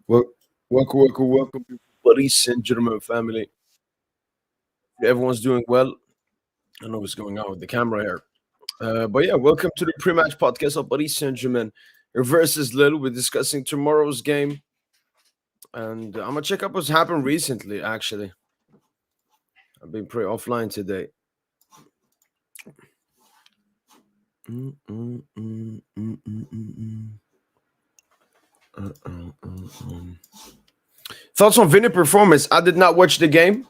Wel- welcome, Paris Saint-Germain family. Everyone's doing well. I know what's going on with the camera here. But yeah, welcome to the pre-match podcast of Paris Saint-Germain versus Lille. We're discussing tomorrow's game, and I'm gonna check up what's happened recently. Actually, I've been pretty offline today. Mm, mm, mm, mm, mm, mm, mm. Thoughts on Vinny performance? I did not watch the game,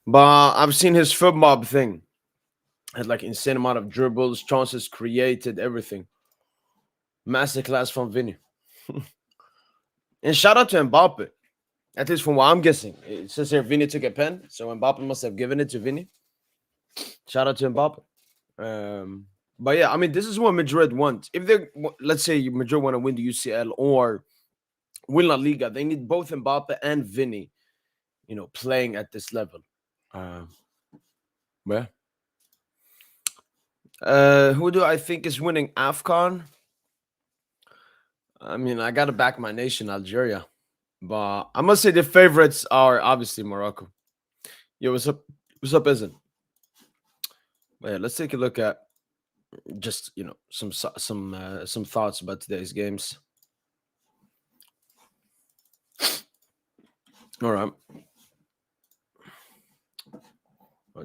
but I've seen his foot mob thing. Had like insane amount of dribbles, chances created, everything. Masterclass from Vinny. And shout out to Mbappe. At least from what I'm guessing. It says here Vinny took a pen, so Mbappe must have given it to Vinny. Shout out to Mbappe. But yeah, I mean, this is what Madrid want. If they, let's say Madrid want to win the UCL or win La Liga, they need both Mbappe and Vinny, playing at this level. Yeah. Who do I think is winning AFCON? I mean, I got to back my nation, Algeria. But I must say the favorites are obviously Morocco. Yo, what's up? What's up, Isn't? Yeah, let's take a look at just some thoughts about today's games. All right.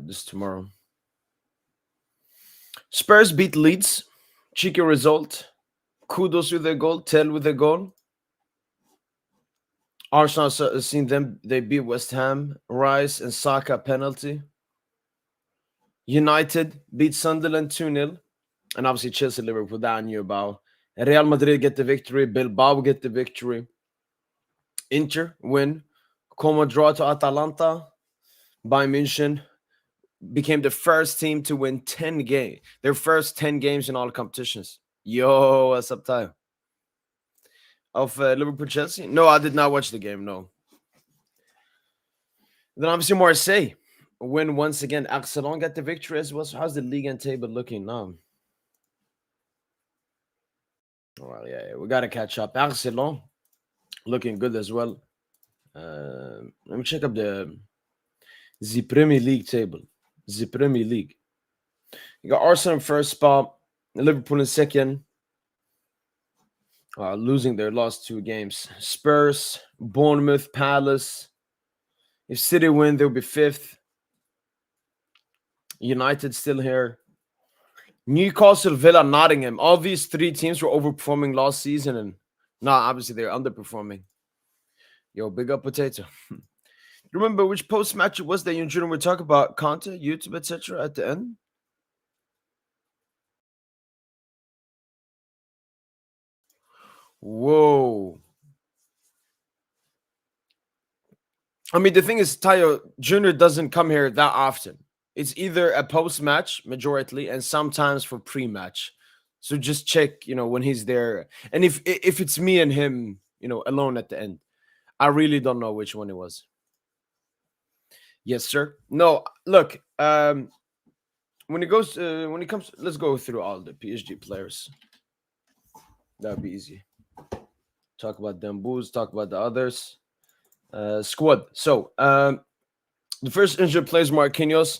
This tomorrow. Spurs beat Leeds. Cheeky result. Kudos with a goal. Tell with a goal. Arsenal seen them. They beat West Ham. Rice and Saka penalty. United beat Sunderland 2-0. And obviously Chelsea, Liverpool, that I knew about. Real Madrid get the victory. Bilbao get the victory. Inter win. Como draw to Atalanta. Bayern München became the first team to win 10 games. Their first 10 games in all competitions. Yo, what's up, Ty? Of Liverpool Chelsea? No, I did not watch the game. No. Then obviously Marseille win once again. Arsenal got the victory as well. So how's the league and table looking now? Well, yeah, we got to catch up. Arsenal looking good as well. Let me check up the Premier League table. The Premier League. You got Arsenal in first spot, Liverpool in second, losing their last two games. Spurs, Bournemouth, Palace. If City win, they'll be fifth. United still here. Newcastle, Villa, Nottingham. All these three teams were overperforming last season, and now obviously they're underperforming. Yo, big up potato. Remember which post match it was that you and Jordan were talking about content, YouTube, etc. at the end? Whoa. I mean, the thing is, Tayo Jr. doesn't come here that often. It's either a post match majority and sometimes for pre match. So just check, when he's there. And if it's me and him, alone at the end, I really don't know which one it was. Yes, sir. No, look. When it comes, let's go through all the PSG players. That'd be easy. Talk about them boos. Talk about the others. Squad. So the first injured player is Marquinhos.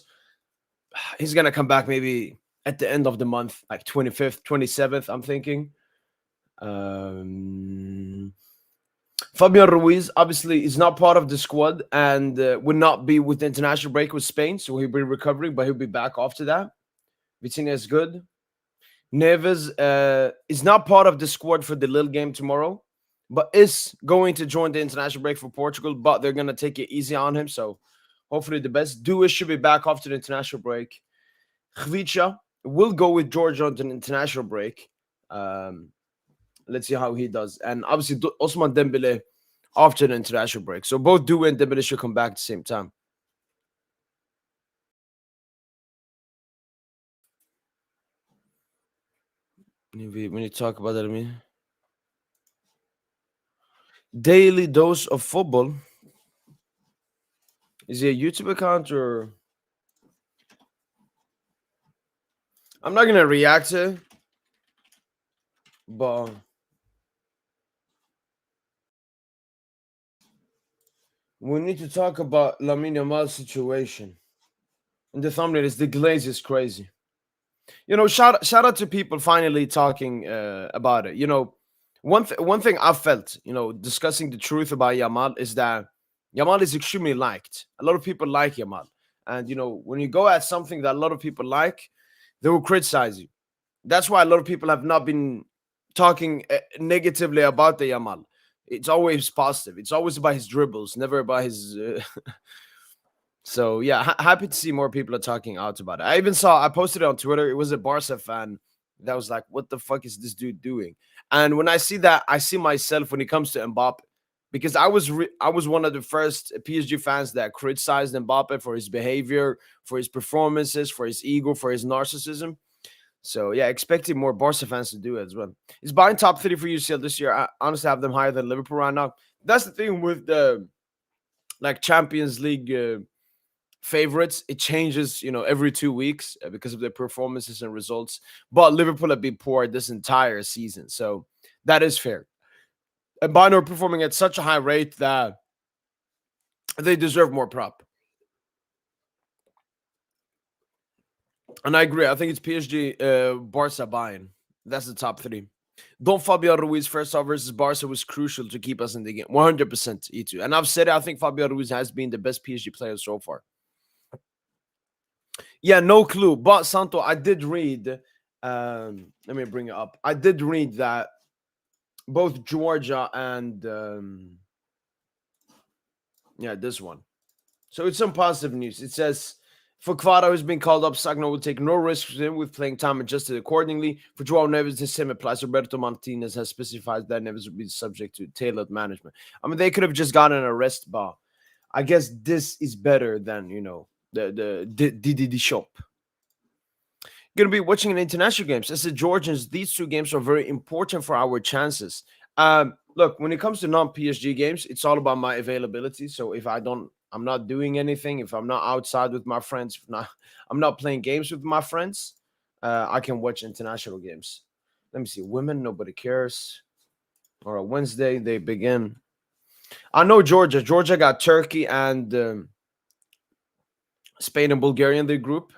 He's gonna come back maybe at the end of the month, like 25th, 27th. I'm thinking. Fabian Ruiz obviously is not part of the squad and would not be with the international break with Spain, so he'll be recovering, but he'll be back after that. Vitinha is good. Neves is not part of the squad for the Lille game tomorrow, but is going to join the international break for Portugal, but they're going to take it easy on him, so hopefully the best. Duis should be back after the international break. Khvicha will go with Georgia on the international break. Let's see how he does. And obviously, Osman Dembele after the international break. So both Due and Dembele should come back at the same time. When you talk about that, I mean, daily dose of football. Is he a YouTube account or? I'm not gonna react to it, but We need to talk about Lamine Yamal's situation. And the thumbnail is the glaze is crazy. Shout out to people finally talking about it. One thing I felt, discussing the truth about Yamal is that Yamal is extremely liked. A lot of people like Yamal, and when you go at something that a lot of people like, they will criticize you. That's why a lot of people have not been talking negatively about the Yamal. It's always positive. It's always about his dribbles, never about his. So yeah, happy to see more people are talking out about it. I posted it on Twitter. It was a Barca fan that was like, "What the fuck is this dude doing?" And when I see that, I see myself when it comes to Mbappe, because I was one of the first PSG fans that criticized Mbappe for his behavior, for his performances, for his ego, for his narcissism. So yeah, expecting more Barca fans to do it as well. Is buying top 3 for UCL this year? I honestly have them higher than Liverpool right now. That's the thing with the like Champions League favorites. It changes, every 2 weeks because of their performances and results. But Liverpool have been poor this entire season, so that is fair. And Bayern are performing at such a high rate that they deserve more prop. And I agree. I think it's PSG, Barca, Bayern. That's the top 3. Don't Fabio Ruiz first off versus Barca was crucial to keep us in the game. 100% E2. And I've said it, I think Fabio Ruiz has been the best PSG player so far. Yeah, no clue. But Santo, I did read. Let me bring it up. I did read that both Georgia and this one. So it's some positive news. It says for Kvara, who's been called up, Sagno will take no risks with playing time adjusted accordingly. For Joao Neves, the same applies. Roberto Martinez has specified that Neves will be subject to tailored management. I mean, they could have just gotten an arrest bar. I guess this is better than, the shop. Going to be watching an international games. As the Georgians, these 2 games are very important for our chances. Look, when it comes to non-PSG games, it's all about my availability. So if I'm not doing anything, if I'm not outside with my friends, I'm not playing games with my friends, I can watch international games. Let me see. Women, nobody cares. All right, Wednesday, they begin. I know Georgia. Georgia got Turkey and Spain and Bulgaria in the group.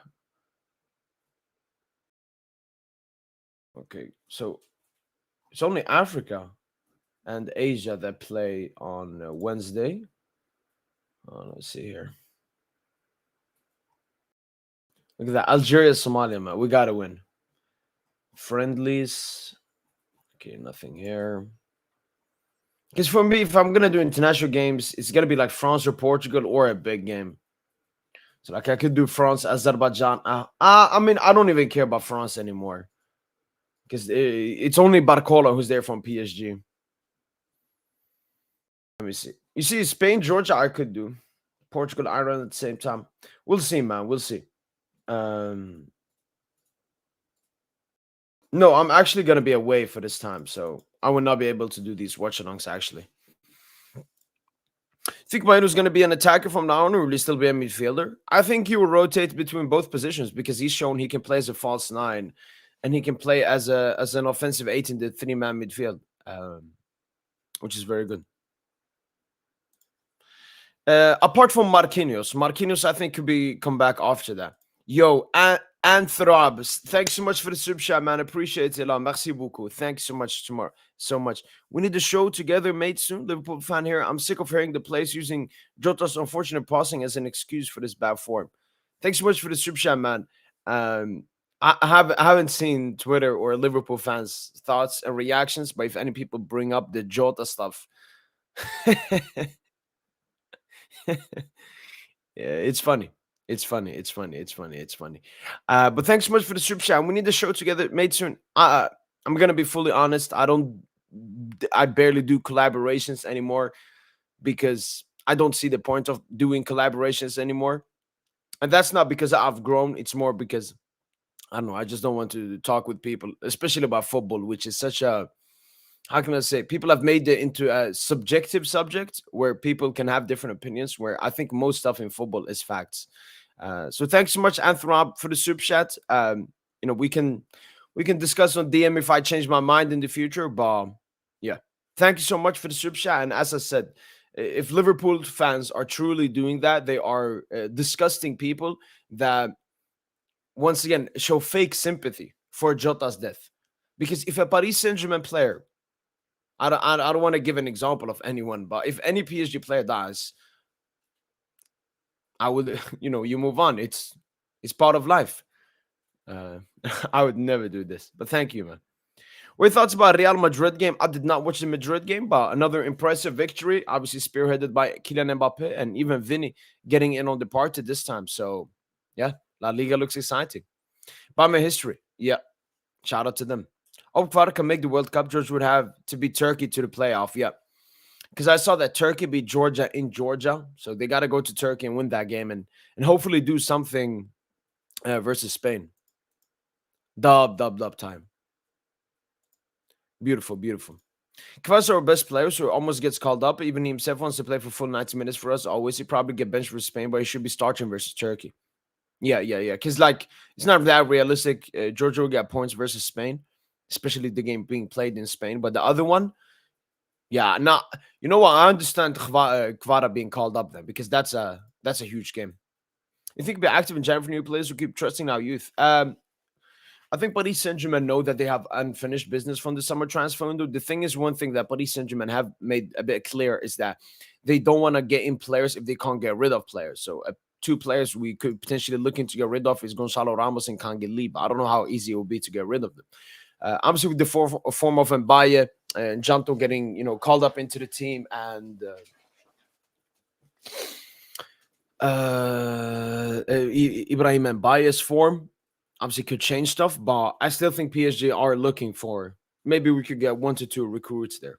Okay, so it's only Africa and Asia that play on Wednesday. Let's see here. Look at that. Algeria, Somalia, man. We got to win. Friendlies. Okay, nothing here. Because for me, if I'm going to do international games, it's going to be like France or Portugal or a big game. So like I could do France, Azerbaijan. I mean, I don't even care about France anymore. Because it's only Barcola who's there from PSG. Let me see. You see, Spain, Georgia, I could do. Portugal, Ireland at the same time. We'll see, man. We'll see. No, I'm actually going to be away for this time. So I will not be able to do these watch-alongs, actually. Think Maino's going to be an attacker from now on, or will he still be a midfielder? I think he will rotate between both positions because he's shown he can play as a false 9 and he can play as an offensive 8 in the 3-man midfield, which is very good. Apart from Marquinhos, I think could come back after that. Yo, Anthrab, thanks so much for the sub chat, man. Appreciate it. Merci beaucoup. Thanks so much, so much. We need the show together, mate, soon. Liverpool fan here. I'm sick of hearing the players using Jota's unfortunate passing as an excuse for this bad form. Thanks so much for the sub chat, man. I haven't seen Twitter or Liverpool fans' thoughts and reactions, but if any people bring up the Jota stuff, yeah, it's funny. It's funny. But thanks so much for the super chat. We need the show together, mate, soon. I'm gonna be fully honest. I barely do collaborations anymore because I don't see the point of doing collaborations anymore. And that's not because I've grown. It's more because I don't know. I just don't want to talk with people, especially about football, which is such a, how can I say, people have made it into a subjective subject where people can have different opinions, where I think most stuff in football is facts. So thanks so much, Anthrop, for the super chat. We can discuss on DM if I change my mind in the future, but yeah, thank you so much for the super chat. And as I said, If Liverpool fans are truly doing that, they are disgusting people that once again show fake sympathy for Jota's death. Because if a Paris Saint-Germain player, I don't want to give an example of anyone, but if any PSG player dies, I would, you move on. It's part of life. Uh, I would never do this, but thank you, man. What are your thoughts about Real Madrid game? I did not watch the Madrid game, but another impressive victory, obviously spearheaded by Kylian Mbappe and even Vinny getting in on the party this time. So, yeah, La Liga looks exciting. Bama history, yeah, shout out to them. Oh, Qatar can make the World Cup. George would have to beat Turkey to the playoff, yeah. Because I saw that Turkey beat Georgia in Georgia, so they got to go to Turkey and win that game and hopefully do something versus Spain. Dub time. Beautiful, beautiful. Kvas our best player, so almost gets called up. Even he himself wants to play for full 90 minutes for us. Always, he probably get benched for Spain, but he should be starting versus Turkey. Yeah. Because it's not that realistic. Georgia will get points versus Spain, especially the game being played in Spain. But the other one, yeah, not. You know what? I understand Kvara being called up then because that's a huge game. You think be active in January for new players who keep trusting our youth? I think Paris Saint-Germain know that they have unfinished business from the summer transfer window. The thing is, one thing that Paris Saint-Germain have made a bit clear is that they don't want to get in players if they can't get rid of players. So two players we could potentially looking to get rid of is Gonzalo Ramos and Kangeli, but I don't know how easy it will be to get rid of them. Obviously, with the form of Mbaye and Janto getting called up into the team and Ibrahim Mbaye's form obviously could change stuff, but I still think PSG are looking for maybe we could get 1 to 2 recruits there.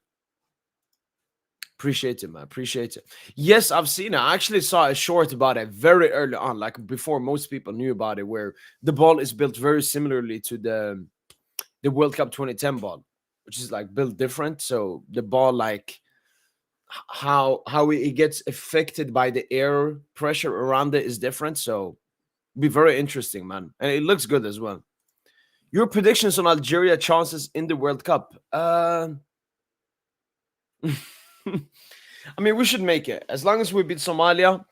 Appreciate it, man. Appreciate it. Yes, I've seen it. I actually saw a short about it very early on, like before most people knew about it, where the ball is built very similarly to the World Cup 2010 ball, which is like built different. So the ball, like how it gets affected by the air pressure around it is different. So be very interesting, man. And it looks good as well. Your predictions on Algeria chances in the World Cup? I mean, we should make it as long as we beat Somalia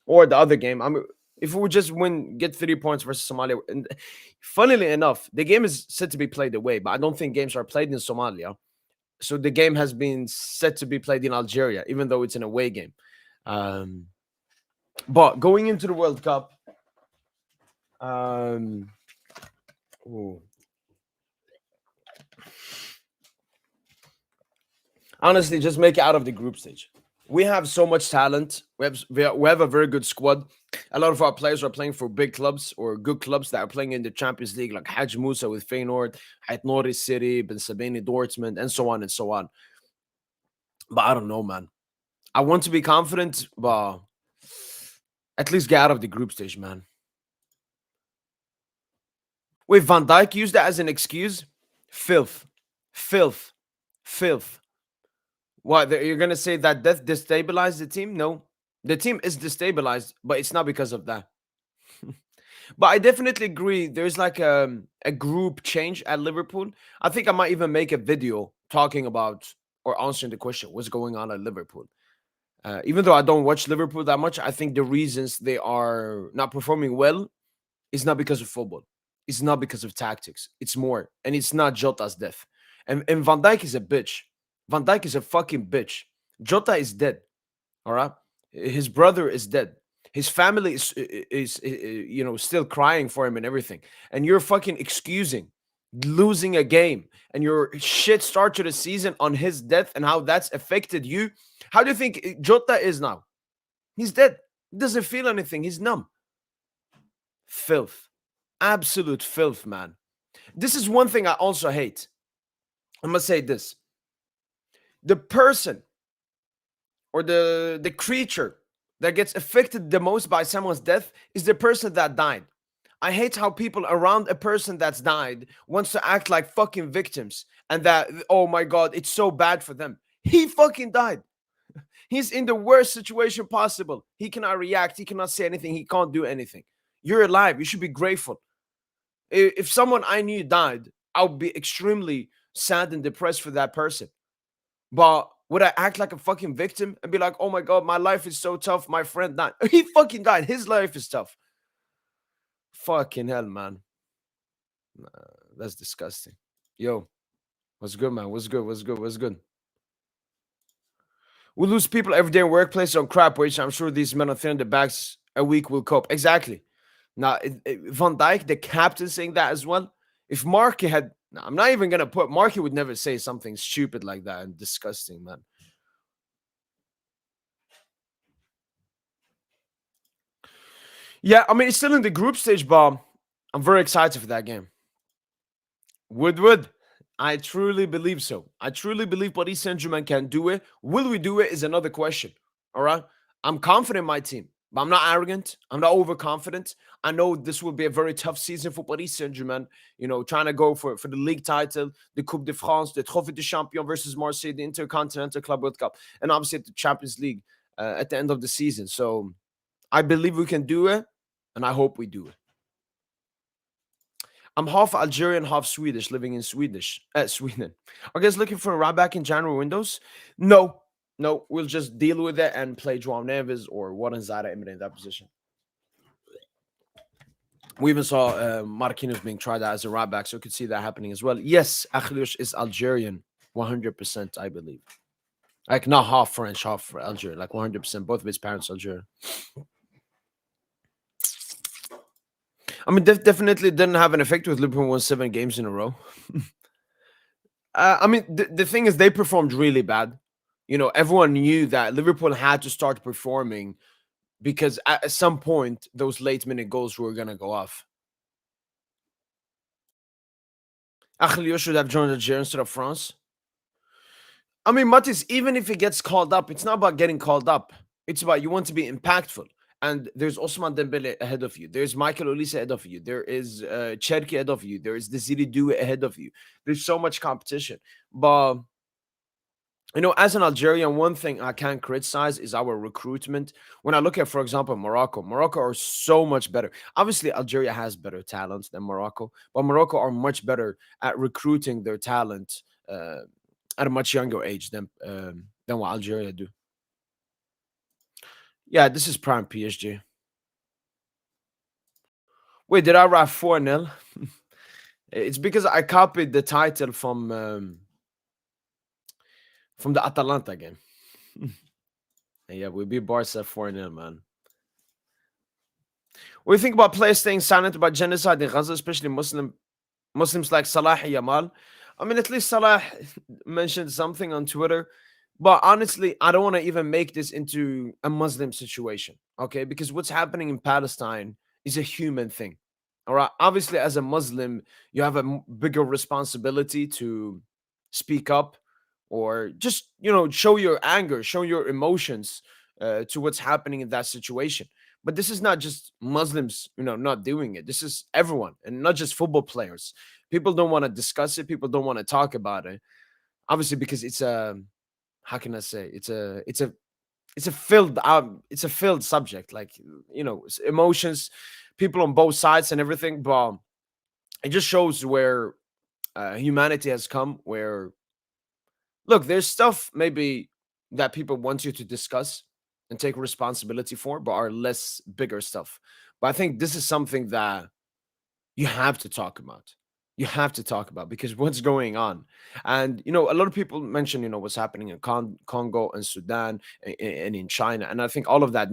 or the other game. I mean, if we just get 3 points versus Somalia. And funnily enough, the game is set to be played away, but I don't think games are played in Somalia. So the game has been set to be played in Algeria, even though it's an away game. But going into the World Cup, honestly, just make it out of the group stage. We have so much talent. We have a very good squad. A lot of our players are playing for big clubs or good clubs that are playing in the Champions League, like Haj Musa with Feyenoord, Ait Nouri City, Ben Sabini Dortmund, and so on and so on. But I don't know, man. I want to be confident, but at least get out of the group stage, man. Wait, Van Dijk used that as an excuse? Filth. What, you're going to say that death destabilized the team? No. The team is destabilized, but it's not because of that. But I definitely agree. There's like a group change at Liverpool. I think I might even make a video talking about or answering the question, what's going on at Liverpool? Even though I don't watch Liverpool that much, I think the reasons they are not performing well is not because of football. It's not because of tactics. It's more. And it's not Jota's death. And Van Dijk is a bitch. Van Dijk is a fucking bitch. Jota is dead. All right? His brother is dead. His family is still crying for him and everything. And you're fucking excusing losing a game and your shit start to the season on his death and how that's affected you. How do you think Jota is now? He's dead. He doesn't feel anything. He's numb. Filth. Absolute filth, man. This is one thing I also hate. I'm going to say this. The person or the creature that gets affected the most by someone's death is the person that died. I hate how people around a person that's died wants to act like fucking victims and that, oh my God, it's so bad for them. He fucking died. He's in the worst situation possible. He cannot react. He cannot say anything. He can't do anything. You're alive. You should be grateful. If someone I knew died, I would be extremely sad and depressed for that person. But Would I act like a fucking victim and be like, oh my God, my life is so tough, my friend died? He fucking died. His life is tough. Fucking hell, man. Nah, that's disgusting. Yo, what's good, man? What's good? What's good? What's good? We lose people every day in workplaces on crap wage. I'm sure these men on thin the backs a week will cope. Exactly. Now, Van Dijk, the captain, saying that as well. If Marky had, nah, I'm not even gonna put Marky would never say something stupid like that and disgusting, man. Yeah, I mean it's still in the group stage, but I'm very excited for that game. Would. I truly believe so. I truly believe Paris Saint-Germain can do it. Will we do it is another question. All right. I'm confident in my team, but I'm not arrogant. I'm not overconfident. I know this will be a very tough season for Paris Saint-Germain. You know, trying to go for the league title, the Coupe de France, the Trophée de Champion versus Marseille, the Intercontinental Club World Cup, and obviously the Champions League at the end of the season. So I believe we can do it, and I hope we do it. I'm half Algerian, half Swedish, living in Sweden. Are you guys looking for a right back in January windows? No, no. We'll just deal with it and play João Neves or Warren Zara in that position. We even saw Marquinhos being tried out as a right back, so we could see that happening as well. Yes, Akhliouche is Algerian, 100%, I believe. Like not half French, half Algerian, like 100%. Both of his parents Algerian. I mean, definitely didn't have an effect with Liverpool won 7 games in a row. I mean, the thing is, they performed really bad. You know, everyone knew that Liverpool had to start performing because at some point, those late minute goals were going to go off. Akhliouche should have joined Algeria instead of France. I mean, Matis, even if he gets called up, it's not about getting called up. It's about you want to be impactful. And there's Osman Dembele ahead of you. There's Michael Olise ahead of you. There is Cherki ahead of you. There is Desiri Doué ahead of you. There's so much competition. But, you know, as an Algerian, one thing I can't criticize is our recruitment. When I look at, for example, Morocco are so much better. Obviously, Algeria has better talent than Morocco, but Morocco are much better at recruiting their talent at a much younger age than what Algeria do. Yeah, this is prime PSG. Wait, did I write 4-0? It's because I copied the title from the Atalanta game. Yeah, we beat Barca 4-0, man. What do you think about players staying silent about genocide in Gaza, especially Muslims like Salah and Yamal? I mean, at least Salah mentioned something on Twitter. But honestly, I don't want to even make this into a Muslim situation, okay? Because what's happening in Palestine is a human thing, all right? Obviously, as a Muslim, you have a bigger responsibility to speak up or just, you know, show your anger, show your emotions to what's happening in that situation. But this is not just Muslims, you know, not doing it. This is everyone, and not just football players. People don't want to discuss it. People don't want to talk about it. Obviously, because it's a how can I say it's a filled subject, like, you know, emotions, people on both sides and everything. But it just shows where humanity has come. Where look, there's stuff maybe that people want you to discuss and take responsibility for, but are less bigger stuff. But I think this is something that you have to talk about. You have to talk about because what's going on. And, you know, a lot of people mention, you know, what's happening in Congo and Sudan and in China. And I think all of that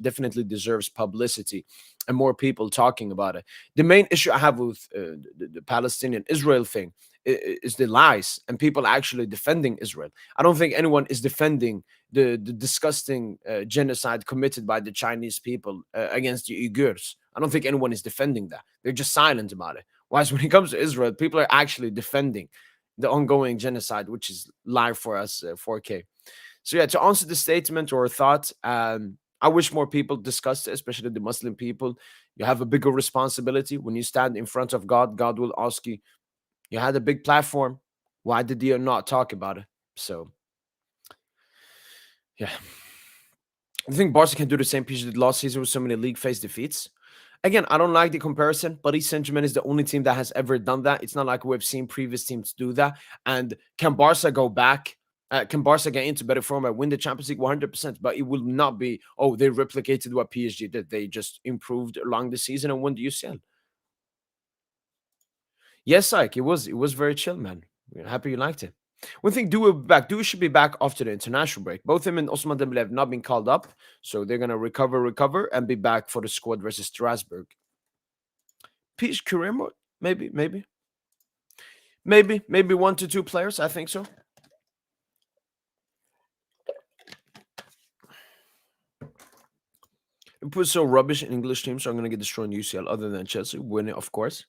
definitely deserves publicity and more people talking about it. The main issue I have with the Palestinian Israel thing is the lies and people actually defending Israel. I don't think anyone is defending the disgusting genocide committed by the Chinese people against the Uyghurs. I don't think anyone is defending that. They're just silent about it. Whereas when it comes to Israel, people are actually defending the ongoing genocide, which is live for us, 4K. So yeah, to answer the statement or thought, I wish more people discussed it, especially the Muslim people. You have a bigger responsibility. When you stand in front of God, God will ask you, you had a big platform. Why did you not talk about it? So, yeah. I think Barca can do the same PSG did last season with so many league phase defeats. Again, I don't like the comparison. Paris Saint-Germain is the only team that has ever done that. It's not like we've seen previous teams do that. And can Barca go back Can Barca get into better form and win the Champions League? 100%. But it will not be, oh, they replicated what PSG did. They just improved along the season and won the UCL. Yes, Ike, it was very chill, man. We're happy you liked it. One thing, Due will be back. Due should be back after the international break. Both him and Osman Dembele have not been called up, so they're gonna recover, and be back for the squad versus Strasbourg. Peach Kuremo, maybe 1 to 2 players. I think so. It puts so rubbish in English teams, so I'm gonna get destroyed in UCL. Other than Chelsea, win it, of course.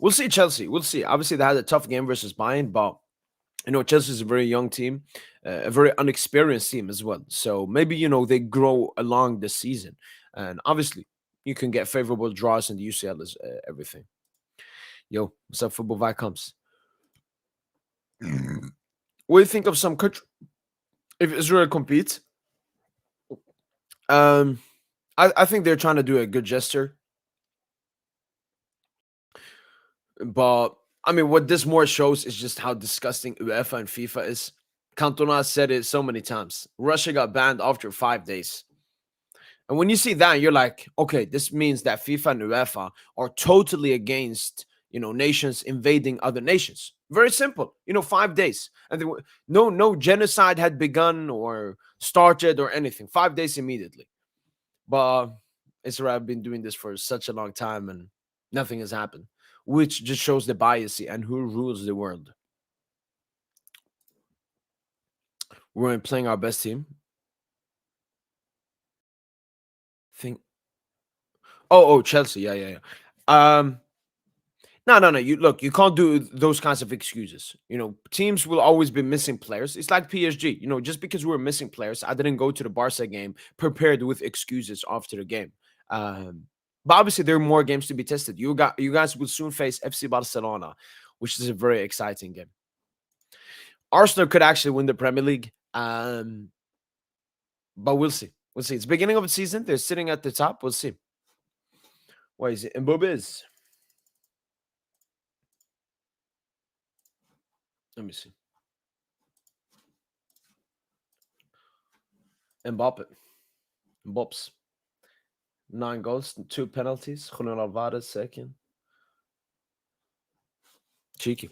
We'll see Chelsea. We'll see. Obviously, they had a tough game versus Bayern, but Chelsea is a very young team, a very unexperienced team as well. So maybe they grow along the season, and obviously you can get favorable draws in the UCL is everything. Yo, what's up, football Vicoms? What do you think of some country if Israel competes? I think they're trying to do a good gesture, but I mean, what this more shows is just how disgusting UEFA and FIFA is. Cantona said it so many times. Russia got banned after 5 days. And when you see that, you're like, okay, this means that FIFA and UEFA are totally against, nations invading other nations. Very simple. 5 days. And no genocide had begun or started or anything. 5 days immediately. But Israel have been doing this for such a long time and nothing has happened, which just shows the bias and who rules the world. We're playing our best team. Think. Oh, Chelsea. Yeah. No. You can't do those kinds of excuses. Teams will always be missing players. It's like PSG. Just because we were missing players, I didn't go to the Barca game prepared with excuses after the game. But obviously, there are more games to be tested. You guys will soon face FC Barcelona, which is a very exciting game. Arsenal could actually win the Premier League, but we'll see. We'll see. It's beginning of the season. They're sitting at the top. We'll see. What is it? Mbappe. Let me see. Mbappé. 9 goals, 2 penalties. Julian Alvarez second. Cheeky.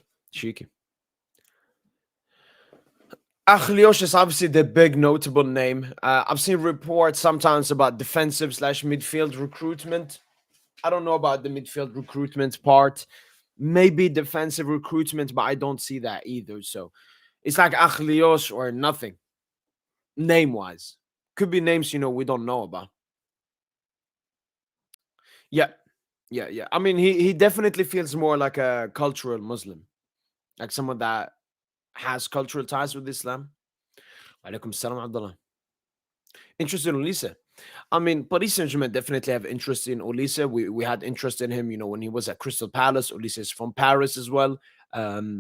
Achlios is obviously the big notable name. I've seen reports sometimes about defensive/midfield recruitment. I don't know about the midfield recruitment part. Maybe defensive recruitment, but I don't see that either. So it's like Achlios or nothing, name-wise. Could be names we don't know about. Yeah. I mean, he definitely feels more like a cultural Muslim, like someone that has cultural ties with Islam. Alaikum salam, Abdullah. Interest in Olise. I mean, Paris Saint-Germain definitely have interest in Olise. We had interest in him, when he was at Crystal Palace. Olise is from Paris as well,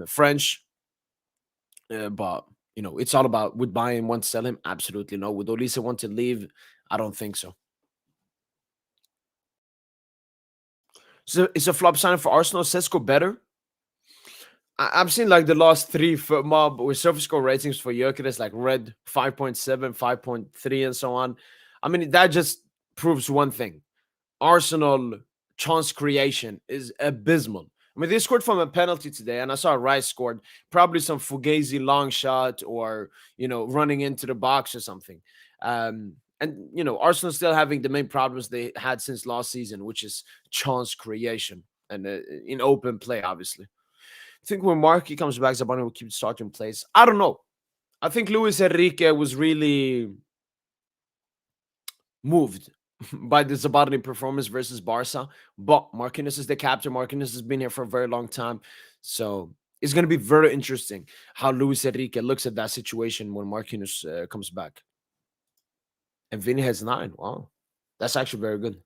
French. But it's all about, would Bayern want to sell him? Absolutely no. Would Olise want to leave? I don't think so. So it's a flop signing for Arsenal. Sesko better. I've seen like the last 3 foot mob with surface score ratings for Gyökeres, like red 5.7, 5.3, and so on. I mean, that just proves one thing. Arsenal chance creation is abysmal. I mean, they scored from a penalty today, and I saw Rice scored probably some Fugazi long shot or, running into the box or something. And, Arsenal still having the main problems they had since last season, which is chance creation and in open play, obviously. I think when Marky comes back, Zabani will keep starting plays. I don't know. I think Luis Enrique was really moved by the Zabani performance versus Barca. But Marquinhos is the captain. Marquinhos has been here for a very long time. So it's going to be very interesting how Luis Enrique looks at that situation when Marquinhos comes back. And Vinny has 9. Wow. That's actually very good.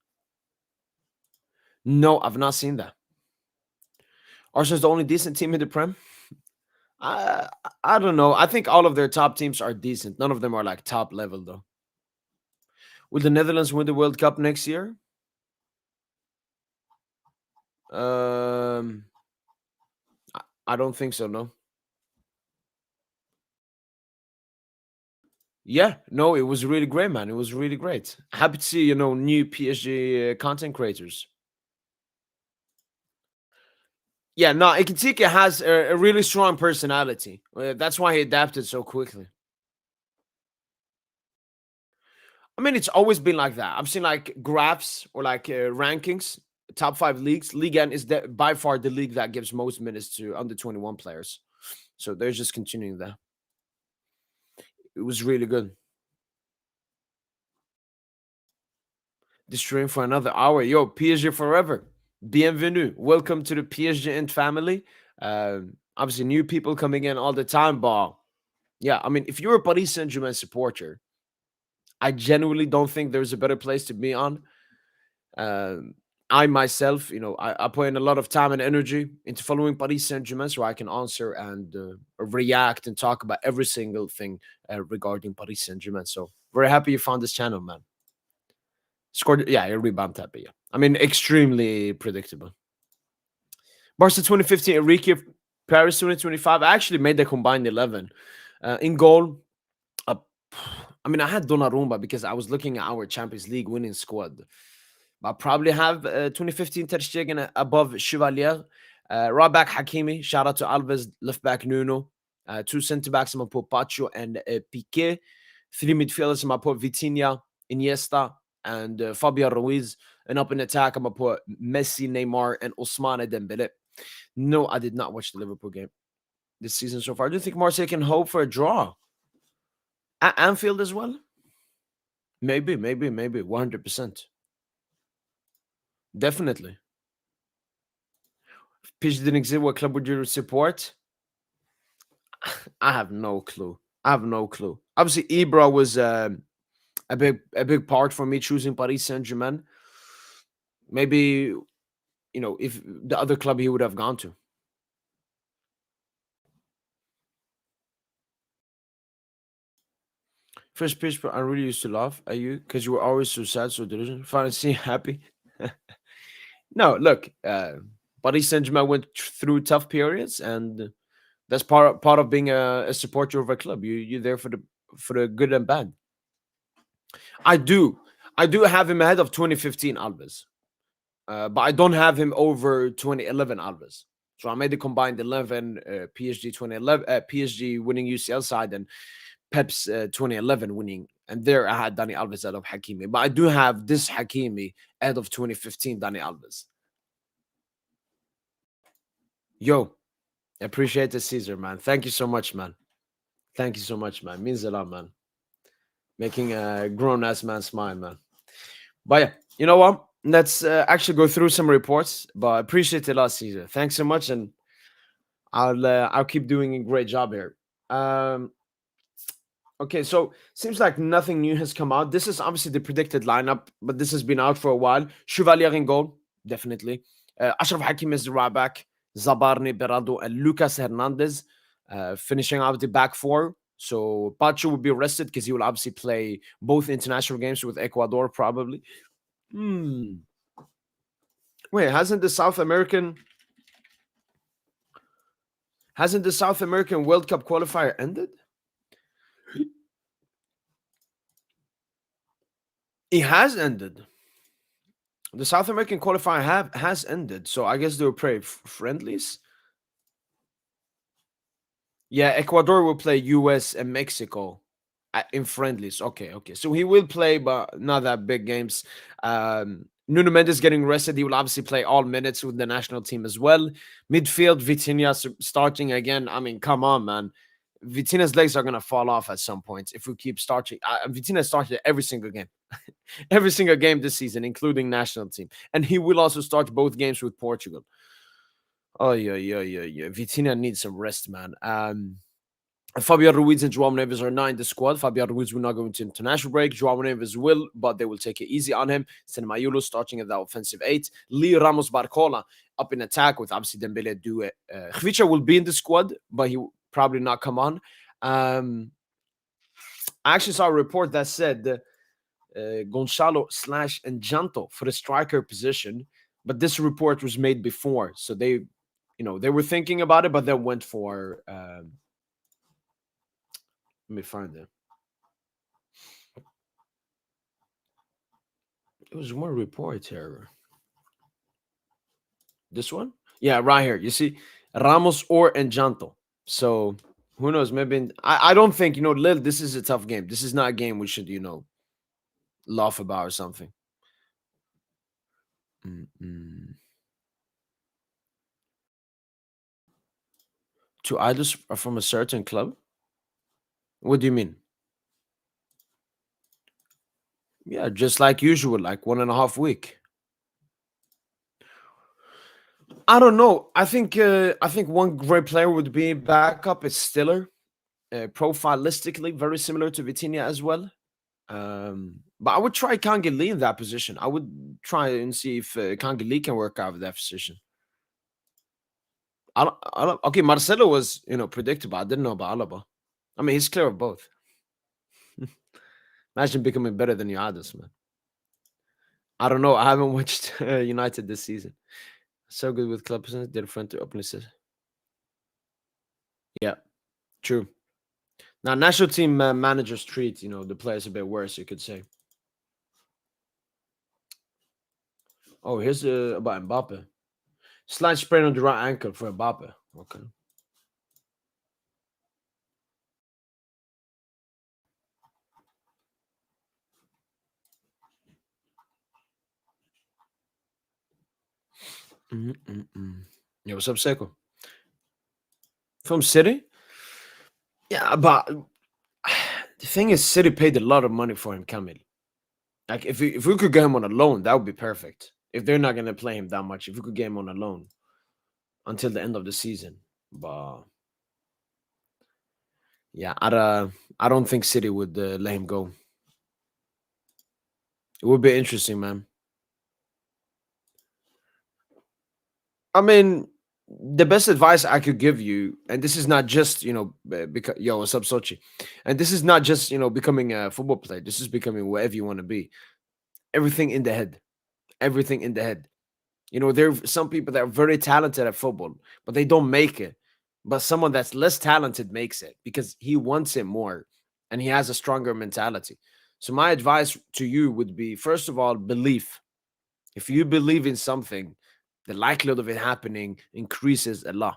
No, I've not seen that. Arsenal's the only decent team in the Prem. I don't know. I think all of their top teams are decent. None of them are like top level though. Will the Netherlands win the World Cup next year? I don't think so. No. Yeah, no, it was really great, man. It was really great. Happy to see, new PSG content creators. Yeah, no, Ekitike has a really strong personality. That's why he adapted so quickly. I mean, it's always been like that. I've seen like graphs or like rankings, top 5 leagues. Ligue 1 is by far the league that gives most minutes to under 21 players. So they're just continuing that. It was really good. The stream for another hour. Yo, PSG forever. Bienvenue. Welcome to the PSG Int family. Obviously, new people coming in all the time, but yeah, I mean, if you're a Paris Saint-Germain supporter, I genuinely don't think there's a better place to be on. Um, I myself, I put in a lot of time and energy into following Paris Saint-Germain so I can answer and react and talk about every single thing regarding Paris Saint-Germain. So very happy you found this channel, man. Scored, yeah, a rebound tap, yeah. I mean, extremely predictable. Barca 2015, Enrique, Paris 2025. I actually made the combined 11. In goal, uh, I mean, I had Donnarumma because I was looking at our Champions League winning squad. I probably have 2015 Ter Stegen above Chevalier. Right back Hakimi. Shout out to Alves. Left back Nuno. Two centre backs. I'm going to put Pacho and Piqué. Three midfielders. I'm going to put Vitinha, Iniesta, and Fabian Ruiz. And up in attack, I'm going to put Messi, Neymar, and Ousmane Dembele. No, I did not watch the Liverpool game this season so far. I do think Marseille can hope for a draw. At Anfield as well? Maybe. 100%. Definitely. If PSG didn't exist, what club would you support? I have no clue. Obviously, Ibra was a big part for me choosing Paris Saint-Germain. Maybe, if the other club he would have gone to. First pitch, I really used to laugh at you because you were always so sad, so delusional. Finally seeing happy. No, look, Paris Saint-Germain went through tough periods, and that's part of being a supporter of a club. You're there for the good and bad. I do have him ahead of 2015 Alves, but I don't have him over 2011 Alves. So I made the combined 11 PSG 2011 PSG winning UCL side and Pep's 2011 winning, and there I had Dani Alves out of Hakimi. But I do have this Hakimi out of 2015 Dani Alves. Yo, appreciate the Caesar, man. Thank you so much, man. Thank you so much, man. Means a lot, man. Making a grown ass man smile, man. But yeah, you know what? Let's actually go through some reports. But I appreciate it a lot, Caesar. Thanks so much, and I'll keep doing a great job here. Okay, so seems like nothing new has come out. This is obviously the predicted lineup, but this has been out for a while. Chevalier in goal, definitely. Ashraf Hakim is the right back. Zabarni, Beraldo, and Lucas Hernandez finishing out the back four. So Pacho will be rested because he will obviously play both international games with Ecuador, probably. Wait, hasn't the South American World Cup qualifier ended? It has ended. The South American qualifier has ended, so I guess they will play friendlies. Yeah, Ecuador will play US and Mexico in friendlies. Okay. So he will play, but not that big games. Nuno Mendes getting rested. He will obviously play all minutes with the national team as well. Midfield, Vitinha starting again. I mean, come on, man. Vitinha's legs are going to fall off at some point if we keep starting. Vitinha started every single game. Every single game this season, including national team. And he will also start both games with Portugal. Oh, yeah. Vitinha needs some rest, man. Fabian Ruiz and Joao Neves are not in the squad. Fabian Ruiz will not go into international break. Joao Neves will, but they will take it easy on him. Senemayulo starting at the offensive 8. Lee Ramos Barcola up in attack with obviously Dembele do it. Khvicha will be in the squad, but he will probably not come on. I actually saw a report that said Gonçalo/Enjanto for the striker position, but this report was made before, so they were thinking about it, but then went for let me find it. It was one report here. This one? Yeah, right here. You see, Ramos or Enjanto. So who knows? Maybe I don't think Lille. This is a tough game. This is not a game we should laugh about or something. Mm-mm. Two idols are from a certain club. What do you mean? Yeah, just like usual, like 1.5 week. I don't know. I think one great player would be backup is Stiller. Profilistically, very similar to Vitinha as well. But I would try Kangeli in that position. I would try and see if Kangeli can work out of that position. Okay, Marcelo was predictable. I didn't know about Alaba. I mean, he's clear of both. Imagine becoming better than your others, man. I don't know. I haven't watched United this season. So good with club business. Did a friend to openly says, yeah, true. Now, national team managers treat the players a bit worse, you could say. Oh, here's about Mbappe. Slight sprain on the right ankle for Mbappe. Okay. Mm-mm-mm. Yeah, what's up, Seiko? From City? Yeah, but the thing is, City paid a lot of money for him, Camille. Like, if we could get him on a loan, that would be perfect. If they're not gonna play him that much, if we could get him on a loan until the end of the season. But yeah, I don't think City would let him go. It would be interesting, man. I mean, the best advice I could give you, and this is not just because yo, what's up, Sochi? And this is not just becoming a football player. This is becoming whatever you want to be. Everything in the head. Everything in the head. There are some people that are very talented at football, but they don't make it. But someone that's less talented makes it because he wants it more and he has a stronger mentality. So my advice to you would be, first of all, belief. If you believe in something, the likelihood of it happening increases a lot.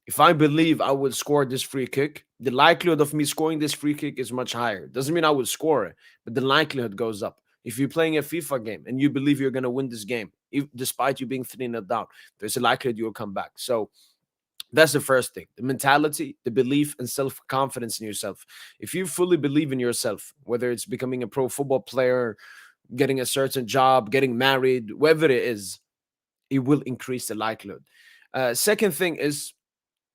If I believe I would score this free kick, the likelihood of me scoring this free kick is much higher. Doesn't mean I would score it, but the likelihood goes up. If you're playing a FIFA game and you believe you're going to win this game, despite you being 3-0 down, there's a likelihood you'll come back. So that's the first thing: the mentality, the belief, and self confidence in yourself. If you fully believe in yourself, whether it's becoming a pro football player, getting a certain job, getting married, whatever it is, it will increase the likelihood. Second thing is,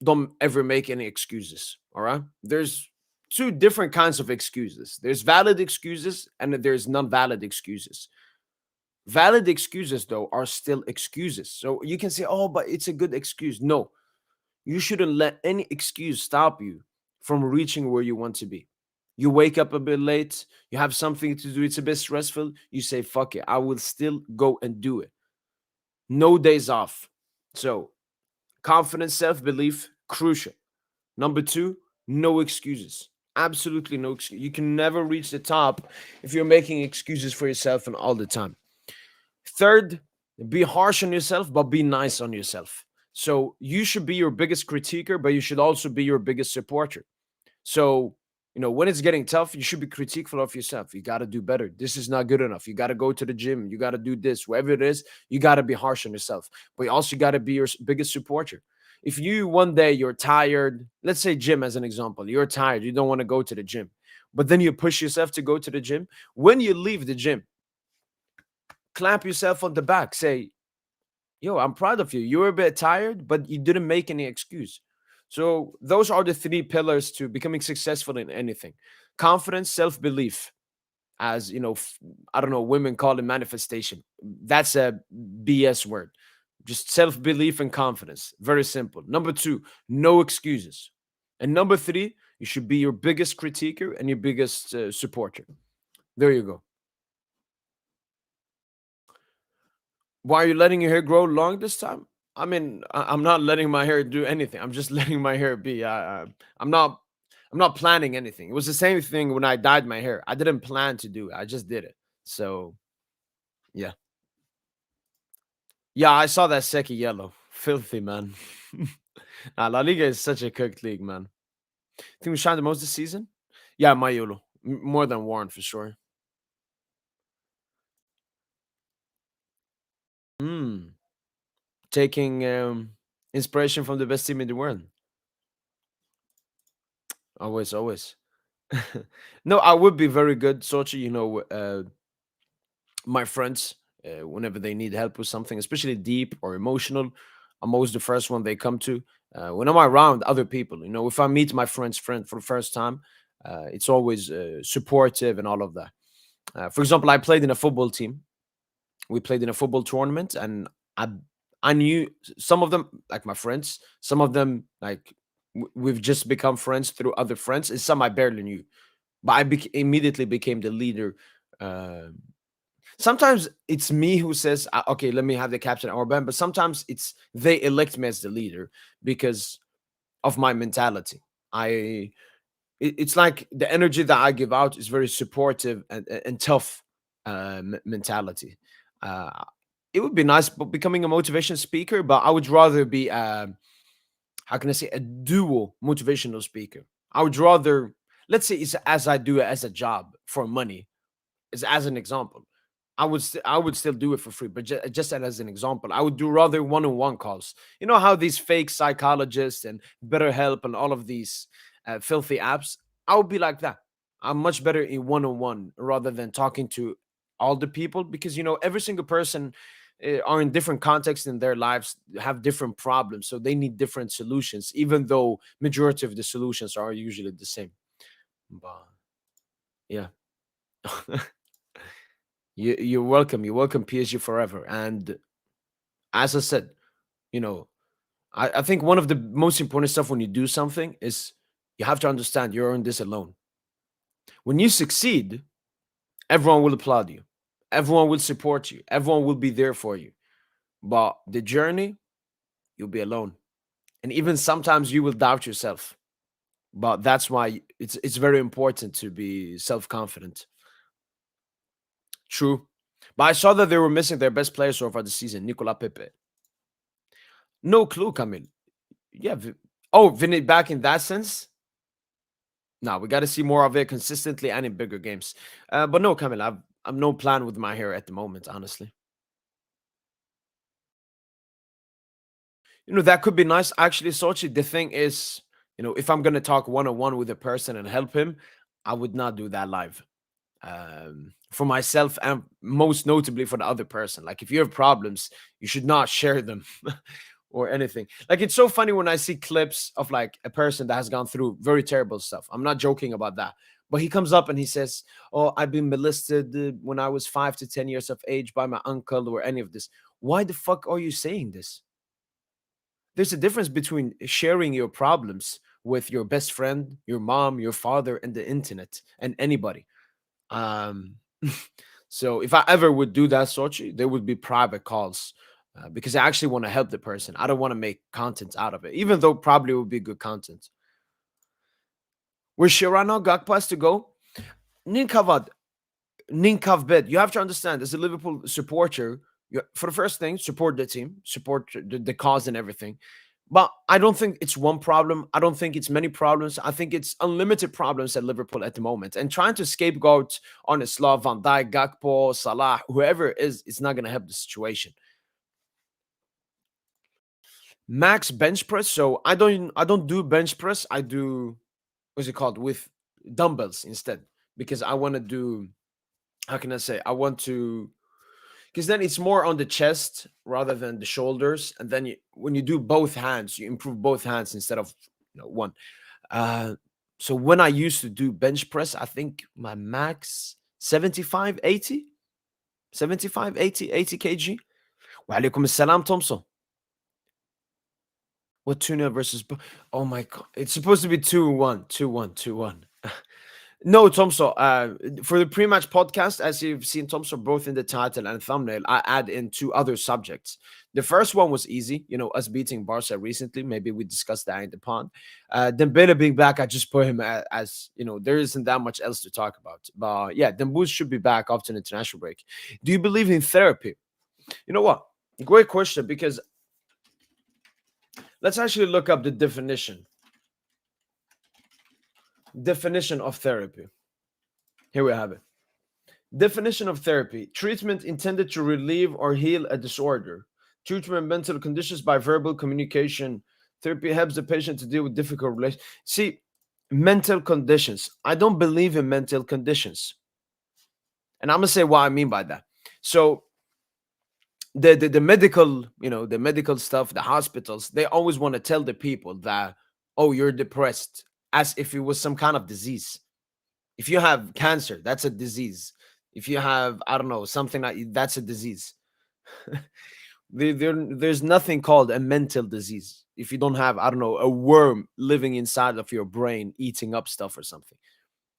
don't ever make any excuses. All right. There's two different kinds of excuses. There's valid excuses and there's non-valid excuses. Valid excuses, though, are still excuses. So you can say, oh, but it's a good excuse. No, you shouldn't let any excuse stop you from reaching where you want to be. You wake up a bit late, you have something to do, it's a bit stressful. You say, fuck it, I will still go and do it. No days off. So, confidence, self belief, crucial. Number two, no excuses. Absolutely no excuse. You can never reach the top if you're making excuses for yourself and all the time. Third, be harsh on yourself, but be nice on yourself. So you should be your biggest critiquer, but you should also be your biggest supporter. So, when it's getting tough, you should be critiqueful of yourself. You got to do better. This is not good enough. You got to go to the gym. You got to do this. Whatever it is, you got to be harsh on yourself. But you also got to be your biggest supporter. If you one day you're tired, let's say gym as an example, you're tired, you don't want to go to the gym, but then you push yourself to go to the gym. When you leave the gym, clap yourself on the back. Say, yo, I'm proud of you. You were a bit tired, but you didn't make any excuse. So those are the three pillars to becoming successful in anything: confidence, self-belief. As I don't know, women call it manifestation. That's a BS word. Just self-belief and confidence. Very simple. Number two, no excuses. And number three, you should be your biggest critiquer and your biggest supporter. There you go. Why are you letting your hair grow long this time? I mean, I'm not letting my hair do anything. I'm just letting my hair be. I'm not. I'm not planning anything. It was the same thing when I dyed my hair. I didn't plan to do it. I just did it. So Yeah. Yeah, I saw that second yellow. Filthy, man. La Liga is such a cooked league, man. Think we shined the most this season? Yeah, Mayolo. More than Warren for sure. Mm. Taking inspiration from the best team in the world. Always, always. No, I would be very good, Sochi. My friends, whenever they need help with something, especially deep or emotional, I'm always the first one they come to. When I'm around other people, if I meet my friend's friend for the first time, it's always supportive and all of that. For example, I played in a football team. We played in a football tournament, and I I knew some of them, like my friends. Some of them, like we've just become friends through other friends, and some I barely knew. But immediately became the leader. Uh, Sometimes it's me who says, "Okay, let me have the captain or band," but sometimes it's they elect me as the leader because of my mentality. I it's like the energy that I give out is very supportive and tough mentality. Uh, it would be nice becoming a motivation speaker, but I would rather be how can I say a dual motivational speaker. I would rather, let's say it's as I do it as a job for money, as an example. I would still do it for free, but just as an example, I would do rather one-on-one calls. You know how these fake psychologists and BetterHelp and all of these filthy apps. I would be like that. I'm much better in one-on-one rather than talking to all the people because every single person are in different contexts in their lives, have different problems, so they need different solutions. Even though majority of the solutions are usually the same. But yeah. You're welcome. You're welcome, PSG forever. And as I said, you know, I think one of the most important stuff when you do something is you have to understand you're in this alone. When you succeed, everyone will applaud you, everyone will support you, everyone will be there for you. But the journey, you'll be alone. And even sometimes you will doubt yourself. But that's why it's very important to be self-confident. True. But I saw that they were missing their best player so far this season, Nicola Pepe. No clue, Camille. Yeah. Oh, Vinny back in that sense? No, we got to see more of it consistently and in bigger games. But no, Camille, I'm no plan with my hair at the moment, honestly. That could be nice. Actually, Sochi, the thing is, if I'm going to talk one on one with a person and help him, I would not do that live. For myself and most notably for the other person. Like, if you have problems, you should not share them. Or anything. Like, it's so funny when I see clips of like a person that has gone through very terrible stuff. I'm not joking about that. But he comes up and he says, "Oh, I've been molested when I was 5 to 10 years of age by my uncle," or any of this. Why the fuck are you saying this? There's a difference between sharing your problems with your best friend, your mom, your father, and the internet and anybody. Um, so if I ever would do that, Sochi, there would be private calls because I actually want to help the person. I don't want to make content out of it, even though probably it would be good content. Where Shirano Gakpo has to go, Ninkavad, Ninkavbed. You have to understand, as a Liverpool supporter, for the first thing, support the team, support the cause and everything. But I don't think it's one problem. I don't think it's many problems. I think it's unlimited problems at Liverpool at the moment. And trying to scapegoat on Slav, Van Dijk, Gakpo, Salah, whoever it is, it's not going to help the situation. Max bench press. So I don't do bench press. I do what's it called with dumbbells instead because I want to do. How can I say? I want to because then it's more on the chest rather than the shoulders, and then when you do both hands, you improve both hands instead of one. Uh, so when I used to do bench press, I think my max 75, 80, 75, 80, 80 kg. Wa alaikum assalam, Thompson. What tuna versus? Oh my god! It's supposed to be 2-1, 2-1, 2-1. No, Tomso. For the pre-match podcast, as you've seen, Tomso, both in the title and thumbnail, I add in two other subjects. The first one was easy, us beating Barca recently. Maybe we discussed that in the pond. Dembele being back, I just put him as there isn't that much else to talk about. But yeah, Dembele should be back after an international break. Do you believe in therapy? You know what? Great question, because let's actually look up the definition. Definition of therapy. Here we have it. Definition of therapy: treatment intended to relieve or heal a disorder. Treatment of mental conditions by verbal communication. Therapy helps the patient to deal with difficult relations. See, mental conditions. I don't believe in mental conditions. And I'm going to say what I mean by that. So, the medical, the medical stuff, the hospitals, they always want to tell the people that, oh, you're depressed, as if it was some kind of disease. If you have cancer, that's a disease. If you have, I don't know, something that's a disease. There's nothing called a mental disease if you don't have, I don't know, a worm living inside of your brain eating up stuff or something.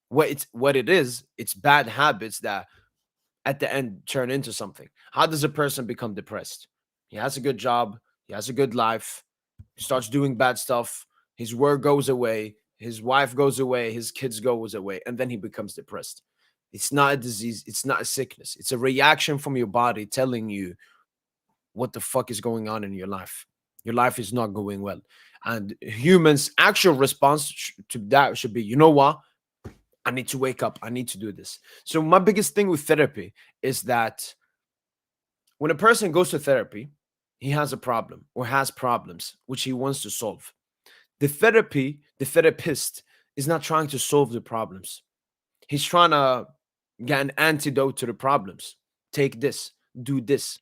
What it is, it's bad habits that at the end turn into something. How does a person become depressed? He has a good job, he has a good life, he starts doing bad stuff, his work goes away, his wife goes away, his kids goes away, and then he becomes depressed. It's not a disease, it's not a sickness. It's a reaction from your body telling you what the fuck is going on in your life. Your life is not going well. And humans' actual response to that should be, you know what? I need to wake up. I need to do this. So my biggest thing with therapy is that when a person goes to therapy, he has a problem or has problems which he wants to solve. The therapist is not trying to solve the problems. He's trying to get an antidote to the problems. Take this, do this.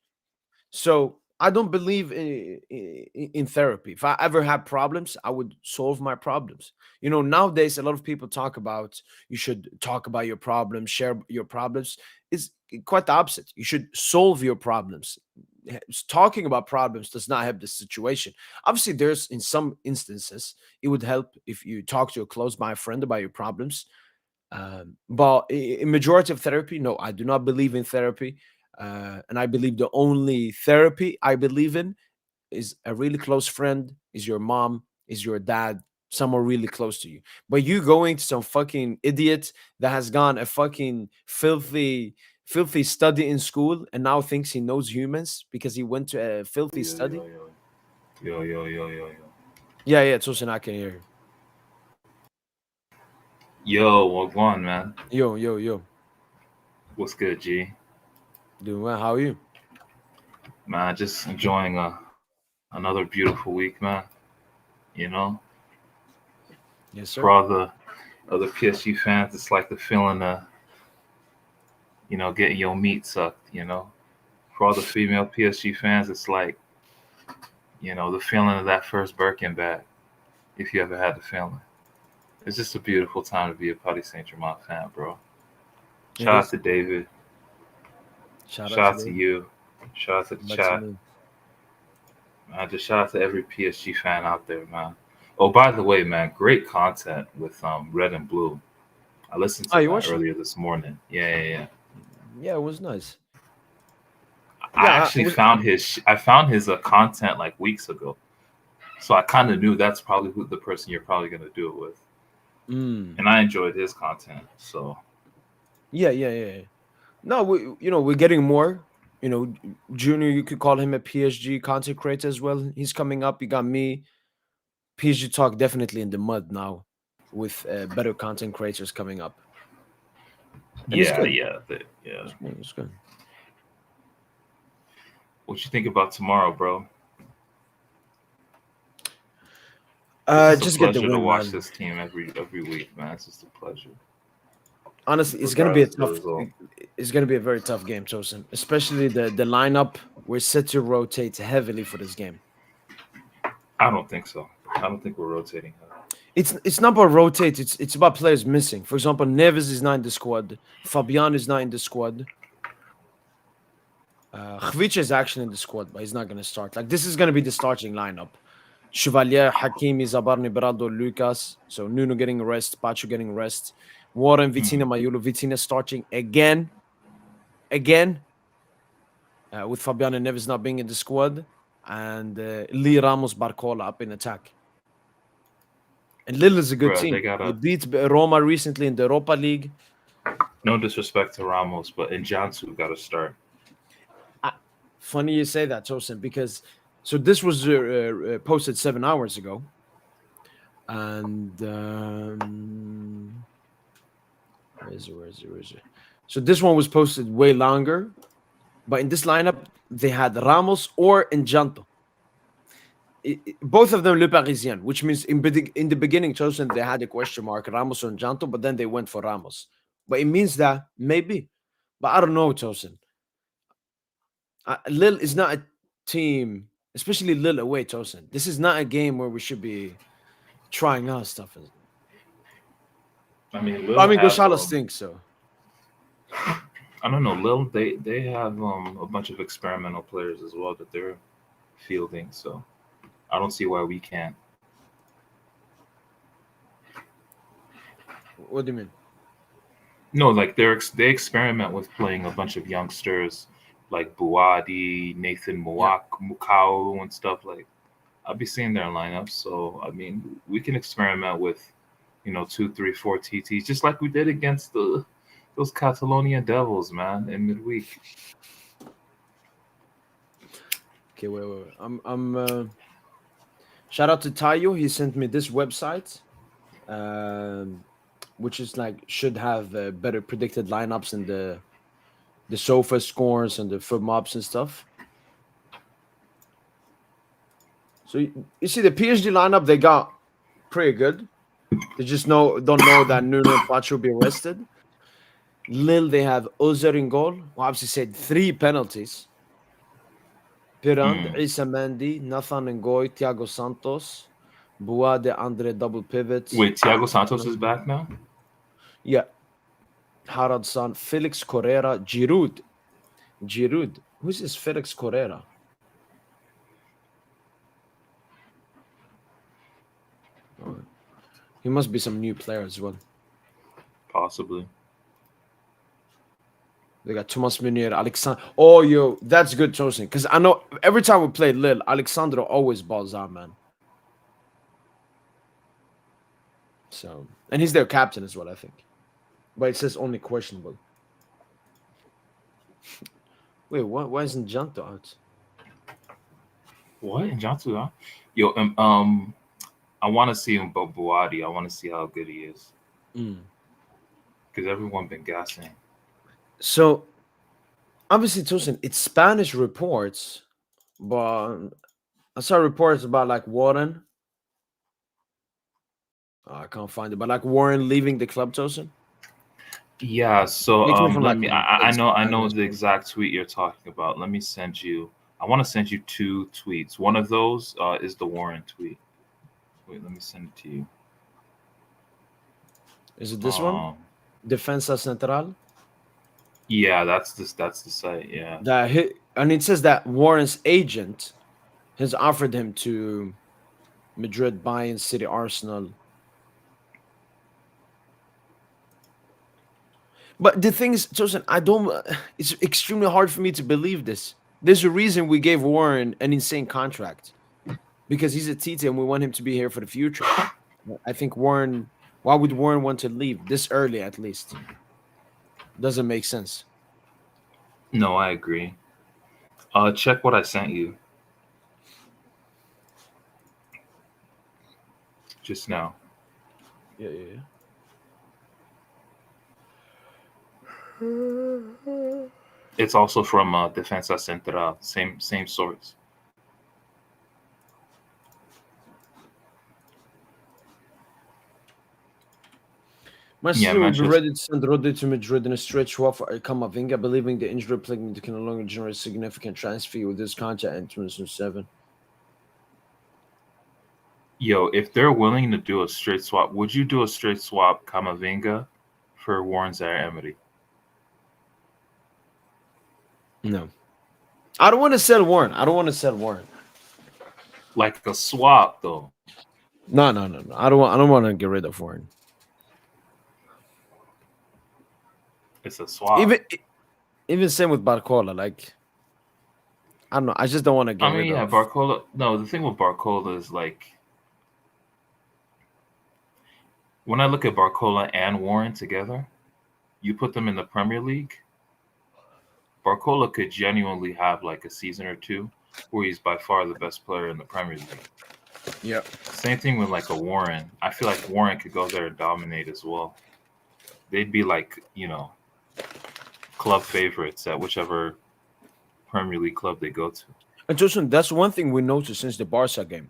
So I don't believe in therapy. If I ever had problems, I would solve my problems. Nowadays, a lot of people talk about you should talk about your problems, share your problems. It's quite the opposite. You should solve your problems. Talking about problems does not help the situation. Obviously, there's in some instances, it would help if you talk to a close by friend about your problems. But in majority of therapy, no, I do not believe in therapy. And I believe the only therapy I believe in is a really close friend, is your mom, is your dad, someone really close to you. But you going to some fucking idiot that has gone a fucking filthy study in school and now thinks he knows humans because he went to a filthy Yo, yo, study. yo. Yo, yo, yo, yo, yo. Yeah, yeah, Tosin, I can hear you. Yo, what one, man? Yo, yo, yo. What's good, G? Doing well. How are you? Man, just enjoying another beautiful week, man. You know, Yes, for sir. all the other PSG fans, it's like the feeling of, getting your meat sucked. For all the female PSG fans, it's like, the feeling of that first Birkin bag, if you ever had the feeling. It's just a beautiful time to be a Paris Saint-Germain fan, bro. It Shout out is. to David. Shout out Shout to out to them. you. Shout out to the But to chat. me. Just shout out to every PSG fan out there, man. Oh, by the way, man, great content with Red and Blue. I listened Oh, to you that watched it? earlier this morning. Yeah, yeah, yeah. Yeah, it was nice. I Yeah, actually found his content like weeks ago, so I kind of knew that's probably the person you're probably gonna do it with, mm, and I enjoyed his content. So yeah, yeah, yeah, yeah. No, we're getting more. Junior, you could call him a PSG content creator as well. He's coming up. You got me. PSG talk definitely in the mud now, with better content creators coming up, and it's yeah, good. yeah, yeah. It's good. It's good. What you think about tomorrow, bro? It's just a Just get the pleasure to win, watch man. this team every week, man. It's just a pleasure, Honestly, it's gonna be a regardless of the tough. result. It's gonna be a very tough game, Tosin. Especially the lineup. We're set to rotate heavily for this game. I don't think so. I don't think we're rotating. It's not about rotate. It's about players missing. For example, Neves is not in the squad. Fabian is not in the squad. Khvicha is actually in the squad, but he's not going to start. Like, this is going to be the starting lineup. Chevalier, Hakimi, Zabarni, Beraldo, Lucas. So Nuno getting rest, Pacho getting rest. Warren, Vitinha, Mayulu. Vitinha starting again. With Fabian and Neves not being in the squad. And Lee Ramos Barcola up in attack. And Lille is a good Bro, team. they gotta. They beat Roma recently in the Europa League. No disrespect to Ramos, but Njansu got to start. Funny you say that, Tosin, because so this was posted 7 hours ago. And where is it? So this one was posted way longer. But in this lineup, they had Ramos or Njanto. Both of them Le Parisien, which means in the beginning, Tosin, they had a question mark, Ramos or Njanto, but then they went for Ramos. But it means that maybe. But I don't know, Tosin. Lille is not a team, especially Lille away, Tosin. This is not a game where we should be trying out stuff. I mean, Goshala stinks, so. I don't know. Lille, they have a bunch of experimental players as well that they're fielding, so I don't see why we can't. What do you mean? No, like they experiment with playing a bunch of youngsters like Buadi, Nathan Mukau, and stuff. Like I'll be seeing their lineups. So I mean, we can experiment with 2, 3, 4 TTs, just like we did against those Catalonia Devils, man, in midweek. Okay, wait. I'm shout out to Tayo. He sent me this website, which is like should have better predicted lineups and the sofa scores and the foot mobs and stuff. So you see the PSG lineup, they got pretty good. They just don't know that Nuno and Pacho will be arrested. Lille, they have Ozer in goal. Well, obviously said 3 penalties. Pirand, Issa Mendy, Nathan Ngoy, Thiago Santos, Buade, Andre double pivots. Wait, Thiago Santos is back now? Yeah. Harad San, Felix Correa, Giroud. Who's this Felix Correa? Oh, he must be some new player as well. Possibly. They got Thomas Meunier, Alexander. Oh, yo, that's good chosen. Because I know every time we play Lille, Alexandro always balls out, man. So, and he's their captain as well, I think. But it says only questionable. Wait, why isn't Janto out? What? Janto out? Yo, I want to see him, but Buadi. I want to see how good he is. Because everyone been gassing. So, obviously, Tosin, it's Spanish reports, but I saw reports about like Warren. I can't find it, but like Warren leaving the club, Tosin. Yeah. So let me. I know the Spanish. exact tweet you're talking about. Let me send you. I want to send you 2 tweets. One of those is the Warren tweet. Wait, let me send it to you. Is it this one? Defensa Central. Yeah, that's the site. Yeah. And it says that Warren's agent has offered him to Madrid, Bayern, City, Arsenal. But the thing is, Tosin, it's extremely hard for me to believe this. There's a reason we gave Warren an insane contract. Because he's a Tite and we want him to be here for the future. I think why would Warren want to leave this early at least? Doesn't make sense. No, I agree. Check what I sent you. Just now. Yeah. It's also from Defensa Central, same source. Manchester will be ready to send Rodri to Madrid in a stretch swap for Camavinga, believing the injury plague can no longer generate significant transfer fee with this contract in 2007. Yo, if they're willing to do a straight swap, would you do a straight swap Camavinga for Warren Zaire-Emery? No. I don't want to sell Warren. Like a swap, though. No. I don't want to get rid of Warren. It's a swap. Even same with Barcola. Like, I don't know. I just don't want to get rid of. Barcola. No, the thing with Barcola is like when I look at Barcola and Warren together, you put them in the Premier League. Barcola could genuinely have like a season or two where he's by far the best player in the Premier League. Yeah. Same thing with like a Warren. I feel like Warren could go there and dominate as well. They'd be like, club favorites at whichever Premier League club they go to. And Justin, that's one thing we noticed since the Barca game,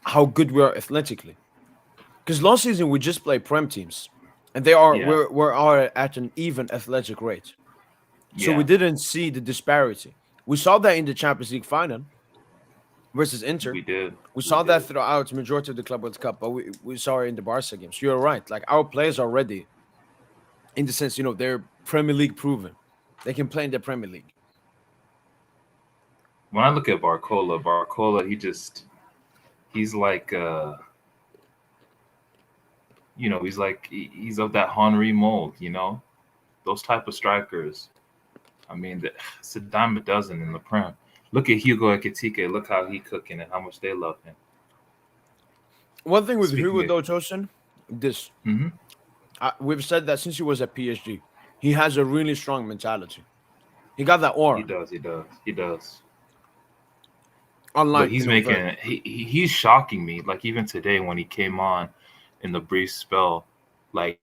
how good we are athletically. Because last season we just played Prem teams, and we're at an even athletic rate. So we didn't see the disparity. We saw that in the Champions League final versus Inter. We did. We saw that throughout the majority of the Club World Cup, but we saw it in the Barca games. So you're right. Like, our players are ready in the sense, they're Premier League proven. They can play in the Premier League. When I look at Barcola, he's like, he's of that Henry mold, those type of strikers. I mean, it's a dime a dozen in the Prem. Look at Hugo Ekitike. Look how he cooking and how much they love him. One thing with Hugo, though, Tosin, this. Mm-hmm. We've said that since he was at PSG, he has a really strong mentality. He got that aura. He does. Unlike, but he's shocking me. Like, even today when he came on in the brief spell, like,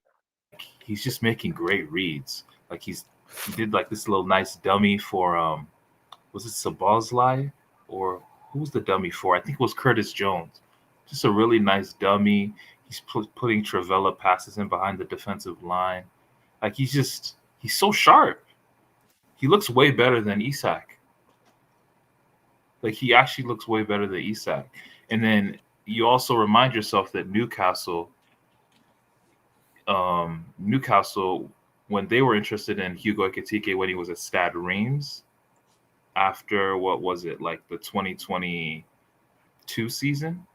he's just making great reads. Like, he did like this little nice dummy for was it Sabazlai or who was the dummy for? I think it was Curtis Jones. Just a really nice dummy. He's putting Trivela passes in behind the defensive line. Like, he's so sharp. He looks way better than Isak. Like, he actually looks way better than Isak. And then you also remind yourself that Newcastle, when they were interested in Hugo Ekitike when he was at Stade Reims, after what was it, like the 2022 season,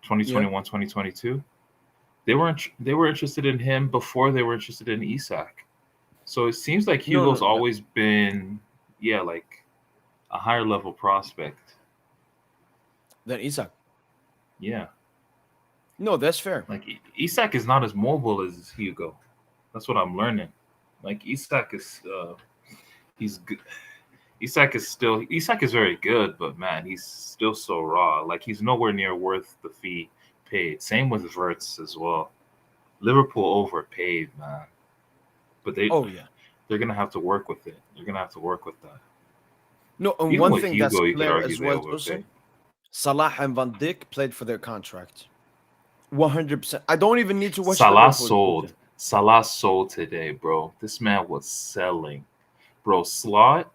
2021, 2022, they were interested in him before they were interested in Isak. So it seems like Hugo's always been, like a higher level prospect than Isak. Yeah. No, that's fair. Like, Isak is not as mobile as Hugo. That's what I'm learning. Like, Isak is he's good. Isak is very good, but man, he's still so raw. Like, he's nowhere near worth the fee paid. Same with Wirtz as well. Liverpool overpaid, man. But they're gonna have to work with it. They're gonna have to work with that. No, and Even one thing Hugo, that's clear as well, overpaid. Salah and Van Dijk played for their contract. 100%. I don't even need to watch. Salah sold today, bro. This man was selling, bro. Slot,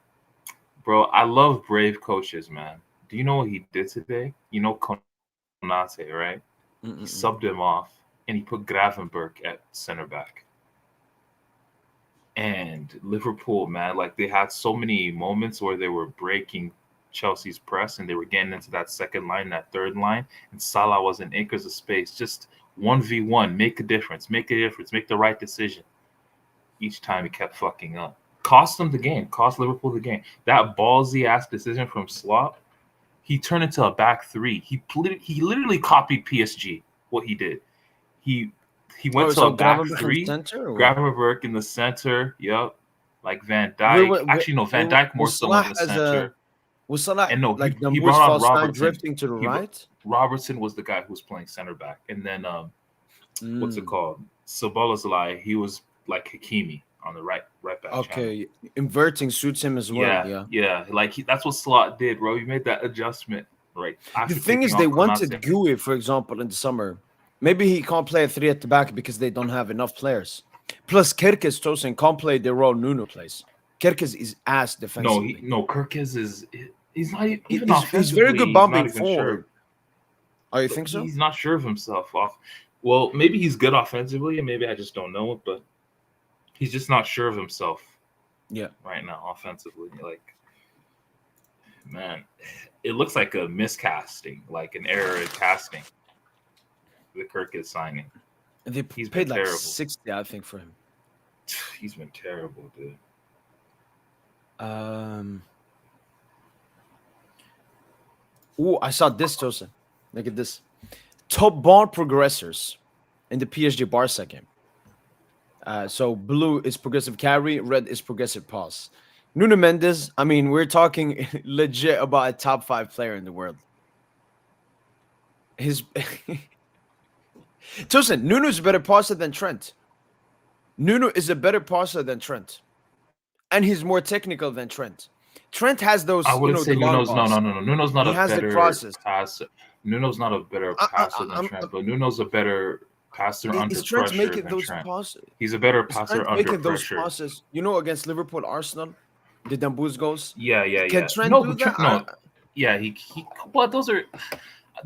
bro. I love brave coaches, man. Do you know what he did today? You know Konate, right? He subbed him off and he put Gravenberch at center back. And Liverpool, man, like, they had so many moments where they were breaking Chelsea's press and they were getting into that second line, that third line, and Salah was in acres of space, just 1v1, make a difference, make the right decision. Each time he kept fucking up. Cost Liverpool the game. That ballsy ass decision from Slot, he turned into a back three. He literally copied PSG, what he did. He went to a back three, Gravenberch in the center, like Van Dijk. Van Dijk more so in the center. Was Salah he brought on Robertson drifting to the right? Robertson was the guy who was playing center back, and then what's it called? Sabazlai, he was like Hakimi on the right back. Okay, channel. Inverting suits him as well. Yeah. Like, that's what Slot did, bro. He made that adjustment. Right. The thing is, they wanted Gui, for example, in the summer. Maybe he can't play a three at the back because they don't have enough players. Plus, Kerkez Tosin can't play the role Nuno plays. Kerkez is ass defensively. No, Kerkez he's not even offensively. He's very good bombing forward. Oh, you think so? He's not sure of himself. Well, maybe he's good offensively, and maybe I just don't know it, but he's just not sure of himself. Yeah. Right now, offensively. Like, man, it looks like a miscasting, like an error in casting. The Kerkez signing. They paid like 60, I think, for him. He's been terrible, dude. I saw this, Tosin. Look at this. Top ball progressors in the PSG Barca game. So blue is progressive carry, red is progressive pass. Nuno Mendes, I mean, we're talking legit about a top 5 player in the world. His Tosin, Nuno's a better passer than Trent. Nuno is a better passer than Trent. And he's more technical than Trent. Trent has those, I wouldn't say the long Nuno's balls. no. Nuno's not He a has the better crosses. passer. Nuno's not a better passer than Trent, but Nuno's a better passer under Is Trent pressure making than those Trent. passes? He's a better Is passer Trent under making those pressure. passes? Against Liverpool, Arsenal, the Dembele goals. Yeah. Can Trent No, do but that? no. Yeah, he. But those are.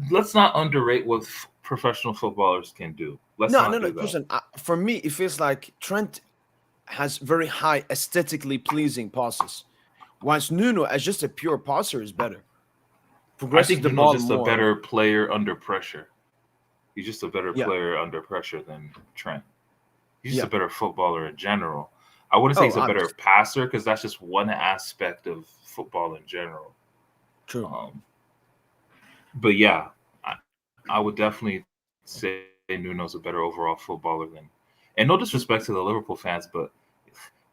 Let's not underrate what professional footballers can do. Let's not do that. Listen, for me, it feels like Trent has very high, aesthetically pleasing passes, whilst Nuno, as just a pure passer, is better. I think The Nuno's ball just more. a better player under pressure. He's just a better player under pressure than Trent. He's just a better footballer in general. I wouldn't say he's a better passer because that's just one aspect of football in general. True. But yeah, I would definitely say Nuno's a better overall footballer than. And no disrespect to the Liverpool fans, but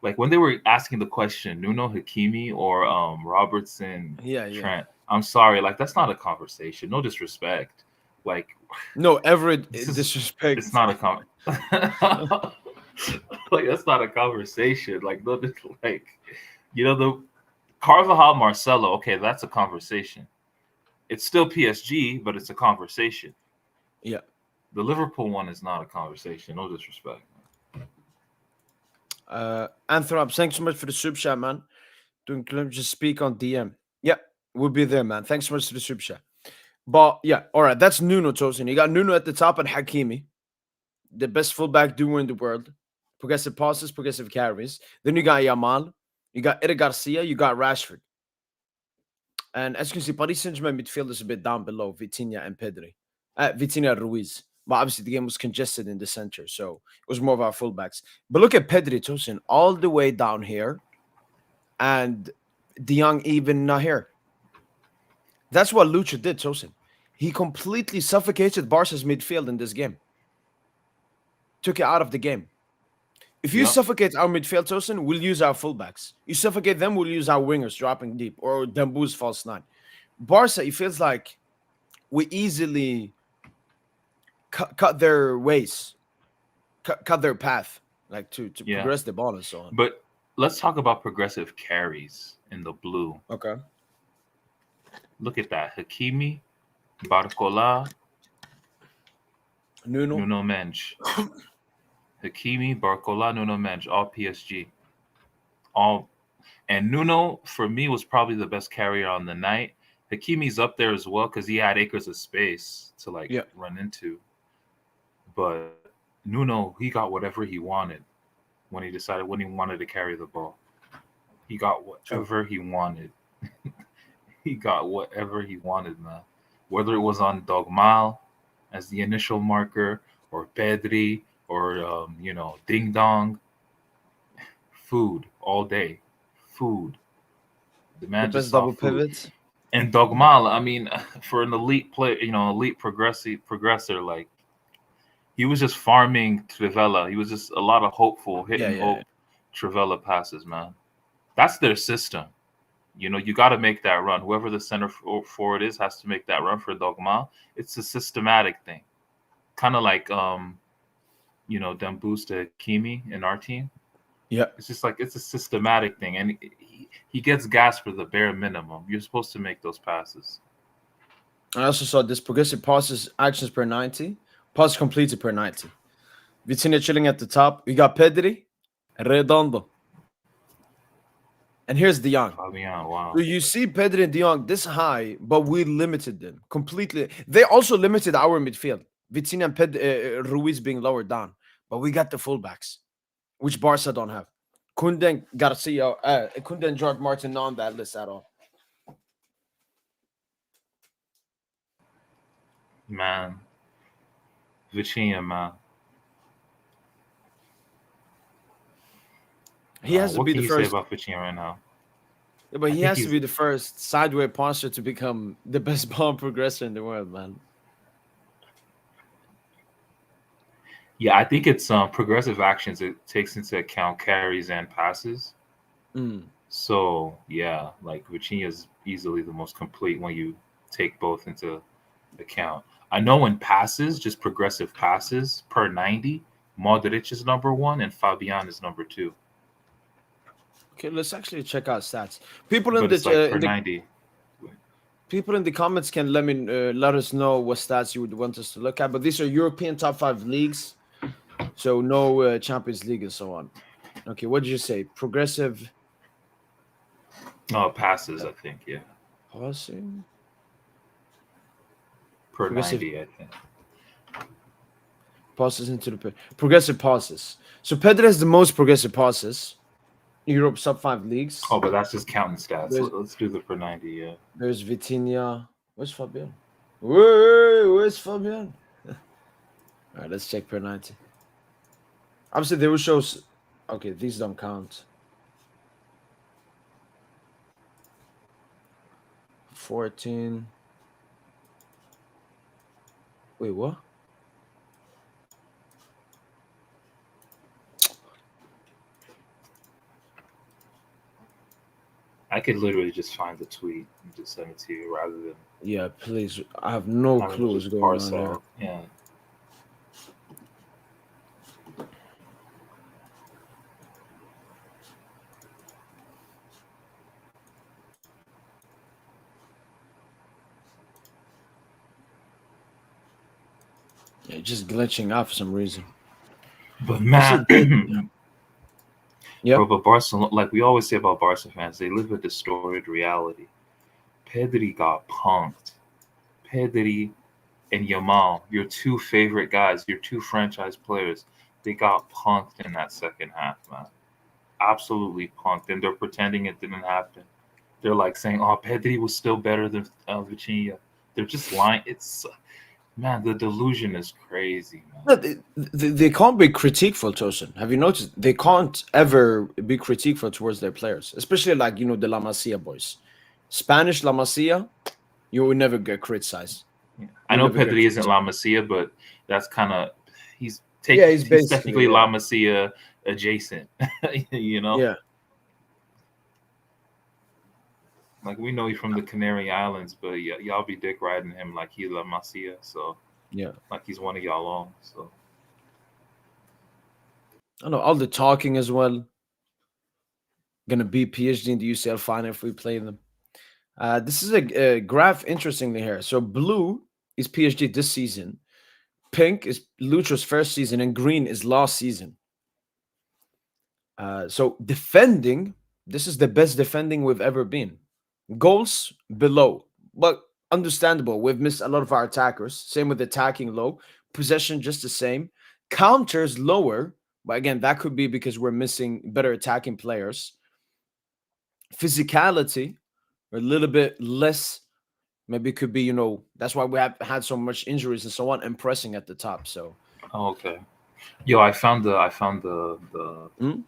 like when they were asking the question, Nuno, Hakimi, or Robertson, Trent. I'm sorry, like that's not a conversation. No disrespect. Like no, ever disrespect. It's not a like that's not a conversation. Like no, like the Carvajal, Marcelo. Okay, that's a conversation. It's still PSG, but it's a conversation. Yeah. The Liverpool one is not a conversation. No disrespect. Anthrop, thanks so much for the sub chat, man. Doing just speak on DM. Yeah, we'll be there, man. Thanks so much for the sub chat. But yeah, all right, that's Nuno, Tosin. You got Nuno at the top and Hakimi, the best fullback duo in the world. Progressive passes, progressive carries. Then you got Yamal, you got Eric Garcia, you got Rashford. And as you can see, Paris Saint-Germain midfield is a bit down below Vitinha and Pedri. Vitinha Ruiz. But obviously the game was congested in the center, so it was more of our fullbacks. But look at Pedri, Tosin, all the way down here. And De Jong even not here. That's what Lucha did, Tosin. He completely suffocated Barca's midfield in this game. Took it out of the game. If you suffocate our midfield, Tosin, we'll use our fullbacks. You suffocate them, we'll use our wingers dropping deep or Dembele's false nine. Barca, it feels like we easily cut their ways, cut their path, like to progress the ball and so on. But let's talk about progressive carries in the blue. Okay. Look at that. Hakimi, Barcola, Nuno Mendes. Hakimi, Barcola, Nuno Mendes, all PSG. And Nuno, for me, was probably the best carrier on the night. Hakimi's up there as well because he had acres of space to run into. But Nuno, he got whatever he wanted when he wanted to carry the ball. He got whatever he wanted. He got whatever he wanted, man. Whether it was on Dogmal as the initial marker or Pedri or Ding Dong. Food all day. Food. The man just saw double food. Pivots. And Dogmal, I mean, for an elite player, elite progressor, like he was just farming Trivella. He was just a lot of hopeful, hope Trivella passes, man. That's their system. You got to make that run. Whoever the center forward is has to make that run for Dogmal. It's a systematic thing. Kind of like Dembele to Kimi in our team. Yeah. It's just like it's a systematic thing. And he gets gas for the bare minimum. You're supposed to make those passes. I also saw this progressive passes actions per 90, pass completed per 90. Vitinha chilling at the top. We got Pedri, Redondo. And here's De Jong. Wow. So you see Pedri and De Jong this high, but we limited them completely. They also limited our midfield. Vitinha and Ruiz being lower down. But we got the fullbacks, which Barca don't have. Koundé, Garcia, Koundé and George Martin not on that list at all. Man. Vitinha, man. He has to What be can the you say first. about Virginia right now? Yeah, but I he think has to he's be the first sideways passer to become the best ball progressor in the world, man. yeah. I think it's progressive actions. It takes into account carries and passes. Mm. So yeah, like Virginia's easily the most complete when you take both into account. I know in passes, just progressive passes per 90, Modric is number one and Fabian is number two. Okay, let's actually check out stats. People But it's like per in the 90. people in the comments can let us know what stats you would want us to look at. But these are European top 5 leagues, so no Champions League and so on. Okay, what did you say? Progressive Passes, I think, yeah. passing, Per progressive 90, I think. passes into the progressive passes. So Pedro has the most progressive passes in Europe's top 5 leagues. Oh, but that's just counting stats. There's Let's do the per 90, yeah. there's Vitinha. Where's Fabian? Where's Fabian? All right, let's check per 90. Obviously, they will show. Okay, these don't count. 14. Wait, what? I could literally just find the tweet and just send it to you rather than Yeah, please. I have no having clue to what's just going parse on there. out. Yeah. Yeah, just glitching out for some reason. But What's the man, date? Yeah. bro, but Barcelona, like we always say about Barca fans, they live a distorted reality. Pedri got punked. Pedri and Yamal, your two favorite guys, your two franchise players, they got punked in that second half, man. Absolutely punked, and they're pretending it didn't happen. They're like saying, "Oh, Pedri was still better than Vitinha." They're just lying. It's man, the delusion is crazy, man. No, they can't be critiqueful, Tosin. Have you noticed? They can't ever be critiqueful towards their players, especially like, the La Masia boys. Spanish La Masia, you will never get criticized. Yeah. I You'll know never get Pedri isn't criticized. La Masia, but that's kind of he's Yeah, he's he's basically, technically La yeah. Masia adjacent, you know. Yeah. Like we know you from the Canary Islands, but y'all be dick riding him like he's La Masia, so Yeah. like he's one of y'all own. So I know all the talking as well. Gonna beat PSG in the UCL final if we play them. This is a graph interestingly here. So blue is PSG this season, pink is Lucho's first season, and green is last season. So defending, this is the best defending we've ever been. Goals below, but understandable. We've missed a lot of our attackers. Same with attacking low. Possession just the same. Counters lower, but again, that could be because we're missing better attacking players. Physicality, a little bit less. Maybe it could be, that's why we have had so much injuries and so on, and pressing at the top. So, okay, yo, I found hmm?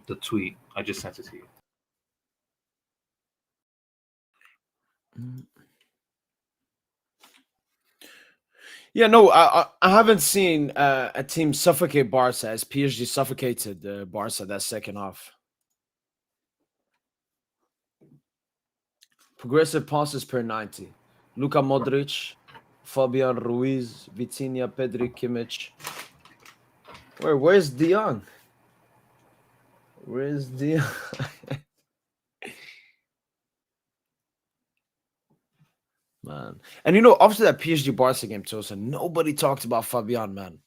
the tweet. I just sent it to you. Mm. Yeah, no, I haven't seen a team suffocate Barca as PSG suffocated Barca that second half. Progressive passes per 90. Luka Modric, Fabian Ruiz, Vitinha, Pedri, Kimmich. Where's De Jong? Where's De Jong? Man. And after that PSG Barca game, Tosa, nobody talked about Fabian, man.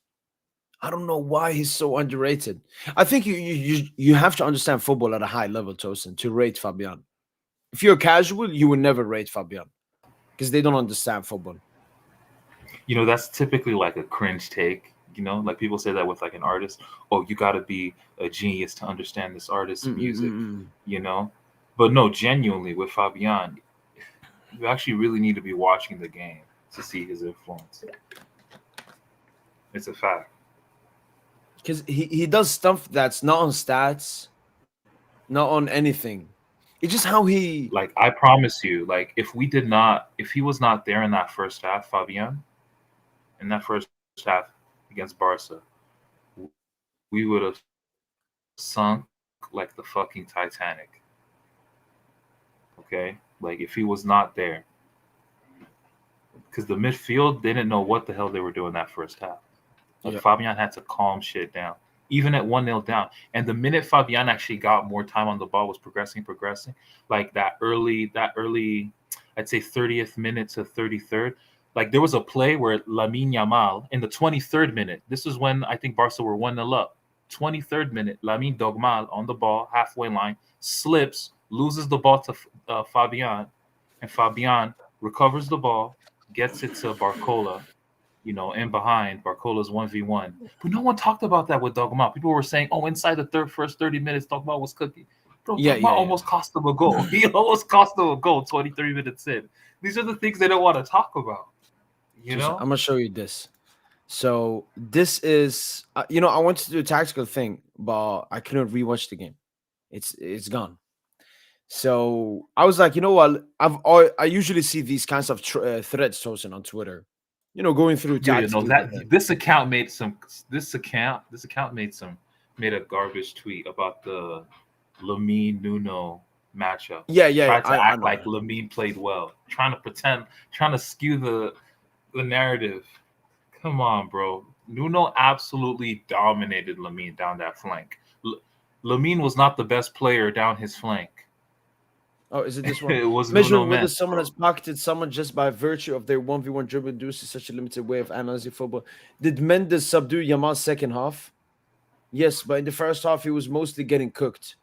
I don't know why he's so underrated. I think you have to understand football at a high level, Tosin, to rate Fabian. If you're casual, you would never rate Fabian because they don't understand football. You know, that's typically like a cringe take. You know, like people say that with like an artist. Oh, you got to be a genius to understand this artist's music. Mm-mm-mm-mm. You know, but no, genuinely with Fabian, you actually really need to be watching the game to see his influence. It's a fact. Because he does stuff that's not on stats, not on anything. It's just how he. Like I promise you, like if he was not there in that first half, Fabian, in that first half against Barca, we would have sunk like the fucking Titanic. Okay, like if he was not there, because the midfield didn't know what the hell they were doing that first half. Like Yeah. Fabian had to calm shit down, even at 1-0 down. And the minute Fabian actually got more time on the ball, was progressing, like that early, I'd say 30th minute to 33rd. Like there was a play where Lamine Yamal in the 23rd minute. This is when I think Barca were 1-0 up. 23rd minute, Lamine Yamal on the ball, halfway line, slips, loses the ball to Fabian, and Fabian recovers the ball, gets it to Barcola, in behind. Barcola's 1v1. But no one talked about that with Dogma. People were saying, oh, inside the first 30 minutes, Dogma was cooking. Bro, Yeah, Dogma yeah, yeah. almost cost them a goal. He almost cost them a goal 23 minutes in. These are the things they don't want to talk about. I'm gonna show you this. So this is, I wanted to do a tactical thing, but I couldn't rewatch the game. It's gone. So I was like, you know what? I usually see these kinds of threads chosen on Twitter. Going through Yeah, tactical. that this account made made a garbage tweet about the Lamine Nuno matchup. Yeah, Tried to I act like Lamine played well, trying to skew the narrative. Come on, bro. Nuno absolutely dominated Lamine down that flank. Lamine was not the best player down his flank. Oh, is it this one? It was Measure Nuno whether Mendes, someone bro. has pocketed someone just by virtue of their 1v1 dribble induces such a limited way of analyzing football. Did Mendes subdue Yamal's second half? Yes, but in the first half, he was mostly getting cooked.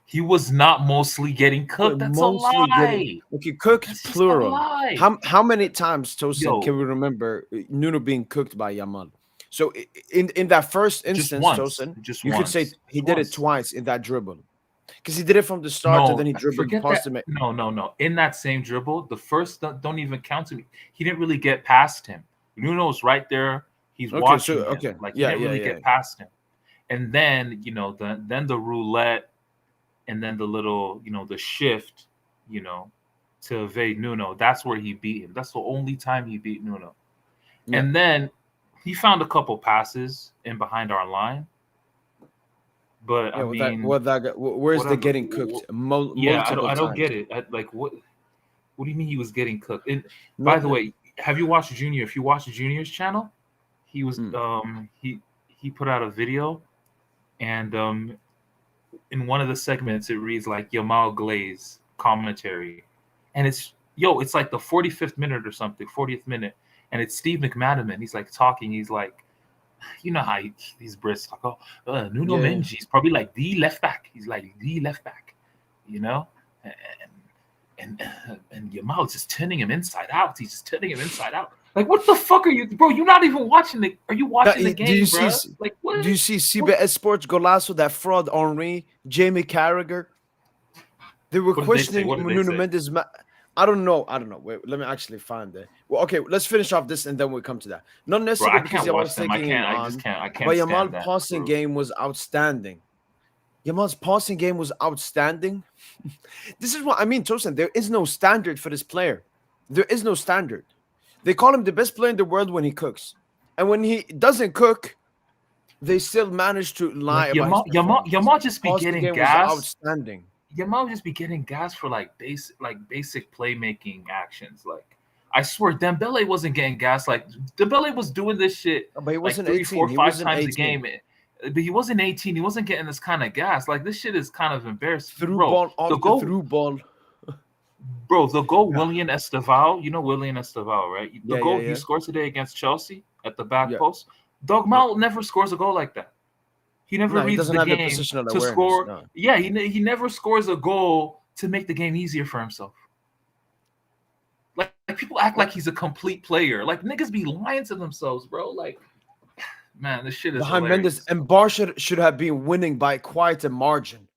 He was not mostly getting cooked. That's a lie. Okay, cooked That's just a plural. lie. How many times, Tosin, Yo. can we remember Nuno being cooked by Yamal? So in that first instance, Tosin, you could say he did it twice in that dribble. Because he did it from the start and then he dribbled past him. No. In that same dribble, the first don't even count to me. He didn't really get past him. Nuno's right there. He's watching him. Like he didn't really get past him. And then, then the roulette and then the little, the shift, to evade Nuno. That's where he beat him. That's the only time he beat Nuno. Yeah. And then he found a couple passes in behind our line. But I mean, where's the getting cooked? I don't get it. What do you mean he was getting cooked? And by the way, have you watched Junior? If you watch Junior's channel, he was he put out a video, and in one of the segments it reads like Yamal Glaze commentary, and it's like the 45th minute or something, 40th minute, and it's Steve McManaman. He's like talking. He's like, you know how these Brits talk. Oh, Nuno Mendes, he's probably like the left back. He's like the left back, and Yamal is just turning him inside out. He's just turning him inside out. Like, what the fuck are you, bro? You're not even watching the. Are you watching the game, bro? Like, what? Do you see CBS Sports Golasso, that fraud Henry, Jamie Carragher? They were questioning Nuno Mendes. I don't know. Wait, let me actually find it. Well, okay, let's finish off this and then we'll come to that. Not necessarily because Yamal's taking it on, but Yamal's passing game was outstanding. Yamal's passing game was outstanding. This is what I mean, Tosin. There is no standard for this player. There is no standard. They call him the best player in the world when he cooks. And when he doesn't cook, they still manage to lie about Yamal just be getting gas. Outstanding. Yamal just be getting gas for basic playmaking actions. Like, I swear, Dembele wasn't getting gas. Like, Dembele was doing this shit but he wasn't 3, 4, 5 times 18. a game. But he wasn't 18. He wasn't getting this kind of gas. Like, this shit is kind of embarrassing. Through ball. Bro, the goal William Estevao, you know William Estevao, right? The goal he scored today against Chelsea at the back post. Dogmal never scores a goal like that. He never reads the game to score. No. Yeah, he never scores a goal to make the game easier for himself. Like people act like he's a complete player. Like, niggas be lying to themselves, bro. Like, man, this shit is behind Mendes, and Barca should have been winning by quite a margin.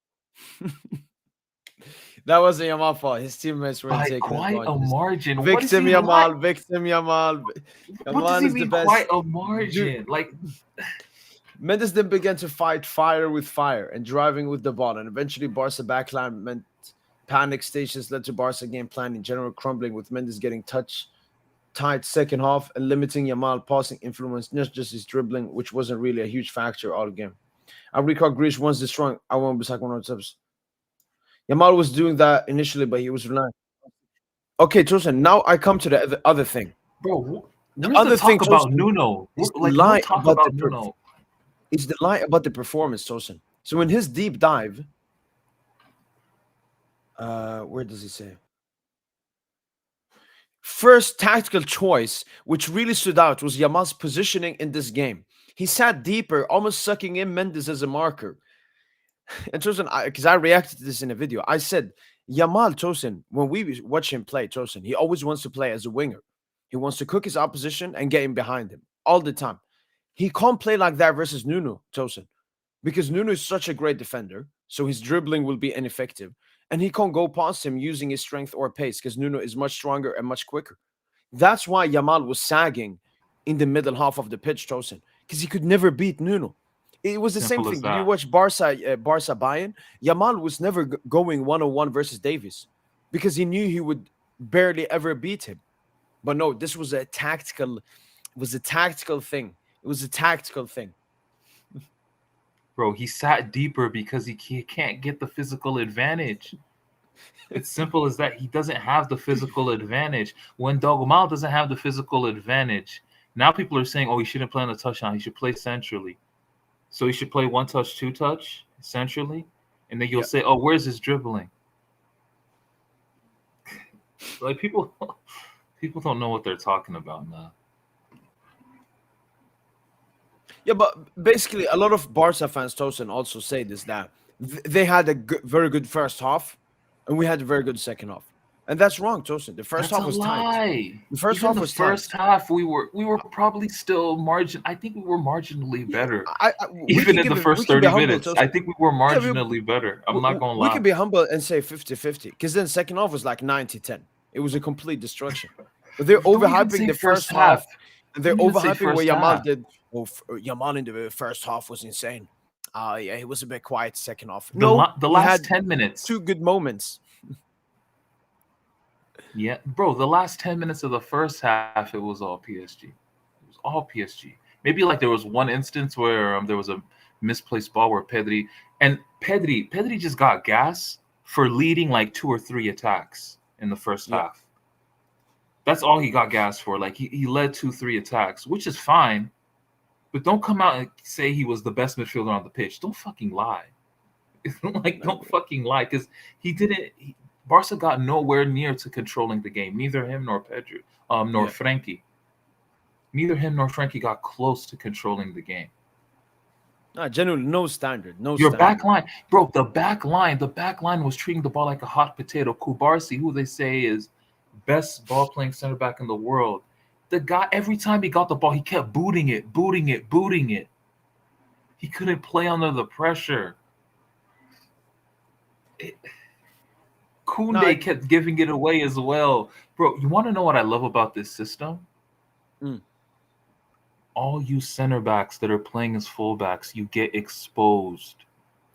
That wasn't Yamal fault. His teammates were taking quite a margin. Victim Yamal. What does he mean, quite a margin? Like, Mendes then began to fight fire with fire and driving with the ball, and eventually Barca backline meant panic stations led to Barca game plan in general crumbling, with Mendes getting tight second half and limiting Yamal passing influence, not just his dribbling, which wasn't really a huge factor all game. I recall Greece once destroying. I won't be second on tips. Yamal was doing that initially, but he was relying. Okay, Tosin. Now I come to the other thing. Bro, The where's other the thing, talk about Tosin, Nuno? is Like, lie no talk about about the Nuno. It's the lie about the performance, Tosin. So in his deep dive, where does he say? First tactical choice, which really stood out, was Yamal's positioning in this game. He sat deeper, almost sucking in Mendes as a marker. And Tosin, because I reacted to this in a video, I said, Yamal, Tosin, when we watch him play, Tosin, he always wants to play as a winger. He wants to cook his opposition and get him behind him all the time. He can't play like that versus Nuno, Tosin, because Nuno is such a great defender, so his dribbling will be ineffective. And he can't go past him using his strength or pace because Nuno is much stronger and much quicker. That's why Yamal was sagging in the middle half of the pitch, Tosin, because he could never beat Nuno. It was the same Simple as thing. Did you that. watch Barca Bayern? Yamal was never going 1-on-1 versus Davies because he knew he would barely ever beat him. But no, this was a tactical. It was a tactical thing. It was a tactical thing. Bro, he sat deeper because he can't get the physical advantage. It's simple as that. He doesn't have the physical advantage. When Dogmal doesn't have the physical advantage, now people are saying, oh, he shouldn't play on the touchdown. He should play centrally. So he should play one touch, two touch centrally. And then you'll say, oh, where's his dribbling? Like people don't know what they're talking about now. Yeah, but basically, a lot of Barca fans, Tosin, also say this, that they had a very good first half, and we had a very good second half, and that's wrong, Tosin. The first half was tight. The first half was first half, we were probably still margin. I think we were marginally better. Even in the first 30 minutes, I think we were marginally better. I'm not gonna lie. We can be humble and say 50-50, because then second half was like 90-10. It was a complete destruction. But they're overhyping the first half. And they're overhyping what Yamal did. Well, Yamal in the first half was insane. Yeah, he was a bit quiet second half. The last 10 minutes. 2 good moments. Yeah, bro, the last 10 minutes of the first half, it was all PSG. It was all PSG. Maybe like there was one instance where there was a misplaced ball where Pedri just got gas for leading like 2 or 3 attacks in the first half. That's all he got gas for. Like he led 2-3 attacks, which is fine. But don't come out and say he was the best midfielder on the pitch. Don't fucking lie. Don't fucking lie, because he didn't. Barca got nowhere near to controlling the game. Neither him nor Pedri, nor Frankie. Neither him nor Frankie got close to controlling the game. No, genuinely, no standard. Your back line, bro. The back line was treating the ball like a hot potato. Kubarsi, who they say is best ball playing center back in the world. The guy, every time he got the ball, he kept booting it. He couldn't play under the pressure. Koundé kept giving it away as well. Bro, you want to know what I love about this system? All you center backs that are playing as fullbacks, you get exposed.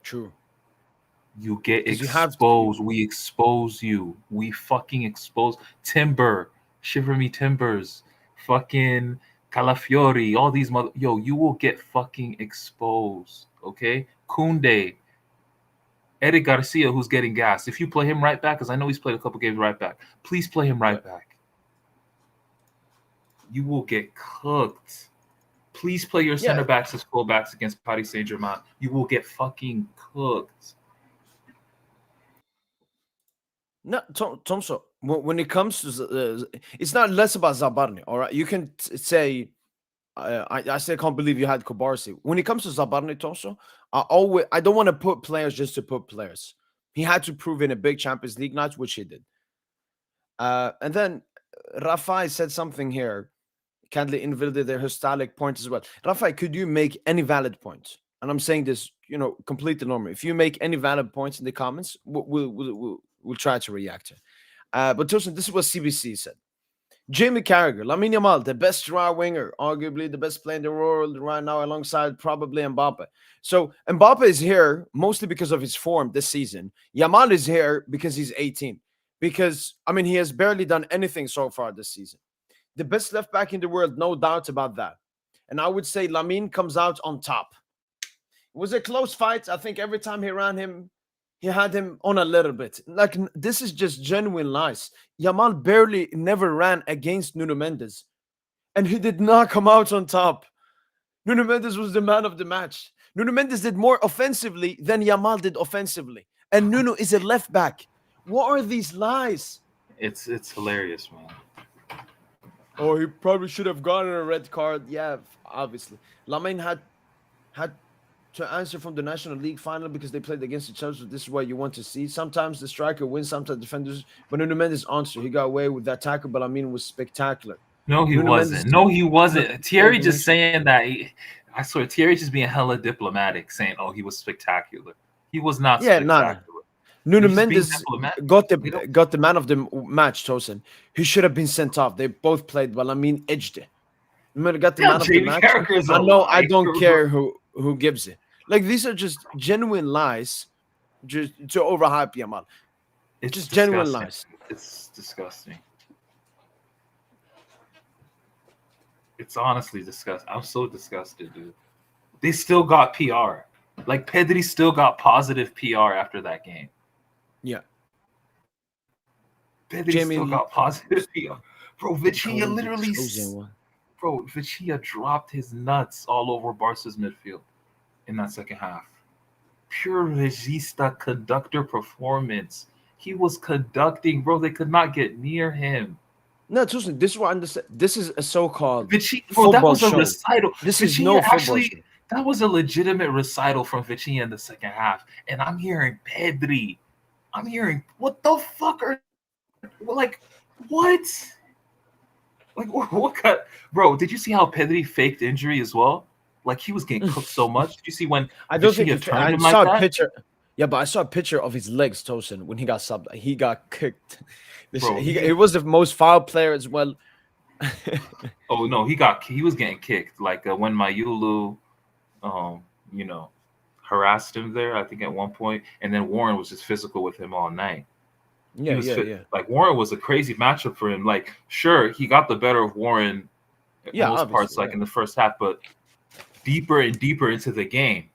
True. You get exposed. We expose you. We fucking expose. Timber. Shiver me timbers. Fucking Calafiori. All these you will get fucking exposed. Okay? Koundé. Eric Garcia, who's getting gas. If you play him right back, because I know he's played a couple games right back, please play him right back. You will get cooked. Please play your center backs as fullbacks against Paris Saint-Germain. You will get fucking cooked. No, Tomso, when it comes to it's not less about Zabarni, all right? You can say, I still can't believe you had Kubarsi. When it comes to Zabarni, Tomso, I don't want to put players just to put players. He had to prove in a big Champions League night, which he did. And then Rafai said something here. Kindly invalidate their historic point as well. Rafai, could you make any valid point? And I'm saying this, completely normal. If you make any valid points in the comments, we'll try to react to it. But Tosin, this is what CBC said. Jamie Carragher, Lamine Yamal, the best right winger, arguably the best player in the world right now, alongside probably Mbappe. So Mbappe is here mostly because of his form this season. Yamal is here because he's 18. Because, I mean, he has barely done anything so far this season. The best left back in the world, no doubt about that. And I would say Lamine comes out on top. It was a close fight. I think every time he ran him, he had him on a little bit. Like, this is just genuine lies. Yamal barely never ran against Nuno Mendes, and he did not come out on top. Nuno Mendes was the man of the match. Nuno Mendes did more offensively than Yamal did offensively. And Nuno is a left back. What are these lies? It's hilarious, man. Oh, he probably should have gotten a red card. Yeah, obviously. Lamine had to answer from the National League final because they played against each other. So this is what you want to see. Sometimes the striker wins, sometimes defenders. But Nuno Mendes answered. He got away with that tackle, but Lamine was spectacular. No, he Nuno wasn't. Mendes- No, he wasn't. Thierry just saying that. I swear, Thierry just being hella diplomatic, saying, "Oh, he was spectacular." He was not spectacular. Nuno He's just being Mendes diplomatic. got the man of the match, Tosin. He should have been sent off. They both played, but Lamine edged it. Nuno got the man of the match. I know. I don't care who gives it. Like, these are just genuine lies, just to overhype Yamal. It's just disgusting. Genuine lies. It's disgusting. It's honestly disgusting. I'm so disgusted, dude. They still got PR. Like, Pedri still got positive PR after that game. Yeah. Pedri still got positive PR. Bro, Vitinha literally... Bro, Vitinha dropped his nuts all over Barca's midfield in that second half. Pure regista conductor performance. He was conducting, bro. They could not get near him. No, Tosin, this is what I understand. This is a so-called football that was a show. recital. This is no football show. That was a legitimate recital from Vitinha in the second half. And I'm hearing Pedri. I'm hearing, what the fuck are... Like, what? Like, what kind... Bro, did you see how Pedri faked injury as well? Like, he was getting cooked so much. Did you see when I don't think I saw a picture. Yeah, but I saw a picture of his legs, Tosin, when he got subbed. He got kicked. Bro, he was the most foul player as well. Oh no, he was getting kicked. Like when Mayulu, harassed him there, I think at one point, and then Warren was just physical with him all night. Yeah. Like, Warren was a crazy matchup for him. Like, sure, he got the better of Warren in most parts, like in the first half, but deeper and deeper into the game.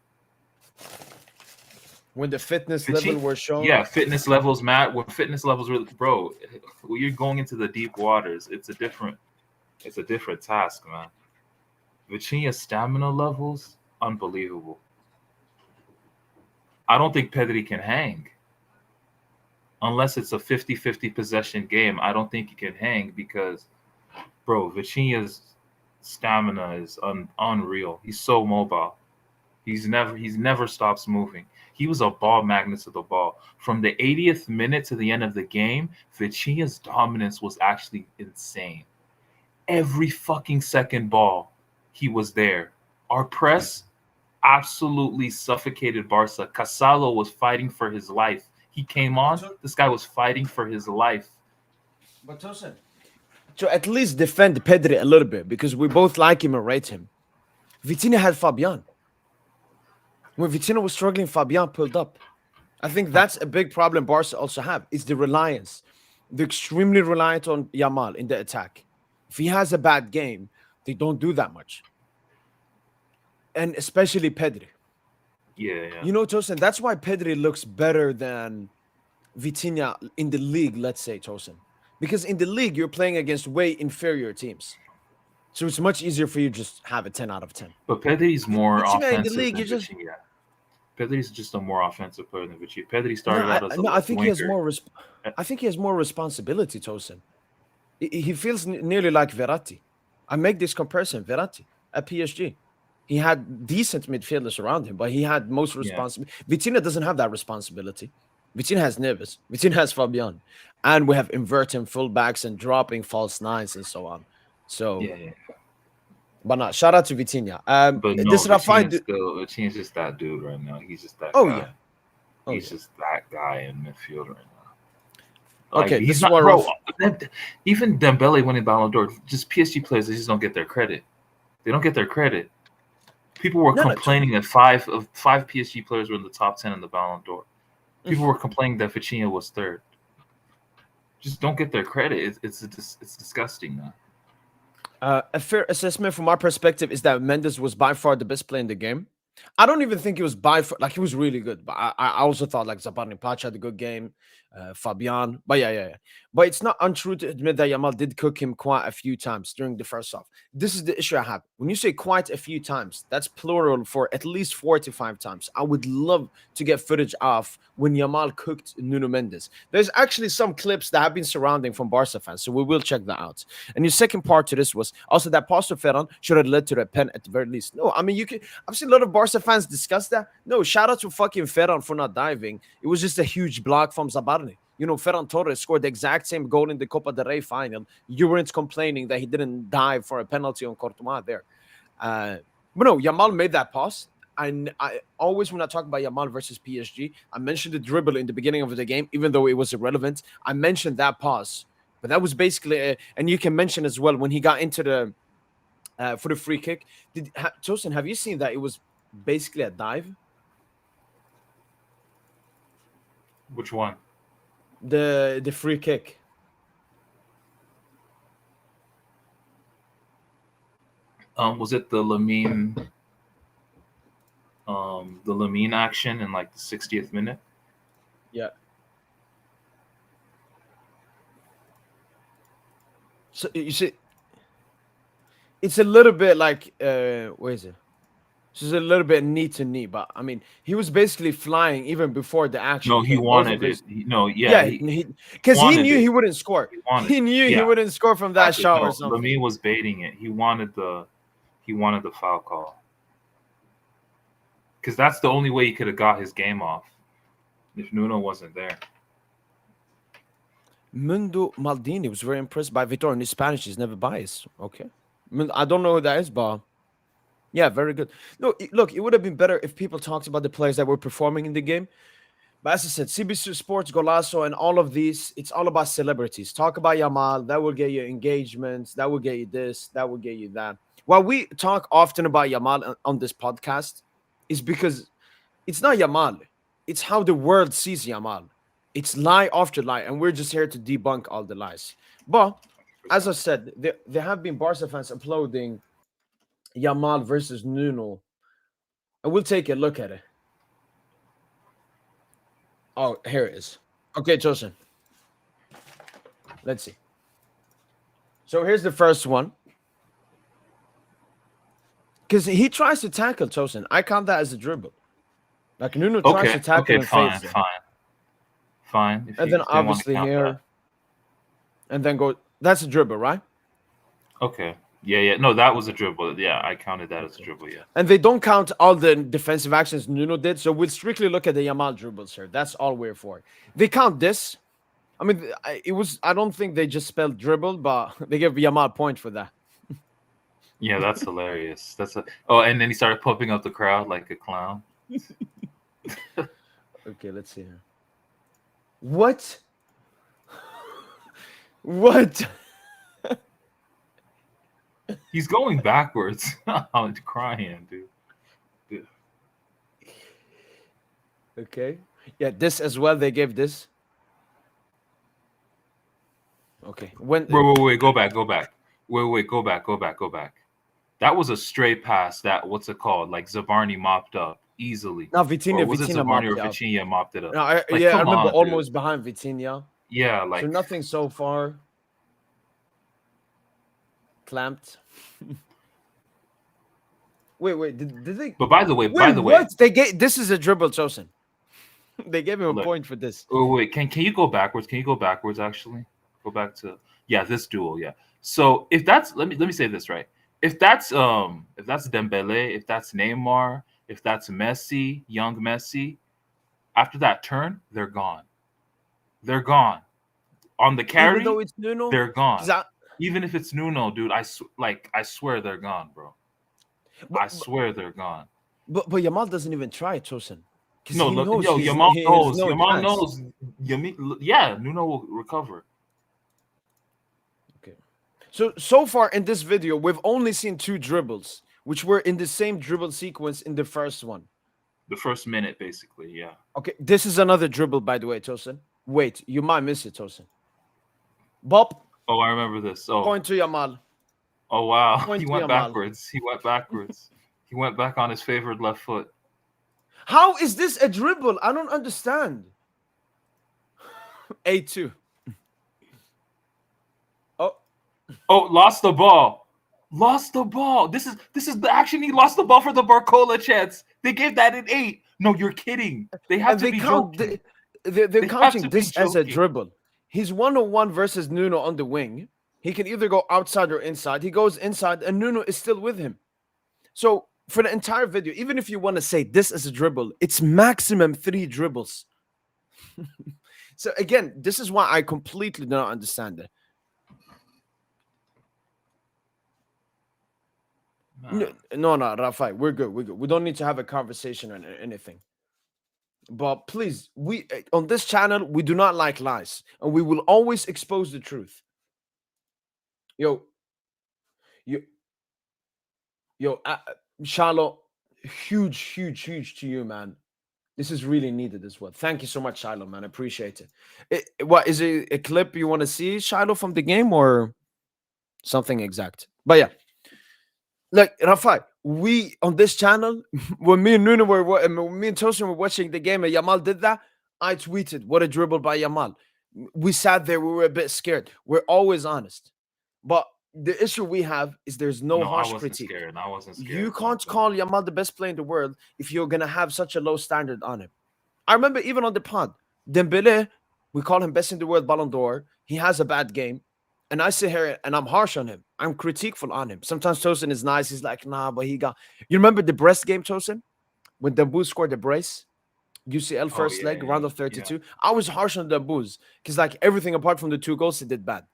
When the fitness level were shown. Yeah, fitness levels, Matt. When fitness levels really, bro, when you're going into the deep waters, it's a different task, man. Vitinha's stamina levels, unbelievable. I don't think Pedri can hang. Unless it's a 50-50 possession game, I don't think he can hang because, bro, Vitinha's stamina is unreal. He's so mobile. He's never stops moving. He was a ball magnet to the ball. From the 80th minute to the end of the game, Vitinha's dominance was actually insane. Every fucking second ball, he was there. Our press absolutely suffocated Barca. Casalo was fighting for his life. He came on. This guy was fighting for his life. But Tosin, to at least defend Pedri a little bit, because we both like him and rate him, Vitinha had Fabian. When Vitinha was struggling, Fabian pulled up. I think that's a big problem Barca also have, is the reliance. They're extremely reliant on Yamal in the attack. If he has a bad game, they don't do that much. And especially Pedri. Yeah. You know, Tosin, that's why Pedri looks better than Vitinha in the league, let's say, Tosin. Because in the league, you're playing against way inferior teams. So it's much easier for you to just have a 10 out of 10. But Pedri's more offensive in the league, than Vitinha. Pedri's just a more offensive player than Vitinha. Pedri started out as a I think winger. he has more. I think he has more responsibility, Tosin. He feels nearly like Verratti. I make this comparison. Verratti at PSG, he had decent midfielders around him, but he had most responsibility. Vitinha doesn't have that responsibility. Vitinha has Neves. Vitinha has Fabian, and we have inverting fullbacks and dropping false nines and so on. So, but not shout out to Vitinha. But no, Vitinha's just that dude right now. He's just that guy. He's just that guy in midfield right now. Like, Okay, this he's is not, what bro. rough. Even Dembele winning Ballon d'Or, just PSG players, they just don't get their credit. They don't get their credit. People were No, no, complaining that five PSG players were in the top 10 in the Ballon d'Or. People were complaining that Vitinha was third. Just don't get their credit. It's disgusting, man. A fair assessment from our perspective is that Mendes was by far the best player in the game. I don't even think he was by far, like, he was really good, but I also thought like Zabarni Pacha had a good game, Fabian, but yeah. But it's not untrue to admit that Yamal did cook him quite a few times during the first half. This is the issue I have. When you say quite a few times, that's plural for at least 4 to 5 times. I would love to get footage of when Yamal cooked Nuno Mendes. There's actually some clips that have been surrounding from Barca fans, so we will check that out. And your second part to this was also that pass to Ferran should have led to the pen at the very least. No, I mean, I've seen a lot of Barca fans discuss that. No, shout out to fucking Ferran for not diving. It was just a huge block from Zabarni. You know, Ferran Torres scored the exact same goal in the Copa del Rey final. You weren't complaining that he didn't dive for a penalty on Courtois there. But no, Yamal made that pass. And I always, when I talk about Yamal versus PSG, I mentioned the dribble in the beginning of the game, even though it was irrelevant. I mentioned that pass. But that was basically, and you can mention as well, when he got into the, for the free kick. Tosin, have you seen that it was basically a dive? Which one? The free kick. Was it the Lamine action in like the 60th minute? Yeah. So you see, it's a little bit like where is it? It's a little bit knee to knee, but I mean, he was basically flying even before the action. No, he came. wanted it. Because he knew he wouldn't score. He knew he wouldn't score from that shot or something. Lamine was baiting it. He wanted the foul call, because that's the only way he could have got his game off if Nuno wasn't there. Mundo Maldini was very impressed by Vitor, and his Spanish is never biased. Okay, I don't know who that is, but yeah, very good. No, look, it would have been better if people talked about the players that were performing in the game. But as I said, CBC Sports, Golazo, and all of these, it's all about celebrities. Talk about Yamal, that will get you engagements, that will get you this, that will get you that. While we talk often about Yamal on this podcast, is because it's not Yamal. It's how the world sees Yamal. It's lie after lie, and we're just here to debunk all the lies. But as I said, there have been Barca fans uploading Yamal versus Nuno, and we'll take a look at it. Oh, here it is. Okay, Tosin. Let's see. So here's the first one. Because he tries to tackle Tosin. I count that as a dribble. Like Nuno tries to tackle and fades it. Fine. And then obviously here. And then go. That's a dribble, right? Okay. Yeah. No, that was a dribble. Yeah, I counted that as a dribble, yeah. And they don't count all the defensive actions Nuno did, so we'll strictly look at the Yamal dribbles here. That's all we're for. They count this. I mean, I don't think they just spelled dribble, but they gave Yamal a point for that. Yeah, that's hilarious. And then he started pumping up the crowd like a clown. Okay, let's see here. What? What? He's going backwards. I'm crying, dude. Okay. Yeah, this as well. They gave this. Okay. Wait, go back. Wait, go back. That was a straight pass. That, what's it called? Like Zabarni mopped up easily. Now Vitinha mopped it up. No, I remember almost behind Vitinha. Yeah, like so nothing so far. Clamped. Wait. Did they? But by the way, what? They gave this is a dribble, Chosen. They gave him a point for this. Wait. Can you go backwards? Actually, go back to this duel. Yeah. So if that's let me say this right. If that's Dembele, if that's Neymar, if that's Messi, young Messi, after that turn, they're gone. They're gone. On the carry, even though it's Nuno, they're gone. Even if it's Nuno, dude, I swear they're gone, bro. I swear they're gone. But Yamal doesn't even try it, Chosen. Because No, he knows yo, he's Yamal he has knows. no Yamal chance. knows. Yeah, Nuno will recover. Okay. So far in this video, we've only seen 2 dribbles, which were in the same dribble sequence in the first one. The first minute, basically, yeah. Okay, this is another dribble, by the way, Tosin. Wait, you might miss it, Tosin. Bob, Oh, I remember this. point to Yamal. Oh wow, Point he to went Yamal. backwards. He went backwards. He went back on his favored left foot. How is this a dribble? I don't understand. A2. Oh, lost the ball. Lost the ball. This is the action. He lost the ball for the Barcola chance. They gave that an 8. No, you're kidding. They have And to they be count joking. they're They have counting to be this as a joking. dribble. He's 1-on-1 versus Nuno on the wing. He can either go outside or inside. He goes inside, and Nuno is still with him. So for the entire video, even if you want to say this is a dribble, it's maximum 3 dribbles. So again, this is why I completely do not understand it. No, Rafai, we're good. We're good. We don't need to have a conversation or anything. But please, we on this channel, we do not like lies, and we will always expose the truth. Yo, Charlotte, huge to you, man. This is really needed as well. Thank you so much, Shiloh, man. I appreciate it. What is it? A clip you want to see, Shiloh, from the game, or something exact? But yeah, like Rafai, we on this channel, when me and Nuno me and Tosin were watching the game, and Yamal did that, I tweeted, "What a dribble by Yamal." We sat there, we were a bit scared. We're always honest, but the issue we have is there's no harsh critique. Scared. I wasn't scared. You can't call Yamal the best player in the world if you're gonna have such a low standard on him. I remember even on the pod, Dembele, we call him best in the world, Ballon d'Or. He has a bad game, and I sit here and I'm harsh on him. I'm criticful on him. Sometimes Tosin is nice. He's like, nah, but he got. You remember the Brest game, Tosin, when Dembele scored the brace, UCL first leg, round of 32. Yeah. I was harsh on Dembele because like everything apart from the 2 goals, he did bad.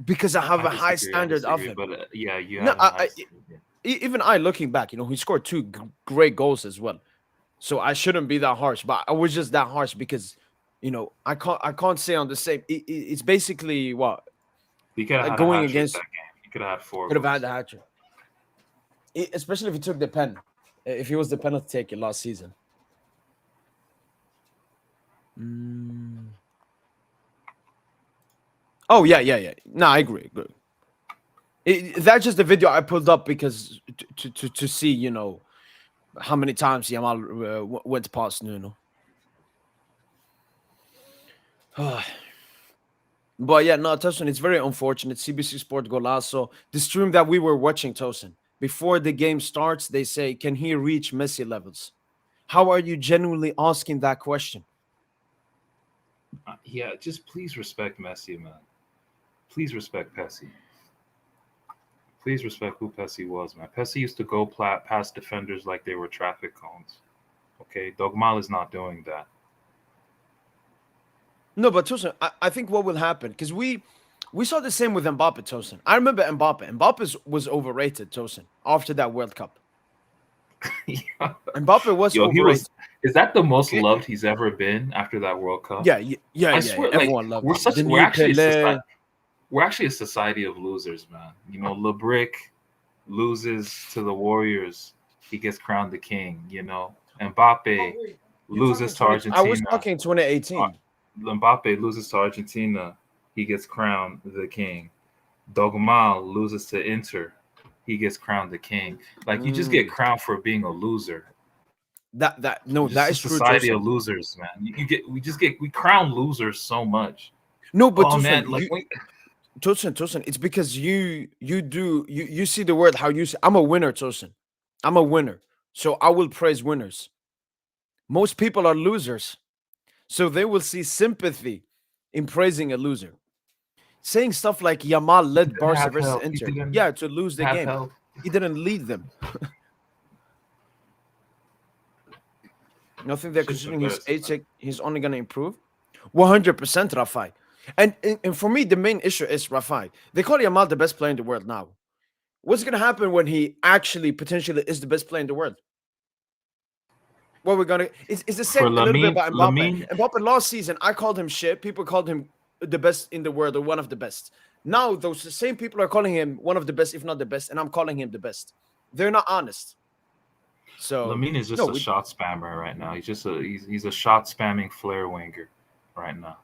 Because I have a high standard of him. But yeah, you no, even I looking back, he scored 2 great goals as well. So I shouldn't be that harsh, but I was just that harsh because, I can't say on the same. It's basically what he could have going against that game. He could have had 4. Could have had the hat trick, especially if he took the pen. If he was the penalty taker last season. Oh yeah. No, I agree. Good. That's just the video I pulled up because to see, how many times Yamal went past Nuno. But yeah, no, Tosin, it's very unfortunate. CBC Sport Golazo. The stream that we were watching, Tosin, before the game starts, they say, can he reach Messi levels? How are you genuinely asking that question? Yeah, just please respect Messi, man. Please respect Pessi. Please respect who Pessi was, man. Pessi used to go past defenders like they were traffic cones. Okay, Dogmal is not doing that. No, but Tosin, I think what will happen, because we saw the same with Mbappe, Tosin. I remember Mbappe. Mbappe was overrated, Tosin, after that World Cup. Yeah. Mbappe was overrated. Is that the most loved he's ever been after that World Cup? Yeah. I swear, everyone loved him. We're actually a society of losers, man. LeBrick loses to the Warriors. He gets crowned the king, Mbappe loses to Argentina. I was talking 2018. Mbappe loses to Argentina. He gets crowned the king. Dogmal loses to Inter. He gets crowned the king. Like, you just get crowned for being a loser. That is true. Society of losers, man. We crown losers so much. No, but Tosin, Tosin, it's because you see the word how you say. I'm a winner, Tosin. I'm a winner, so I will praise winners. Most people are losers, so they will see sympathy in praising a loser. Saying stuff like Yamal led Barca versus Inter, to lose the game. Help. He didn't lead them. I think they're considering his age, he's only going to improve. 100%, Rafai. And for me, the main issue is Rafai. They call Yamal the best player in the world now. What's going to happen when he actually potentially is the best player in the world? what we're gonna. It's the For same a little bit Lamine, about Mbappe. Lamine, Mbappe last season, I called him shit. People called him the best in the world or one of the best. Now those same people are calling him one of the best, if not the best, and I'm calling him the best. They're not honest. So Lamine is no, just a shot spammer right now. He's a shot spamming flare winger right now.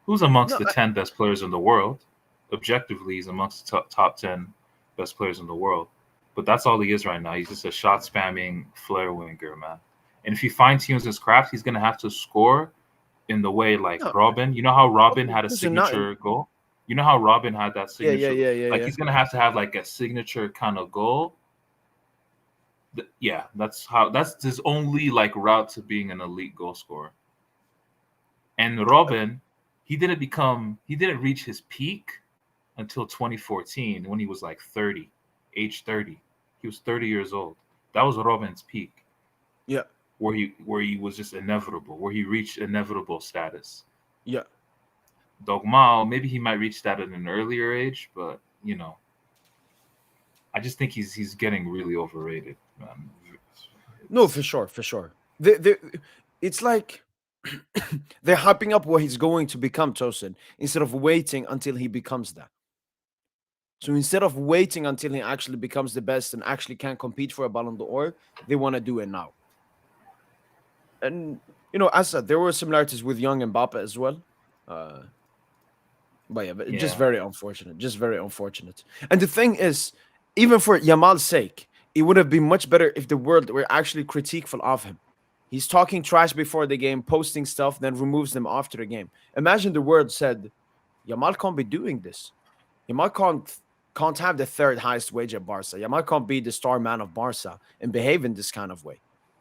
Who's amongst no, the 10 best players in the world? Objectively, he's amongst the top 10 best players in the world. But that's all he is right now. He's just a shot spamming flare winger, man. And if he fine tunes his craft, he's gonna have to score in the way like no. Robin. You know how Robin had a Listen, not signature goal? You know how Robin had that yeah, yeah, signature? yeah, yeah, Like yeah. he's gonna have to have like a signature kind of goal. Yeah, that's his only like route to being an elite goal scorer. And Robin, he didn't reach his peak until 2014 when he was like 30, age 30. He was 30 years old. That was Robin's peak, Yeah, where he was just inevitable, where he reached inevitable status. yeah. Dogmao, maybe he might reach that at an earlier age, but I just think he's getting really overrated. No, for sure, for sure. It's like they're hyping up what he's going to become, Tosin, instead of waiting until he becomes that. So instead of waiting until he actually becomes the best and actually can compete for a Ballon d'Or, they want to do it now. And as I said, there were similarities with young Mbappe as well. Uh, but yeah, but just Yeah, very unfortunate. Just very unfortunate. And the thing is, even for Yamal's sake, it would have been much better if the world were actually critiqueful of him. He's talking trash before the game, posting stuff, then removes them after the game. Imagine the world said, Yamal can't be doing this. Yamal can't have the third highest wage at Barca. Yamal can't be the star man of Barca and behave in this kind of way.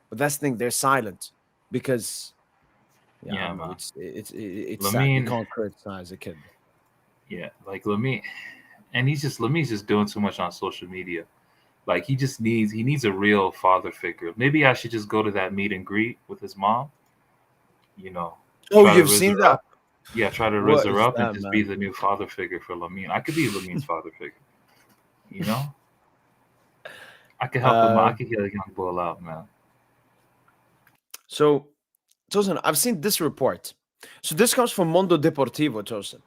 But that's the thing, they're silent because I yeah, don't know. man. It's sad. You Lamine, can't criticize a kid. yeah, like Lamine, and Lamine's just doing too much on social media. Like he needs a real father figure. Maybe I should just go to that meet and greet with his mom. You know, Oh, try to you've raise seen her that? up. Yeah, try to raise What her is up and that, just be man? the new father figure for Lamine. I could be Lamine's father figure. You know, I could help him. I Uh, could get a young bull out, man. so, Tosin, I've seen this report. So this comes from Mondo Deportivo, Tosin.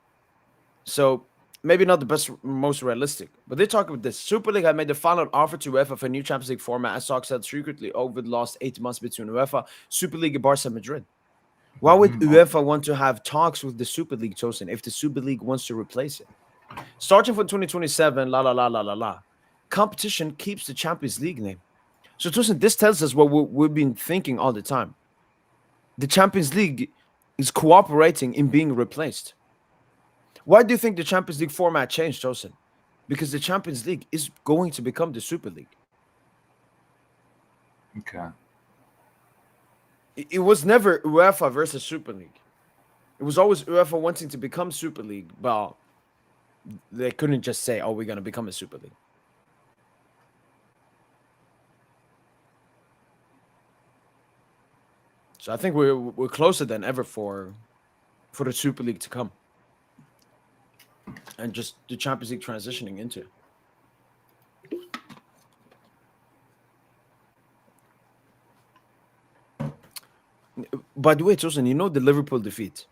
So maybe not the best, most realistic, but they talk about this. Super League had made the final offer to UEFA for a new Champions League format, as talks had secretly over the last 8 months between UEFA, Super League, and Barca Madrid. Why would Okay. UEFA want to have talks with the Super League, Tosin, if the Super League wants to replace it? Starting from 2027, la la la la la la. Competition keeps the Champions League name. So, Tosin, this tells us what we've been thinking all the time. The Champions League is cooperating in being replaced. Why do you think the Champions League format changed, Tosin? Because the Champions League is going to become the Super League. Okay. It was never UEFA versus Super League. It was always UEFA wanting to become Super League, but they couldn't just say, "Oh, we're going to become a Super League." So I think we're closer than ever for the Super League to come, and just the Champions League transitioning into it. By the way, Tosin, the Liverpool defeat.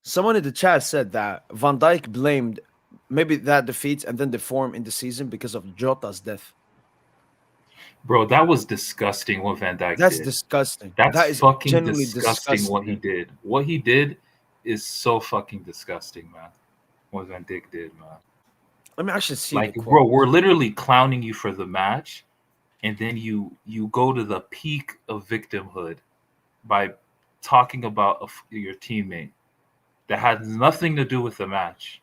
Someone in the chat said that Van Dijk blamed maybe that defeat and then the form in the season because of Jota's death. Bro, that was disgusting what Van Dijk That's did. disgusting. That's That is fucking genuinely disgusting what he disgusting. did. What he did is so fucking disgusting, man. What Van Dijk did, man. Let me actually see the Like, bro, quote. we're literally clowning you for the match, and then you go to the peak of victimhood by talking about your teammate that has nothing to do with the match,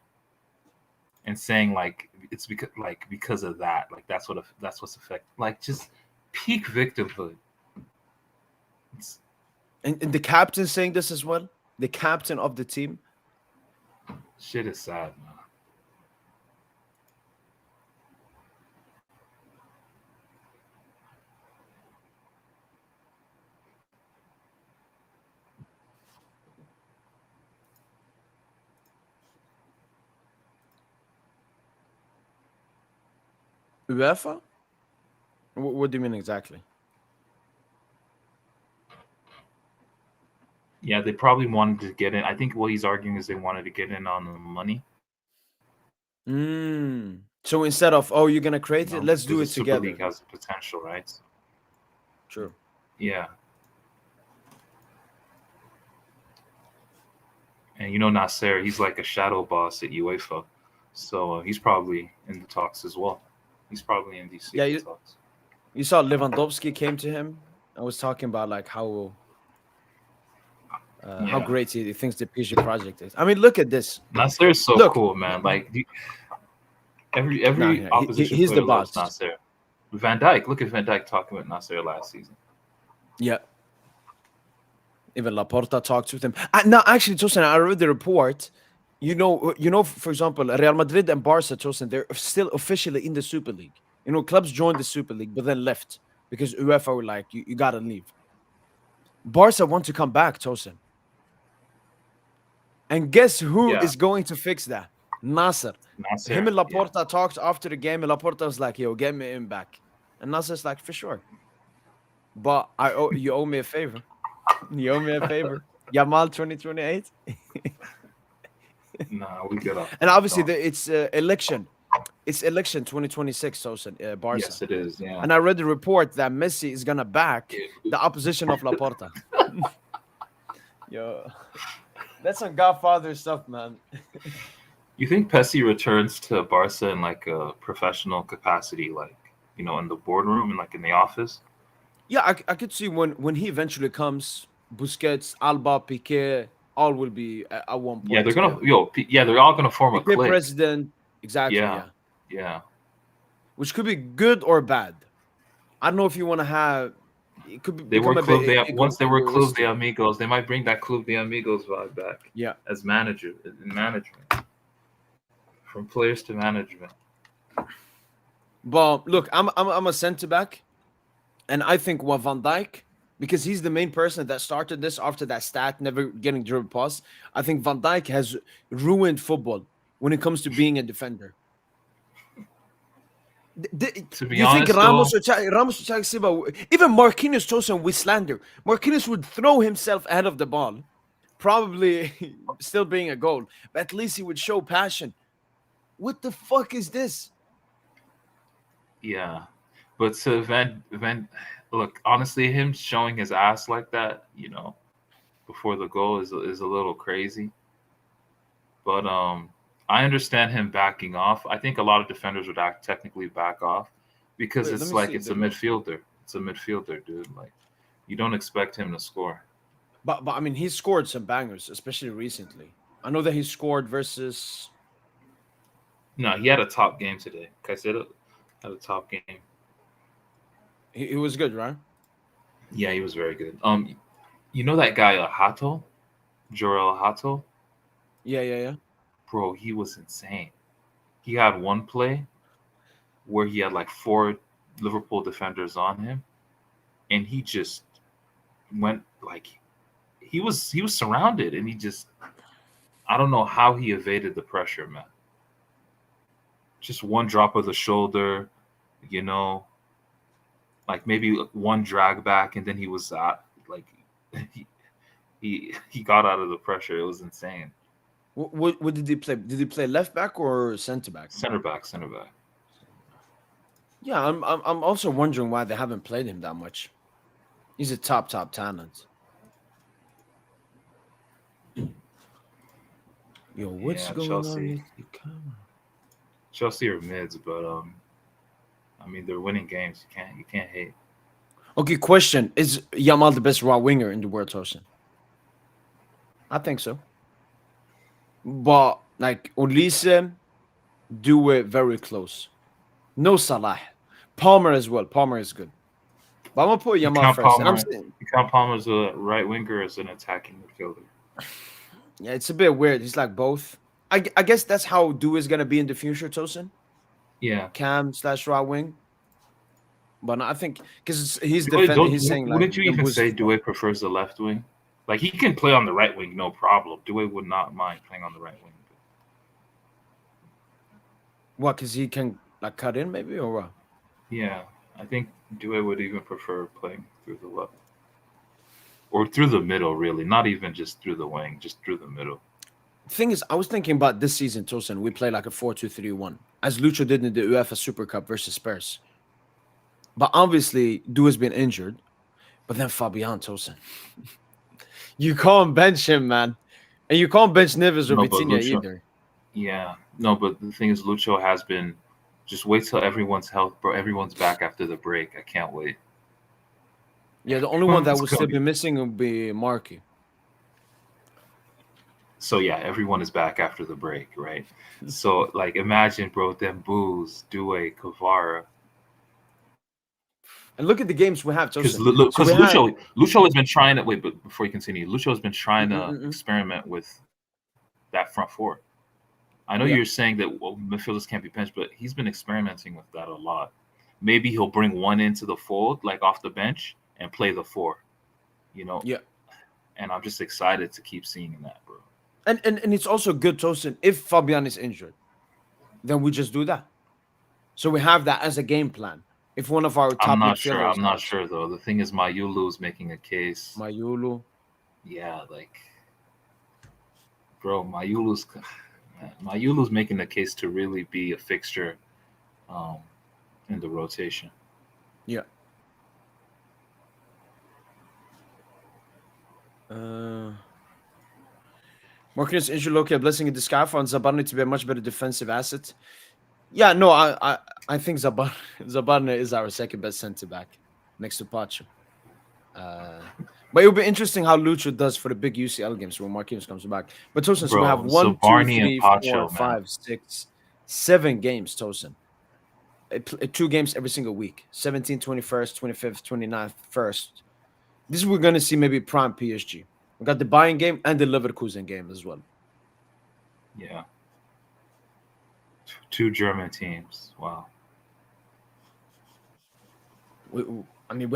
and saying like it's because of that, like that's what's affected. Like just peak victimhood. It's, And the captain saying this as well. The captain of the team. shit is sad, man. UEFA? What do you mean exactly? Yeah, they probably wanted to get in. I think what he's arguing is they wanted to get in on the money. So instead of, oh, you're gonna create it, let's do because it the Super together. League has the potential, right? True. Yeah. And Nasser, he's like a shadow boss at UEFA, so he's probably in the talks as well. He's probably in these secret talks. You saw Lewandowski came to him. I was talking about like how great he thinks the PSG project is. I mean, look at this. Nasser is so cool, man. Like every opposition he's player the loves boss. Nasser. Van Dijk, look at Van Dijk talking with Nasser last season. Yeah. Even Laporta talked with him. No, actually, Tosin, I read the report. For example, Real Madrid and Barca, Tosin, they're still officially in the Super League. Clubs joined the Super League, but then left because UEFA were like, you gotta leave. Barca want to come back, Tosin. And guess who is going to fix that? Nasser. Him and Laporta talked after the game, and Laporta was like, yo, get me in back. And Nasser's like, for sure. But you owe me a favor. You owe me a favor. Yamal 2028. Nah, we get up. And obviously, it's election. It's election 2026, Tosin, Barca. Yes, it is. Yeah. And I read the report that Messi is gonna back the opposition of Laporta. Yo, that's some Godfather stuff, man. You think Messi returns to Barca in like a professional capacity, like in the boardroom and like in the office? Yeah, I could see when he eventually comes, Busquets, Alba, Piqué, all will be at one point. Yeah, they're gonna they're all gonna form a clique. President, exactly. Yeah. Which could be good or bad. I don't know if you want to have. It could be. They were once they were Club de Amigos. They might bring that Club de Amigos vibe back. Yeah. As management, from players to management. But look, I'm a centre back, and I think Van Dijk, because he's the main person that started this after that stat never getting dribble pass. I think Van Dijk has ruined football when it comes to being a defender. To be honest, think Ramos or Thiago Silva, even Marquinhos Tosin with slander, Marquinhos would throw himself ahead of the ball, probably still being a goal, but at least he would show passion. What the fuck is this? Yeah, but to Van, look, honestly, him showing his ass like that, before the goal is a little crazy. But I understand him backing off. I think a lot of defenders would technically back off because it's a midfielder. It's a midfielder, dude. Like, you don't expect him to score. But I mean, he scored some bangers, especially recently. I know that he scored versus. No, he had a top game today. Caicedo had a top game. He was good, right? Yeah, he was very good. You know that guy Hato, Jorel Hato? Yeah. Bro, he was insane. He had one play where he had like 4 Liverpool defenders on him, and he just went like he was surrounded, and I don't know how he evaded the pressure, man. Just one drop of the shoulder, like maybe one drag back, and then he was like he got out of the pressure. It was insane. What did he play? Did he play left back or center back? Center back. Yeah, I'm also wondering why they haven't played him that much. He's a top talent. Yo, what's going Chelsea. on? Chelsea are mids, but I mean, they're winning games. You can't hate. Okay, question: is Yamal the best raw winger in the world, Tosin? I think so. But like Olise, do it very close. No Salah. Palmer as well. Palmer is good. But I'm gonna put Yamal first. You count Palmer as a right winger or as an attacking midfielder? Yeah, it's a bit weird. He's like both. I guess that's how Due is gonna be in the future, Tosin. Yeah. Cam / right wing. But I think because he's defending, he's saying like. Wouldn't you even say Due prefers the left wing? Like, he can play on the right wing, no problem. Due would not mind playing on the right wing. What? Because he can like cut in, maybe, or what? Yeah, I think Due would even prefer playing through the left, or through the middle, really. Not even just through the wing, just through the middle. The thing is, I was thinking about this season, Tosin. We play like a 4-2-3-1, as Lucho did in the UEFA Super Cup versus Spurs. But obviously, Du has been injured. But then Fabian, Tosin. You can't bench him, man. And you can't bench Neves or Vitinha either. Yeah. No, but the thing is, Lucho has been... Just wait till everyone's health, bro. Everyone's back after the break. I can't wait. Yeah, the only one that will still be missing will be Marky. So, yeah, everyone is back after the break, right? So, like, imagine, bro, Dembele, Due, Kvara. And look at the games we have, Because Tosin. Lucho has been trying to... Wait, but before you continue, Lucho has been trying to experiment with that front four. I know you're saying that midfielders can't be benched, but he's been experimenting with that a lot. Maybe he'll bring one into the fold, like off the bench, and play the four. You know? Yeah. And I'm just excited to keep seeing that, bro. And it's also good, Tosin, if Fabian is injured, then we just do that. So we have that as a game plan. If one of our top I'm not sure, though. The thing is, Mayulu's making a case. Mayulu? Yeah, like... Bro, Mayulu's making the case to really be a fixture in the rotation. Yeah. Marquinhos injured Loki, a blessing in disguise for Zabarni to be a much better defensive asset. Yeah, no, I think Zabarni is our second best centre back next to Pacho. But it will be interesting how Lucho does for the big UCL games when Marquinhos comes back. But Tosin, so we have 1, 2, 3, 4, 5, 6, 7 games, Tosin. 2 games every single week. 17th, 21st, 25th, 29th, 1st. This is we're going to see maybe prime PSG. We got the Bayern game and the Leverkusen game as well. Yeah. 2 German teams. Wow. We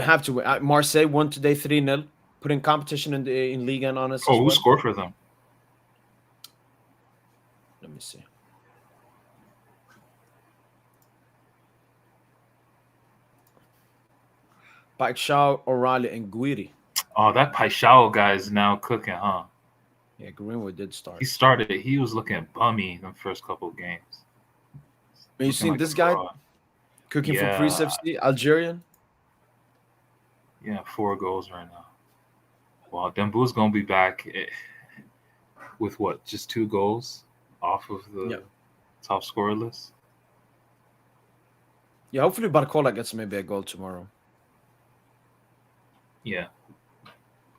have to. Marseille won today 3-0. Putting competition in Ligue and on us. Oh, who scored for them? Let me see. Paixão, O'Reilly, and Guiri. Oh, that Paixão guy is now cooking, huh? Yeah, Greenwood did start. He started it. He was looking bummy in the first couple of games. You seen like this guy cooking for Priest FC, Algerian? Yeah, 4 goals right now. Wow, Dembele's gonna be back with what? Just 2 goals off of the top scorer list. Yeah, hopefully Barcola gets maybe a goal tomorrow. Yeah,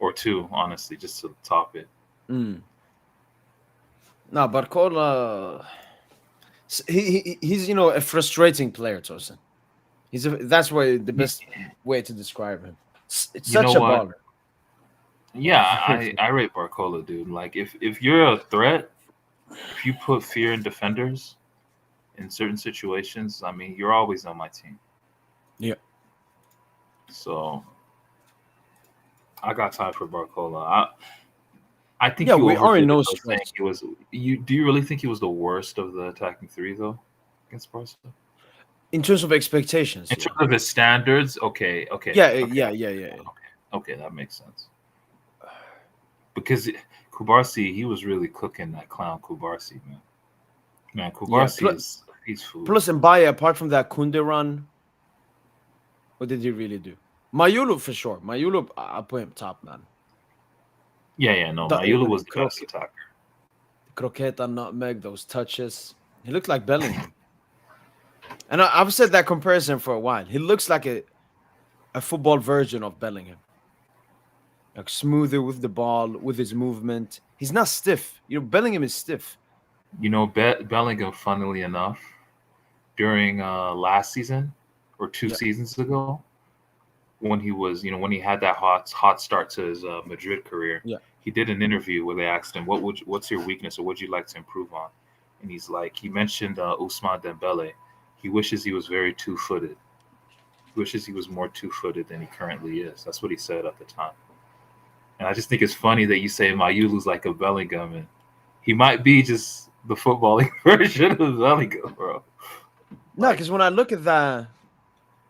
or 2, honestly, just to top it. No, Barcola, he's a frustrating player, Tosin. That's why the best way to describe him. It's such a baller. Yeah, I rate Barcola, dude. Like, if you're a threat, if you put fear in defenders in certain situations, I mean, you're always on my team. Yeah. So, I got time for Barcola. I think we are in no stress. Do you really think he was the worst of the attacking 3 though against Barca? In terms of expectations, in terms of his standards, okay. Yeah. Okay, that makes sense. Because Kubarsi, he was really cooking that clown Kubarsi, man. Man, Kubarsi he's food. Plus, Mbaye, apart from that Kunde run, what did he really do? Mayulu for sure. Mayulu, I'll put him top, man. Yeah, no. Mayulu was the best attacker. Croqueta, nutmeg, those touches. He looked like Bellingham. And I've said that comparison for a while. He looks like a football version of Bellingham. Like smoother with the ball, with his movement. He's not stiff. Bellingham is stiff. Bellingham, funnily enough, during last season or 2 seasons ago, when he was, when he had that hot start to his Madrid career, he did an interview where they asked him, what's your weakness or what'd you like to improve on? And he mentioned Ousmane Dembele. He wishes he was very 2-footed. He wishes he was more 2-footed than he currently is. That's what he said at the time. And I just think it's funny that you say Mayulu's like a Bellingham, and he might be just the footballing version of Bellingham, bro. No, because when I look at that,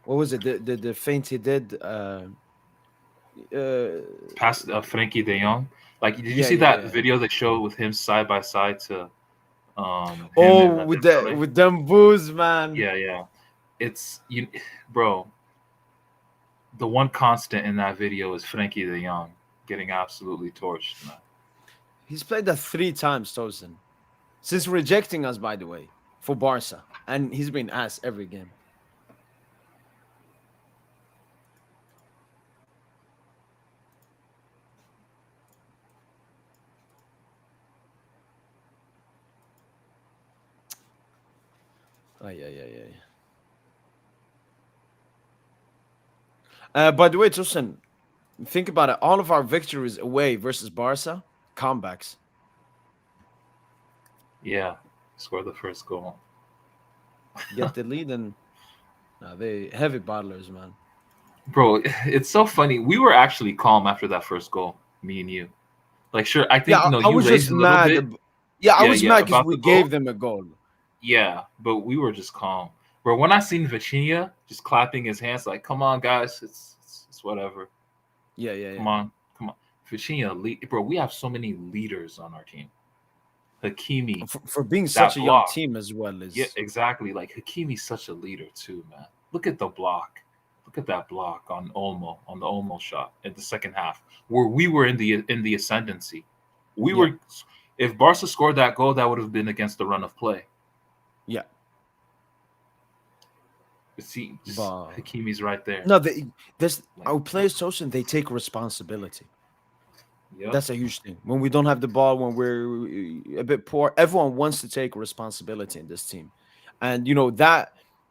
what was it? The feint he did past Frankie De Jong. Like, did you Yeah, see yeah, that yeah. video they showed with him side by side to him Oh, and with Dembele? them boos, man. Yeah, yeah. It's you, bro. The one constant in that video is Frankie De Jong getting absolutely torched, man. He's played that 3 times, Tosin. Since rejecting us, by the way, for Barca. And he's been asked every game. Oh, yeah, yeah, yeah. By the way, Tosin, think about it. All of our victories away versus Barca, comebacks. Yeah, scored the first goal. Get the lead and they heavy battlers, man. Bro, it's so funny. We were actually calm after that first goal, me and you. Like, sure, I Yeah, think no, I you was just raised a little mad. bit. Yeah, I Yeah, was yeah, mad because about we the goal. gave them a goal. Yeah, but we were just calm. Bro, when I seen Vitinha just clapping his hands, like, come on, guys, it's whatever. Yeah, yeah, Come yeah. on, come on. Vitinha, bro, we have so many leaders on our team. Hakimi, For being such that a young block. team as well Yeah, is exactly. Like Hakimi's such a leader too, man. Look at the block. Look at that block on the Olmo shot in the second half, where we were in the ascendancy. We yeah, were, if Barca scored that goal, that would have been against the run of play. yeah. But see, just But Hakimi's right there. no, there's Like, our players, Tosin, they take responsibility. yep, That's a huge thing. When we don't have the ball, when we're a bit poor, everyone wants to take responsibility in this team, and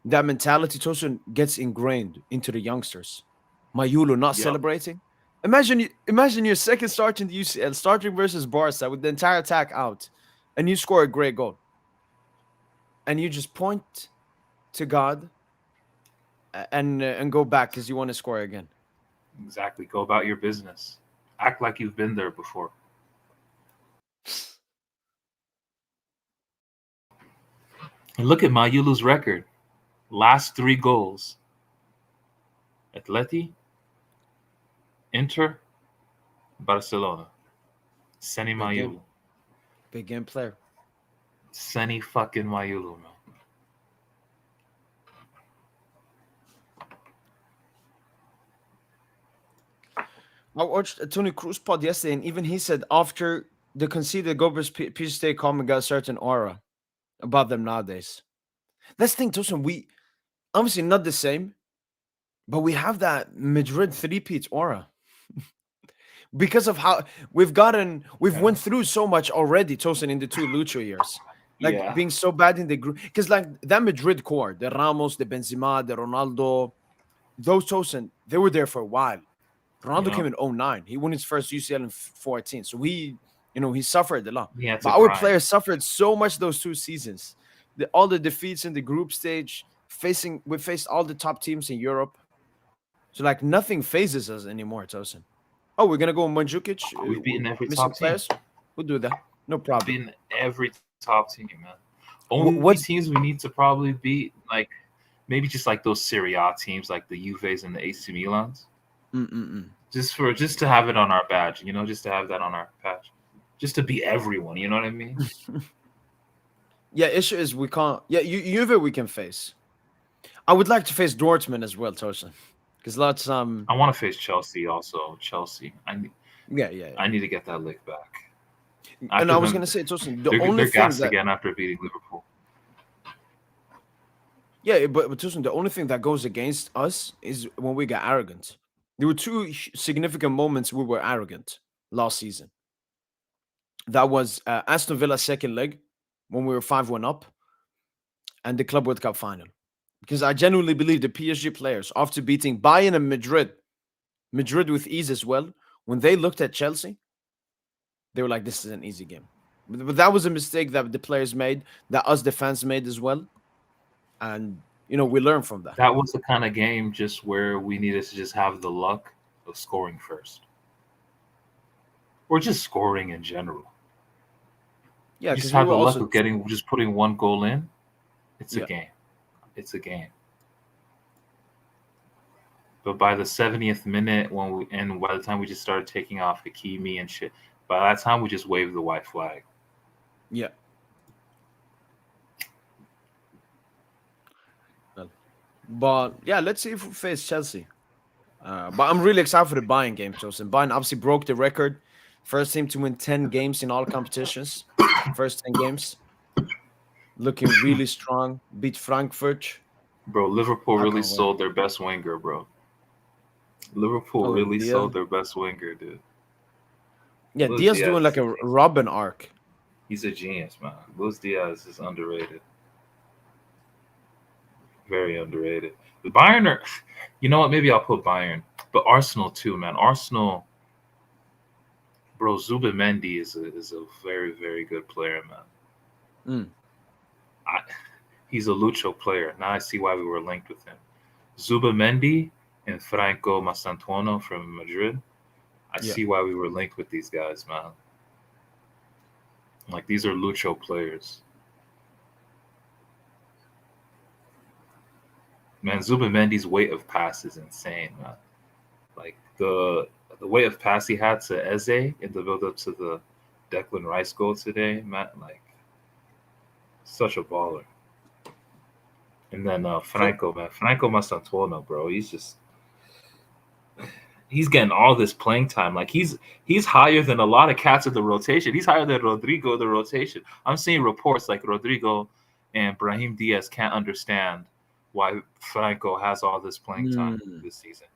that mentality, Tosin, gets ingrained into the youngsters. Mayulu not yep. celebrating. Imagine your second start in the UCL, starting versus Barca with the entire attack out, and you score a great goal, and you just point to God and go back because you want to score again. Exactly. Go about your business. Act like you've been there before. And look at Mayulu's record. Last 3 goals. Atleti, Inter, Barcelona. Seni Big game, Mayulu. big game player. Seni fucking Mayulu, man. I watched a Tony Cruz pod yesterday, and even he said after the conceded goal versus PSG, Coleman got a certain aura about them nowadays. Let's think, Tosin. We obviously not the same, but we have that Madrid three-peat aura because of how we've Yeah. went through so much already, Tosin, in the 2 Lucho years. Like Yeah. being so bad in the group, because like that Madrid core, the Ramos, the Benzema, the Ronaldo, those Tosin, they were there for a while. Ronaldo Yeah. came in 09. He won his first UCL in 14. So he suffered a lot. He had to But our grind. players suffered so much those 2 seasons. All the defeats in the group stage, we faced all the top teams in Europe. So like nothing phases us anymore, Tosin. Oh, we're gonna go Mandzukic, We've beaten every missing top team. players. We'll do that. No problem. Beaten every top team, man. Only What's teams we need to probably beat, like maybe just like those Serie A teams, like the Juves and the AC Milans, mm-mm-mm. just to have it on our badge, just to have that on our badge, just to beat everyone. You know what I mean? Yeah, issue is we can't. Yeah, Juve we can face. I would like to face Dortmund as well, Tosin, because lots I want to face Chelsea also. Chelsea, yeah, yeah, I need to get that lick back And after I was them. gonna say, Tosin, the only They're thing gassed that again after beating Liverpool. yeah, but Tosin, the only thing that goes against us is when we get arrogant. There were two significant moments we were arrogant last season. That was Aston Villa's second leg when we were 5-1 up, and the Club World Cup final. Because I genuinely believe the PSG players, after beating Bayern and Madrid with ease as well, when they looked at Chelsea, they were like, "This is an easy game." But that was a mistake that the players made, that us the fans made as well, and we learned from that. That was the kind of game just where we needed to just have the luck of scoring first, or just scoring in general. Yeah, You just because we have were the luck also of just putting one goal in. It's a yeah. game. It's a game. But by the 70th minute, and by the time we just started taking off Hakimi and shit, by that time we just waved the white flag. Yeah. But yeah, let's see if we face Chelsea. But I'm really excited for the Bayern game, Joseph. Bayern obviously broke the record. First team to win 10 games in all competitions. First 10 games. Looking really strong. Beat Frankfurt. Bro, Liverpool I really can't wait. sold their best winger, bro. Liverpool Oh, really Diaz. sold their best winger, dude. Yeah, Luis Diaz Diaz doing like is a Robin arc. he's a genius, man. Luis Diaz is underrated. Very underrated. The Bayern are, you know what? Maybe I'll put Bayern, but Arsenal too, man. Arsenal, bro. Zubimendi is a very very good player, man. Mm. He's a Lucho player. Now I see why we were linked with him. Zubimendi and Franco Mastantuono from Madrid. I Yeah. see why we were linked with these guys, man. Like these are Lucho players. Man, Zubimendi's weight of pass is insane, man. Like the weight of pass he had to Eze in the build up to the Declan Rice goal today, man. Like such a baller. And then Franco, man, Franco Mastantuono, bro. He's getting all this playing time. Like he's higher than a lot of cats in the rotation. He's higher than Rodrigo in the rotation. I'm seeing reports like Rodrigo and Brahim Diaz can't understand why Franco has all this playing time this season.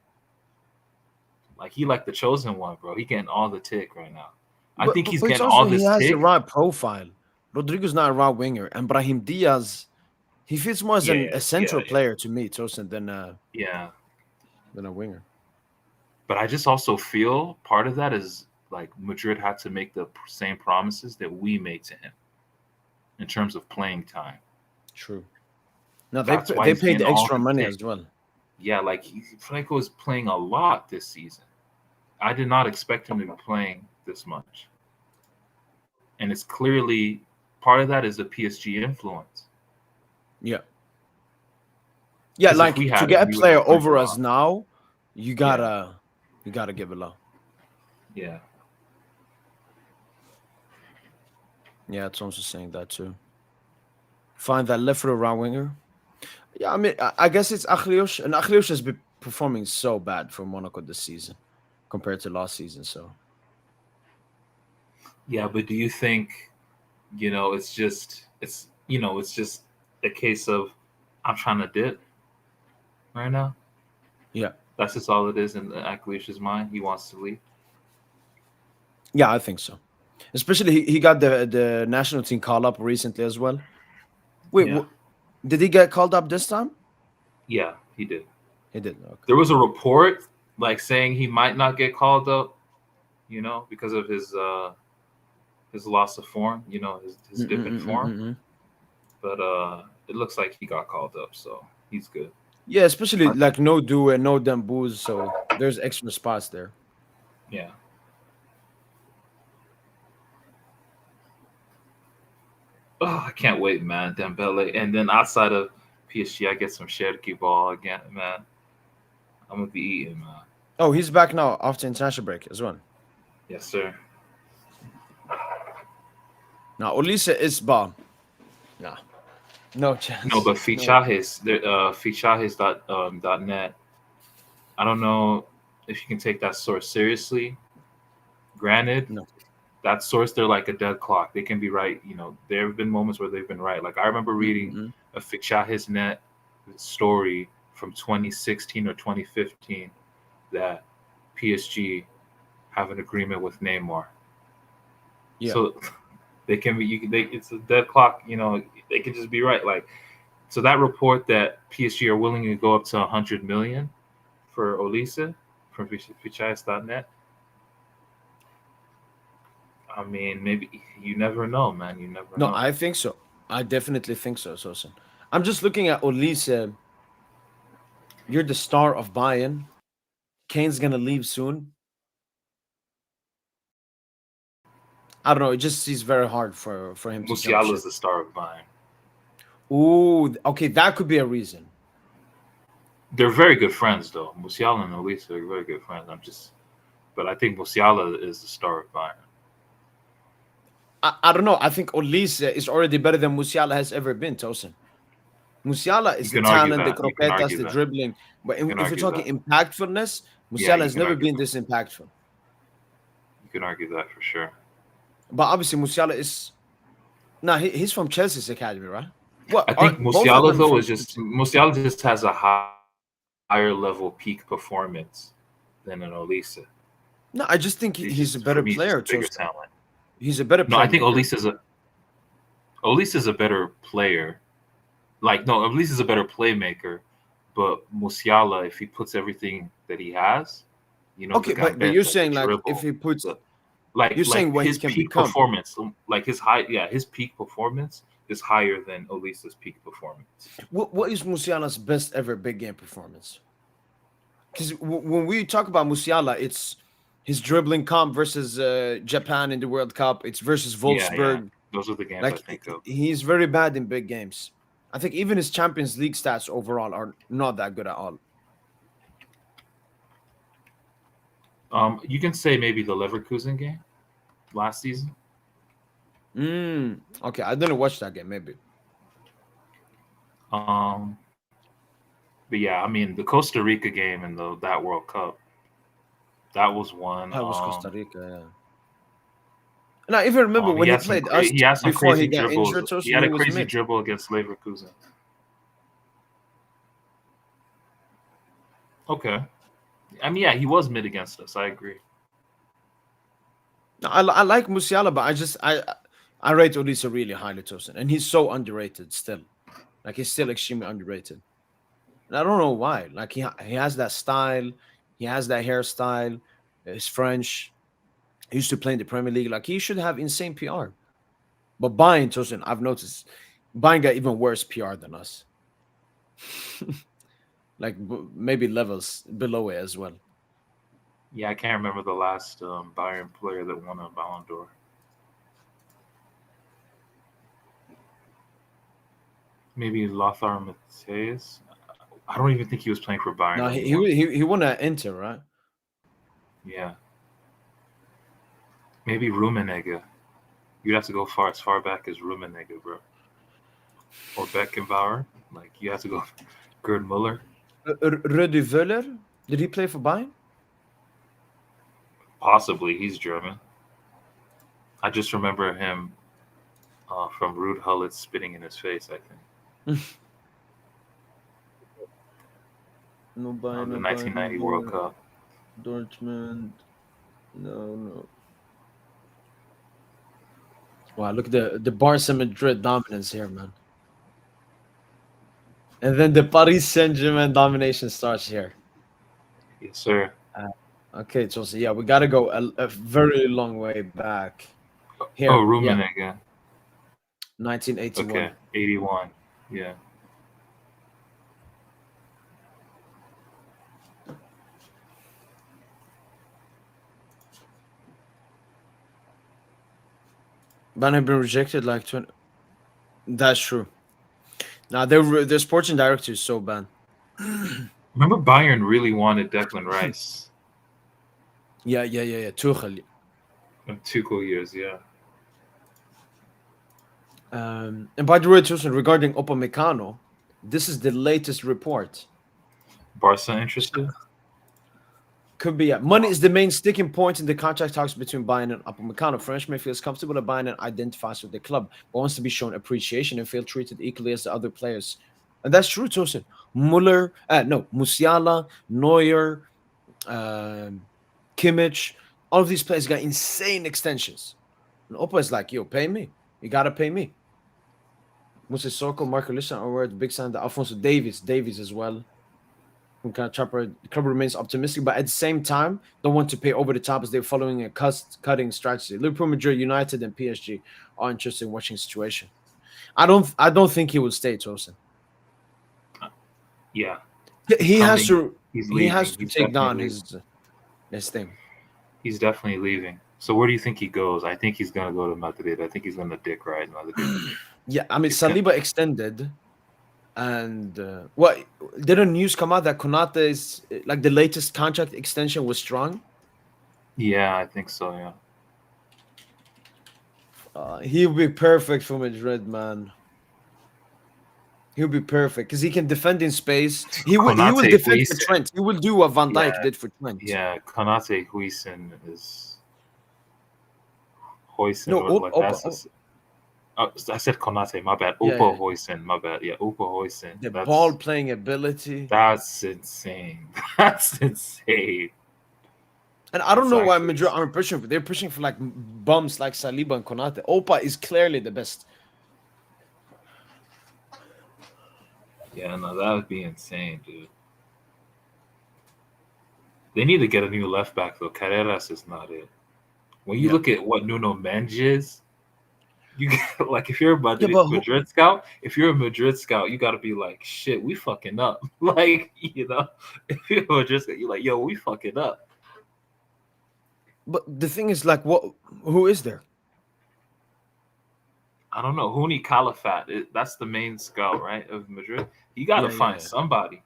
Like he like the chosen one, bro. He getting all the tick right now. I think he's But it's getting also all he this has the tick. right profile. Rodrigo's not a right winger, and Brahim Diaz, he fits more as a central player to me, Tosin, than a winger. But I just also feel part of that is like Madrid had to make the same promises that we made to him in terms of playing time. True. No, That's why they he's paid getting the all extra the money tick. as well. Yeah, like Franco is playing a lot this season. I did not expect him to be playing this much. And it's clearly part of that is the PSG influence. Yeah. Yeah, 'Cause if we like to had get him, a we would player have Franco over us off. now, you gotta give it love. Yeah. Yeah, it's also saying that too. Find that left foot right winger. Yeah, I mean, I guess it's Akhliouche, and Akhliouche has been performing so bad for Monaco this season compared to last season. So Yeah, but do you think, it's just a case of I'm trying to dip right now? yeah, That's just all it is in Akhlish's mind. He wants to leave. yeah, I think so. Especially he got the national team call up recently as well. Wait, Yeah. did he get called up this time? Yeah, he did. He did. Okay. There was a report like saying he might not get called up, because of his loss of form, his dip in form. But it looks like he got called up, so he's good. Yeah, especially like no do and no Dembooz, so there's extra spots there. Yeah. Oh, I can't wait, man. Dembele, and then outside of PSG, I get some Cherki ball again, man. I'm gonna be eating, man. Oh, he's back now after international break as well. Yes, sir. Now Olise is bomb. Nah, no chance. No, but Fichajes, Fichajes.net. I don't know if you can take that source seriously. Granted, No. that source, they're like a dead clock. They can be right. There have been moments where they've been right. Like I remember reading a Fichajes net story from 2016 or 2015 that PSG have an agreement with Neymar. Yeah. So they can be. It's a dead clock. They can just be right. Like so that report that PSG are willing to go up to 100 million for Olise from Fichajes.net. I mean, maybe you never know, man. You never know. No, I think so. I definitely think so, Sosen. I'm just looking at Olise. You're the star of Bayern. Kane's gonna leave soon. I don't know. It just seems very hard for him to jump Musiala ship. is the star of Bayern. Ooh, okay, that could be a reason. They're very good friends, though. Musiala and Olise are very good friends. But I think Musiala is the star of Bayern. I don't know. I think Olise is already better than Musiala has ever been, Tosin. Musiala You is the can argue talent, the that. You can croquetas, argue the that. dribbling. But You can if you're argue talking that. impactfulness, Yeah, Musiala you has can never argue been that. this impactful. You can argue that for sure. But obviously, Musiala is. Nah, he's from Chelsea's academy, right? What? I think Both of Musiala them though from is just Chelsea? Musiala just has a higher level peak performance than an Olise. No, I just think He's he's a just for better me he's just player, a bigger Tosin. talent. He's a better No, I think playmaker. Olise is a better player. Like no, Olise is a better playmaker, but Musiala, if he puts everything that he has, the Okay, but you're gambetta, the saying like if dribble, he puts, the you're saying what he his can peak become. performance, like his peak performance is higher than Olise's peak performance. What is Musiala's best ever big game performance? Because when we talk about Musiala, it's his dribbling comp versus Japan in the World Cup. It's versus Yeah. Wolfsburg. Those are the games I Like think of. he's very bad in big games. I think even his Champions League stats overall are not that good at all. You can say maybe the Leverkusen game last season. Okay, I didn't watch that game. Maybe Um, but yeah, I mean the Costa Rica game and that World Cup, that was one. that was Costa Rica. Yeah. And I even remember when he played us He had some before he crazy got dribbles. injured. He Tosin, had he a was crazy mid. dribble against Leverkusen. Okay, I mean yeah, he was mid against us. I agree. No, I like Musiala, but I rate Olise really highly, Tosin, and he's so underrated still. Like he's still extremely underrated. And I don't know why. Like he has that style, he has that hairstyle. He's French. He used to play in the Premier League. Like he should have insane PR. But Bayern, Tosin, I've noticed Bayern got even worse PR than us. Like maybe levels below it as well. Yeah, I can't remember the last Bayern player that won a Ballon d'Or. Maybe Lothar Matthäus. I don't even think he was playing for Bayern No, anymore. he won at Inter, right? Yeah. Maybe Rummenigge. You'd have to go as far back as Rummenigge, bro. Or Beckenbauer. Like, you have to go Gerd Muller. Rudi Völler, did he play for Bayern? Possibly. He's German. I just remember him from Ruud Gullit spitting in his face, I think. No Bayern, The no 1990 Bayern, World Cup. Dortmund. No. Wow, look at the Barca Madrid dominance here, man. And then the Paris Saint-Germain domination starts here. Yes, sir. Okay, Chelsea. Yeah, we got to go a very long way back. Here, Oh, Rummenigge. 1981. Okay, 81. Yeah. Bayern have been rejected like 20. That's true. Now their sporting director is so bad. Remember Bayern really wanted Declan Rice. Yeah. Tuchel. In Tuchel years, yeah. And by the way, Chelsea, regarding Upamecano, this is the latest report. Barca interested? Could be. Money is the main sticking point in the contract talks between Bayern and Upamecano. Frenchman feels comfortable at Bayern and identifies with the club, but wants to be shown appreciation and feel treated equally as the other players. And that's true, Tosin. Musiala, Neuer, Kimmich, all of these players got insane extensions. And Oppa is like, yo, pay me. You got to pay me. Musa Soko, Marco Lissan, or the big sign, Alfonso Davies as well. The club remains optimistic, but at the same time, don't want to pay over the top as they're following a cutting strategy. Liverpool, Madrid, United, and PSG are interested in watching the situation. I don't think he will stay, Tosin. Yeah. He has to He's take down leaving. his thing. He's definitely leaving. So where do you think he goes? I think he's gonna go to Madrid. I think he's gonna dick ride Madrid. Yeah, I mean Saliba extended. And what didn't news come out that Konate is like the latest contract extension was strong? Yeah, I think so. Yeah. He'll be perfect for Madrid, man. He'll be perfect because he can defend in space. He will Konate defend for Huijsen. Trent. He will do what Van Yeah, Dijk did for Trent. yeah. Konate Huijsen is Huijsen No, or like Opa. I said Konate. My bad. Yeah, Upa yeah. Huijsen. My bad. Yeah, Upa Huijsen. The ball playing ability. That's insane. That's insane. And I don't It's know why actually Madrid aren't pushing for. They're pushing for like bums like Saliba and Konate. Opa is clearly the best. yeah. No, that would be insane, dude. They need to get a new left back though. Carreras is not it. When you Yeah. look at what Nuno Mendes is, you get, like if you're a Yeah, Madrid, but Madrid scout, if you're a Madrid scout, you got to be like, shit, we fucking up. Like if you're a Madrid scout, you're like, yo, we fucking up. the thing is like, who is there? I don't know. Huni Califat, that's the main scout, right, of Madrid. You got to find Yeah. somebody.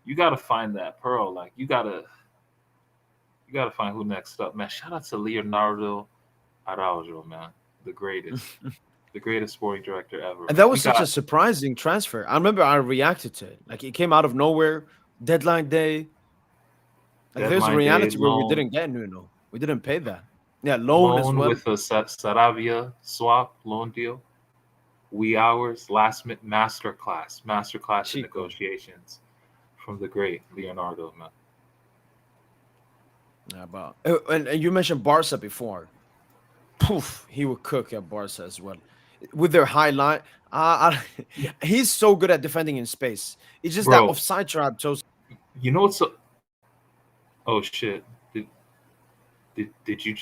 You got to find that pearl. Like you got to find who next up, man. Shout out to Leonardo Araujo, man, the greatest. The greatest sporting director ever. And that was We such a got surprising transfer. I remember I reacted to it. Like it came out of nowhere, deadline day. Like there's a deadline day reality where we loan didn't get Nuno. We didn't pay that. Yeah, loan as well. with a Saravia swap loan deal. Wee hours, last minute masterclass in Chico. negotiations from the great Leonardo, man. Yeah, about and you mentioned Barca before. Poof, he would cook at Barca as well. With their high line, he's so good at defending in space. It's just that Bro, offside trap chose. you know what's so oh shit. Did you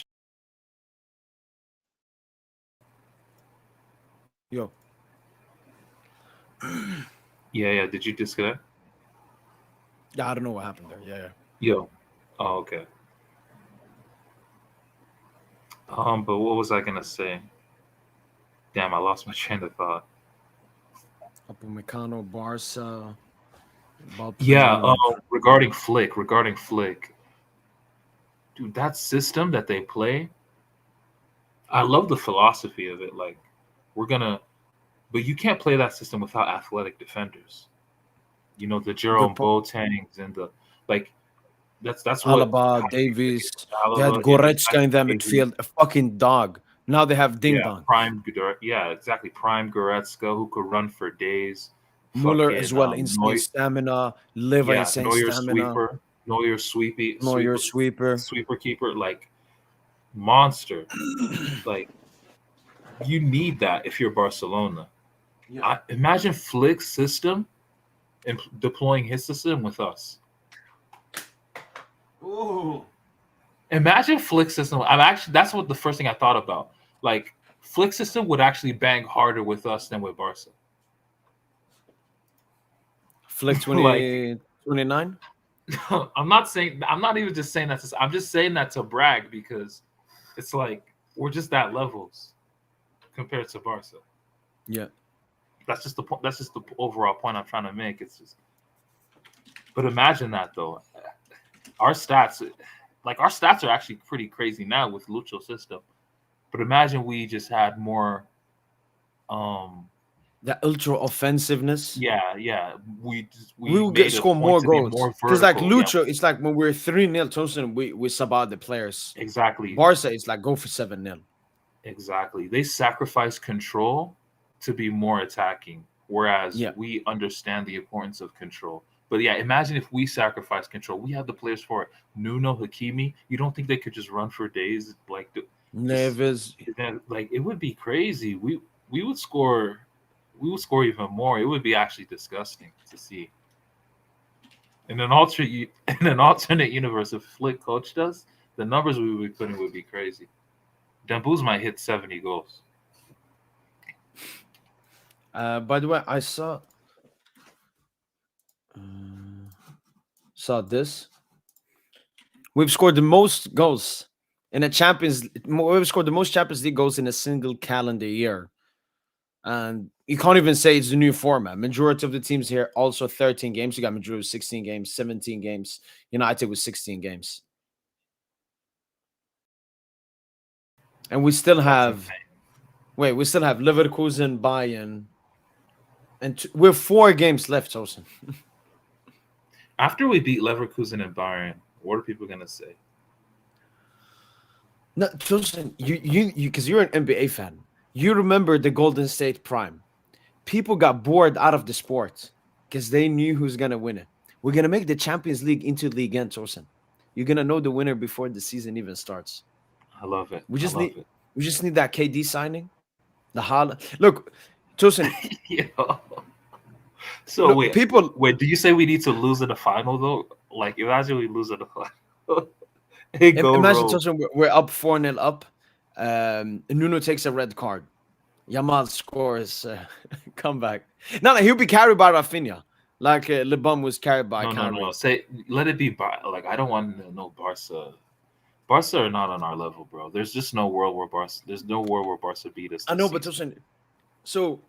Yo, yeah, did you disconnect? yeah, I don't know what happened there. Yeah. Yo. Oh, okay. But what was I gonna say? Damn, I lost my train of thought. Upamecano, Barca. Yeah, regarding Flick, dude, that system that they play, I love the philosophy of it. Like, but you can't play that system without athletic defenders. You know, the Jerome Good point. Boatengs and the like. That's what Alaba, Davies. They had Alaba, Goretzka in that Davies. midfield, a fucking dog. Now they have Ding Dong. Exactly. Prime Goretzka who could run for days. Muller as well, insane Neuer, stamina. Liver, insane Neuer stamina. sweeper, Neuer Sweeper. sweeper keeper, like monster. Like you need that if you're Barcelona. Yeah. Imagine Flick's system and deploying his system with us. Ooh. Imagine Flick's system. That's what the first thing I thought about. Like Flick's system would actually bang harder with us than with Barca. Flick 29. I'm not even just saying that. I'm just saying that to brag because it's like we're just that levels compared to Barca. Yeah. That's just the point. That's just the overall point I'm trying to make. It's just, but imagine that though. Our stats are actually pretty crazy now with Lucho's system. But imagine we just had more. The ultra offensiveness. Yeah. We will made score a point more to be goals. more Because like vertical. Lucho, it's like when we're 3-0 toasting, we sub out the players. Exactly. Barca, it's like go for 7-0. Exactly. They sacrifice control to be more attacking, whereas we understand the importance of control. But yeah, imagine if we sacrifice control. We have the players for it. Nuno, Hakimi. You don't think they could just run for days? Like Neves. Like it would be crazy. We would score. We would score even more. It would be actually disgusting to see. In an alternate universe, if Flick coached us, the numbers we would be putting would be crazy. Dembele might hit 70 goals. By the way, I saw this. We've scored the most goals in a Champions. We've scored the most Champions League goals in a single calendar year. And you can't even say it's the new format. Majority of the teams here also 13 games. You got Madrid with 16 games, 17 games. United with 16 games. And we still have we still have Leverkusen, Bayern, and we're 4 games left, Tosin. After we beat Leverkusen and Bayern, what are people gonna say? No, Tosin, you because you're an NBA fan. You remember the Golden State Prime. People got bored out of the sport because they knew who's gonna win it. We're gonna make the Champions League into Ligue 1, Tosin. You're gonna know the winner before the season even starts. I love it. We just need that KD signing. The Haaland. Look, Tosin. So look, wait, do you say we need to lose in the final though? Like imagine we lose in the final. Imagine Tosin, we're up 4-0 up. Nuno takes a red card. Yamal scores comeback. No, he'll be carried by Rafinha, like LeBum was carried by. No. Say let it be by like I don't want to know Barca. Barca are not on our level, bro. There's just no world where Barca. There's no world where Barca beat us. I know, but so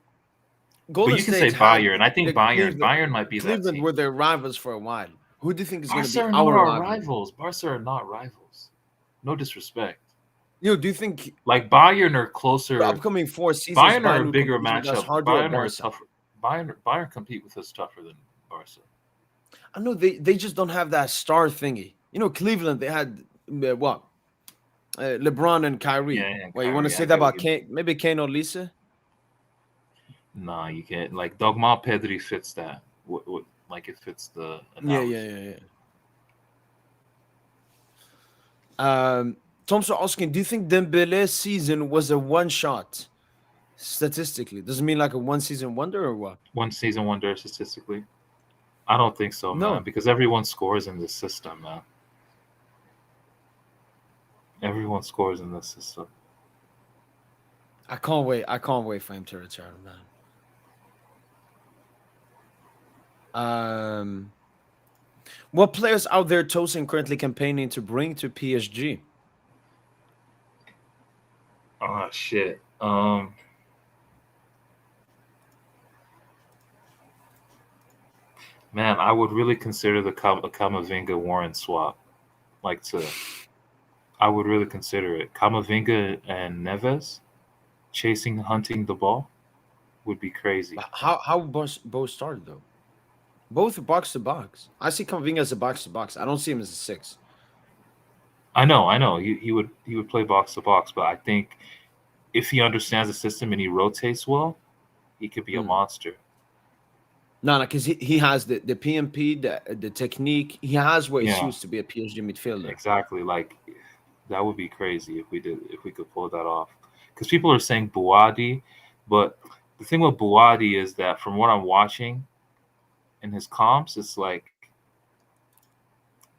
Golden State. But you can say Bayern. I think Bayern might be Cleveland that team. were their rivals for a while. Who do you think is going to be Barca are not our rivals? Barca are not rivals. No disrespect. Do you think like Bayern are closer? The upcoming 4 seasons, Bayern are a bigger matchup. Bayern are tougher. Bayern compete with us tougher than Barca. I know they just don't have that star thingy. Cleveland, they had what? LeBron and Kyrie. Wait, you want to say that about Kane? Maybe Kane or Lisa? Nah, you can't. Like Dogma Pedri fits that. Like it fits the analogy. Yeah. Tom's asking, do you think Dembele's season was a one-shot statistically? Does it mean like a one-season wonder or what? One-season wonder statistically? I don't think so, man, because everyone scores in this system, man. Everyone scores in this system. I can't wait for him to return, man. What players out there Tosin currently campaigning to bring to PSG? Oh shit. Man, I would really consider the Camavinga Warren swap. I would really consider it. Camavinga and Neves hunting the ball would be crazy. How both started though? Both box to box. I see Camavinga as a box to box. I don't see him as a 6. I know. He would play box to box, but I think if he understands the system and he rotates well, he could be a monster. No, because he has the PMP, the technique. He has what he used to be a PSG midfielder. Exactly. Like that would be crazy if we could pull that off. Because people are saying Buadi, but the thing with Buadi is that from what I'm watching in his comps, it's like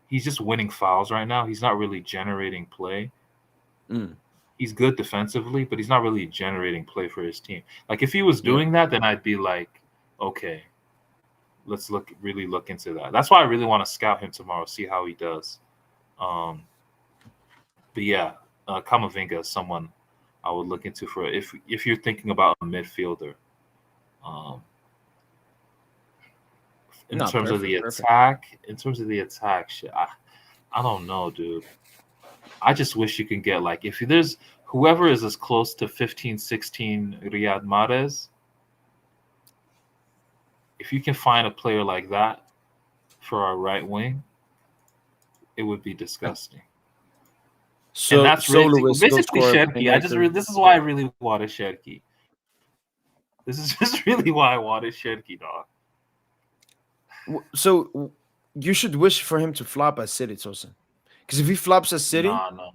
he's just winning fouls right now. He's not really generating play. He's good defensively, but he's not really generating play for his team. Like if he was doing that, then I'd be like, okay, let's really look into that. That's why I really want to scout him tomorrow, see how he does. But yeah, Camavinga is someone I would look into for if you're thinking about a midfielder. In terms of the attack, shit, I don't know, dude. I just wish you can get like if there's whoever is as close to 15, 16 Riyad Mahrez. If you can find a player like that for our right wing, it would be disgusting. So and that's basically Sherky. This is why I really wanted Sherky. This is just really why I wanted Sherky, dog. So you should wish for him to flop at City, Tosin. Because if he flops at City, no.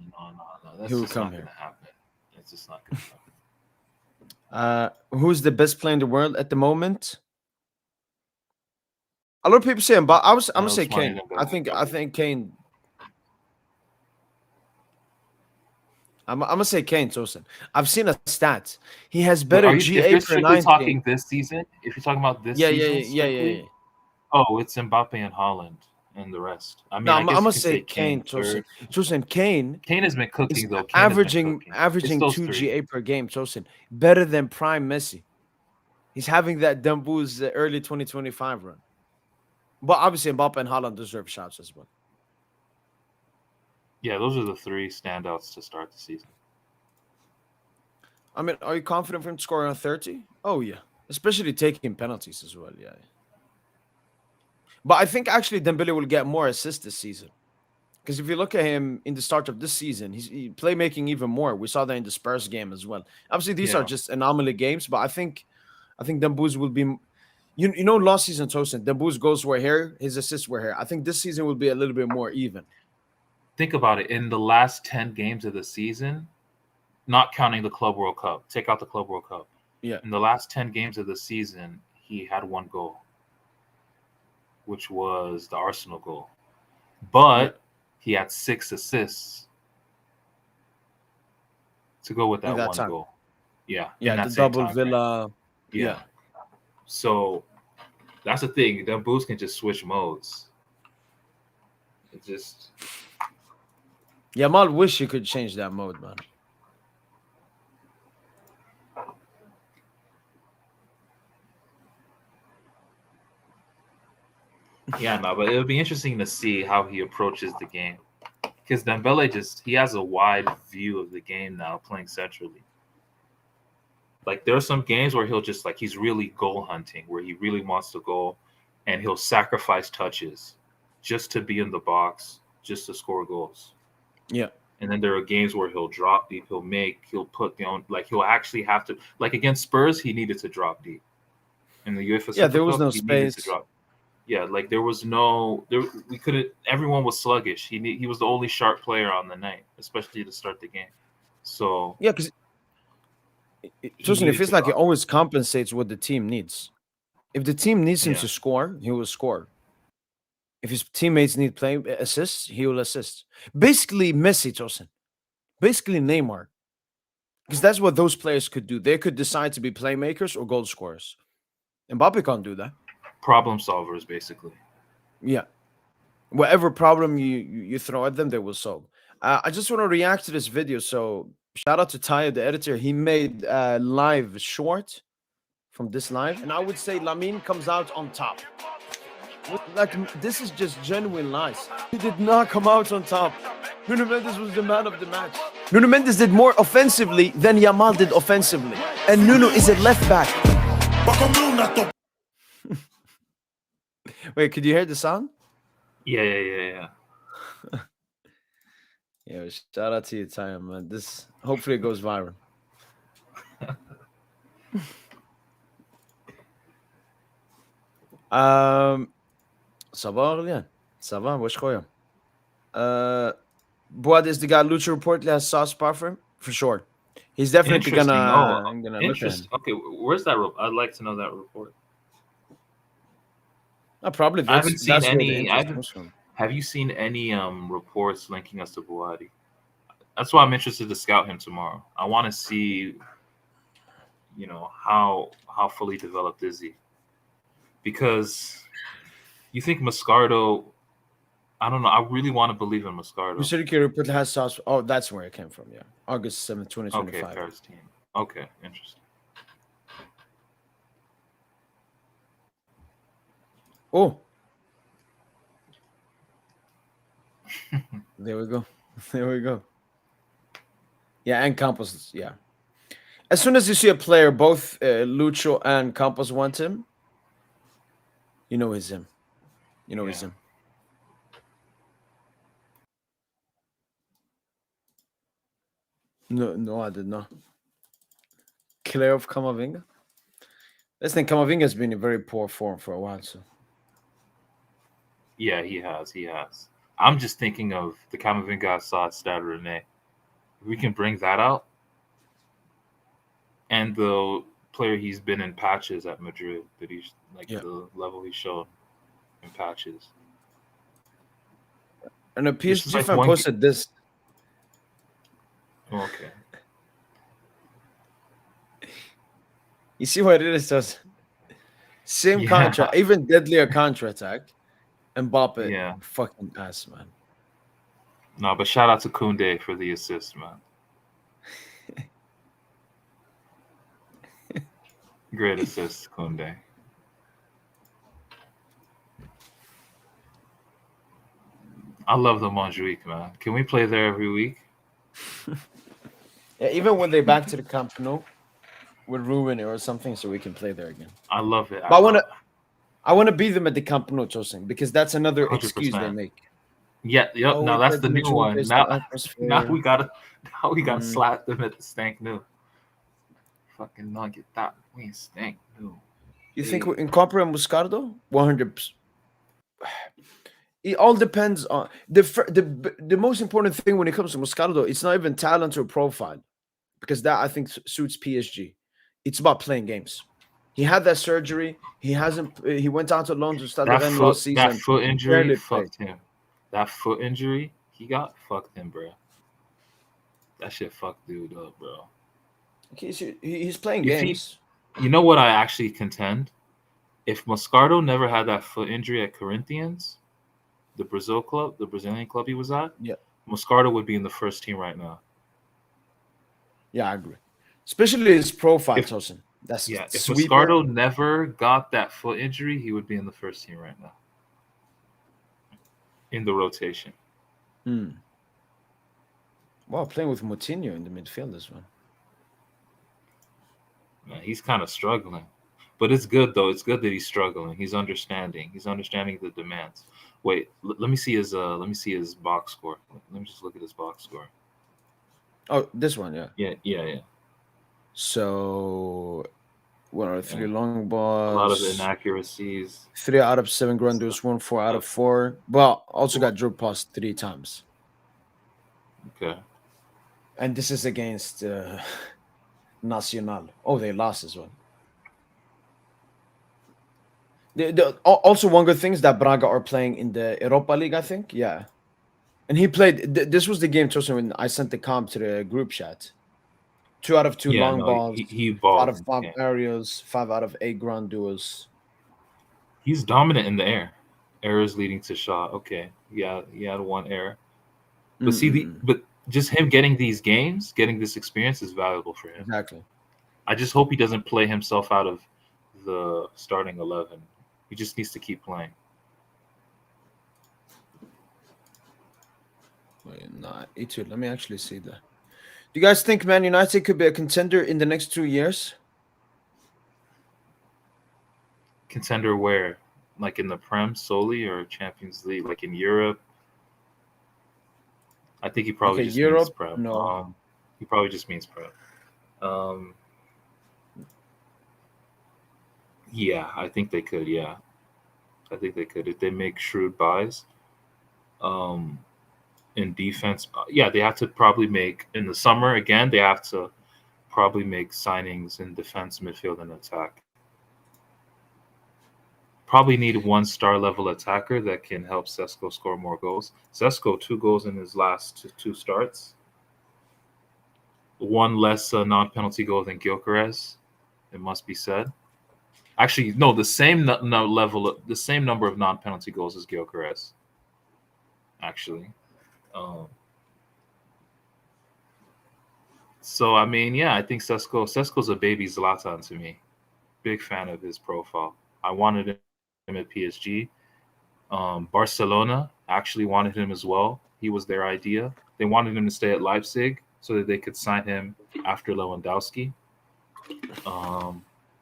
That's just not going to happen. It's just not going to happen. Who's the best player in the world at the moment? A lot of people say him, but I'm gonna say Kane. I think Kane. I'm gonna say Kane, Tosin. I've seen a stat. He has better GA per 90. Talking this season, if you're talking about this season, yeah. Oh, it's Mbappe and Haaland and the rest. I mean, I'm gonna say Kane, Tosin. Tosin, Kane has been cooking though. Averaging 2 GA per game, Tosin. Better than prime Messi. He's having that Dembo's early 2025 run. But obviously, Mbappe and Haaland deserve shots as well. Yeah, those are the three standouts to start the season. I mean, are you confident for him to score around 30? Oh, yeah. Especially taking penalties as well, yeah. But I think actually Dembele will get more assists this season. Because if you look at him in the start of this season, he's playmaking even more. We saw that in the Spurs game as well. Obviously, these are just anomaly games, but I think Dembouz will be. You know, last season, Tosin, Dembouz goals were here, his assists were here. I think this season will be a little bit more even. Think about it. In the last 10 games of the season, not counting the Club World Cup, take out the Club World Cup. Yeah. In the last 10 games of the season, he had one goal, which was the Arsenal goal. But he had 6 assists to go with that one time. goal. Yeah. Yeah, the double Villa. Yeah. So that's the thing. Them boosts can just switch modes. It just. Yamal wish he could change that mode, man. Yeah, no, but it'll be interesting to see how he approaches the game. Because Dembele he has a wide view of the game now, playing centrally. Like, there are some games where he'll just, like, he's really goal hunting, where he really wants to go, and he'll sacrifice touches just to be in the box, just to score goals. Yeah. And then there are games where he'll drop deep, he'll put down, like, he'll actually have to, like, against Spurs, he needed to drop deep. In the UEFA there was no space. Yeah, like we couldn't. Everyone was sluggish. He was the only sharp player on the night, especially to start the game. So yeah, because it feels like he always compensates what the team needs. If the team needs him to score, he will score. If his teammates need assists, he will assist. Basically, Messi, Tosin. Basically, Neymar. Because that's what those players could do. They could decide to be playmakers or goal scorers. Mbappe can't do that. Problem solvers, basically. Yeah. Whatever problem you throw at them, they will solve. I just want to react to this video. So shout out to Taya, the editor. He made a live short from this live. And I would say Lamine comes out on top. Like, this is just genuine lies. He did not come out on top. Nuno Mendes was the man of the match. Nuno Mendes did more offensively than Yamal did offensively. And Nuno is a left back. Wait, could you hear the sound? Yeah. Yeah, shout out to you, Taya, man. This hopefully it goes viral. صباح الخير. صباح وش خويا. Boad is the guy Lucha reportedly has soft spot for him? For sure. He's definitely gonna look at him. Okay, where's that report? I'd like to know that report. Probably I haven't seen any. Have you seen any reports linking us to Buadi? That's why I'm interested to scout him tomorrow. I want to see, how fully developed is he? Because you think Moscardo, I don't know. I really want to believe in Moscardo. Statistical report has sauce. Oh, that's where it came from. Yeah, August 7th, 2025. Okay, first team. Okay, interesting. Oh, there we go. There we go. Yeah, and Campos. Yeah. As soon as you see a player, both Lucho and Campos want him, you know it's him. It's him. No, I did not. Clear of Camavinga? Listen, Camavinga has been in very poor form for a while, so. Yeah, he has. I'm just thinking of the Camavinga I saw at Stade Rennais. We can bring that out. And the player he's been in patches at Madrid, that he's the level he showed in patches. And a PSG fan posted this. Okay. You see what it is? Same contract, even deadlier counter-attack. Mbappe, fucking ass, man. No, but shout out to Koundé for the assist, man. Great assist, Kunde. I love the Montjuic, man. Can we play there every week? Yeah, even when they back to the Camp Nou, would ruin it or something, so we can play there again. I love it. But I want to beat them at the Camp Nou, Chosen, because that's another excuse they 100%. make. Yeah, yep. Oh, Now we that's played the to make new sure we one. face Now, the atmosphere. now we gotta slap them at the Stank New. Fucking nugget that we Stank New. You think we incorporate Moscardo? 100%. It all depends on the most important thing when it comes to Moscardo. It's not even talent or profile, because that I think suits PSG. It's about playing games. He had that surgery. He hasn't. He went out to loan to start the last season. That foot injury barely fucked played. him. That foot injury he got fucked him, bro. That shit fucked dude up, bro. He's playing If games. you know what I actually contend? If Moscardo never had that foot injury at Corinthians, the Brazilian club he was at, Yeah. Moscardo would be in the first team right now. Yeah, I agree. Especially his profile, If- Tosin. That's Yeah, if sweeper. Moscardo never got that foot injury, he would be in the first team right now. In the rotation. Wow, playing with Moutinho in the midfield as well. Man, he's kind of struggling. But it's good though. It's good that he's struggling. He's understanding. He's understanding the demands. Wait, let me see his box score. Let me just look at his box score. Oh, this one, yeah. Yeah. So, what are 3 long balls? A lot of inaccuracies. 3 out of 7 ground duels, 4 out of 4. But also got dribble past 3 times. Okay. And this is against Nacional. Oh, they lost as well. Also, one good thing is that Braga are playing in the Europa League, I think. Yeah. And he played. This was the game, Tosin, when I sent the comp to the group chat. 2 out of 2 long balls. He balled. 5 out of 5 aerials. 5 out of 8 ground duels. He's dominant in the air. Errors leading to shot. Okay. Yeah, he had 1 error. But but just him getting these games, getting this experience is valuable for him. Exactly. I just hope he doesn't play himself out of the starting 11. He just needs to keep playing. Wait, nah, E2. Let me actually see that. Do you guys think Man United could be a contender in the next 2 years? Contender where? Like in the Prem solely or Champions League? Like in Europe? I think he probably just Europe, means Prem. no. He probably just means Prem. Yeah, I think they could. Yeah, I think they could if they make shrewd buys. In defense, yeah, they have to probably make in the summer again. They have to probably make signings in defense, midfield, and attack. Probably need 1 star level attacker that can help Sesko score more goals. Sesko 2 goals in his last 2 starts. 1 less non-penalty goal than Gyökeres. It must be said. Actually, no, the same the same number of non-penalty goals as Gyökeres. Actually, so I mean, yeah, I think Sesko's a baby Zlatan to me. Big fan of his profile. I wanted him at PSG. Barcelona actually wanted him as well. He was their idea. They wanted him to stay at Leipzig so that they could sign him after Lewandowski.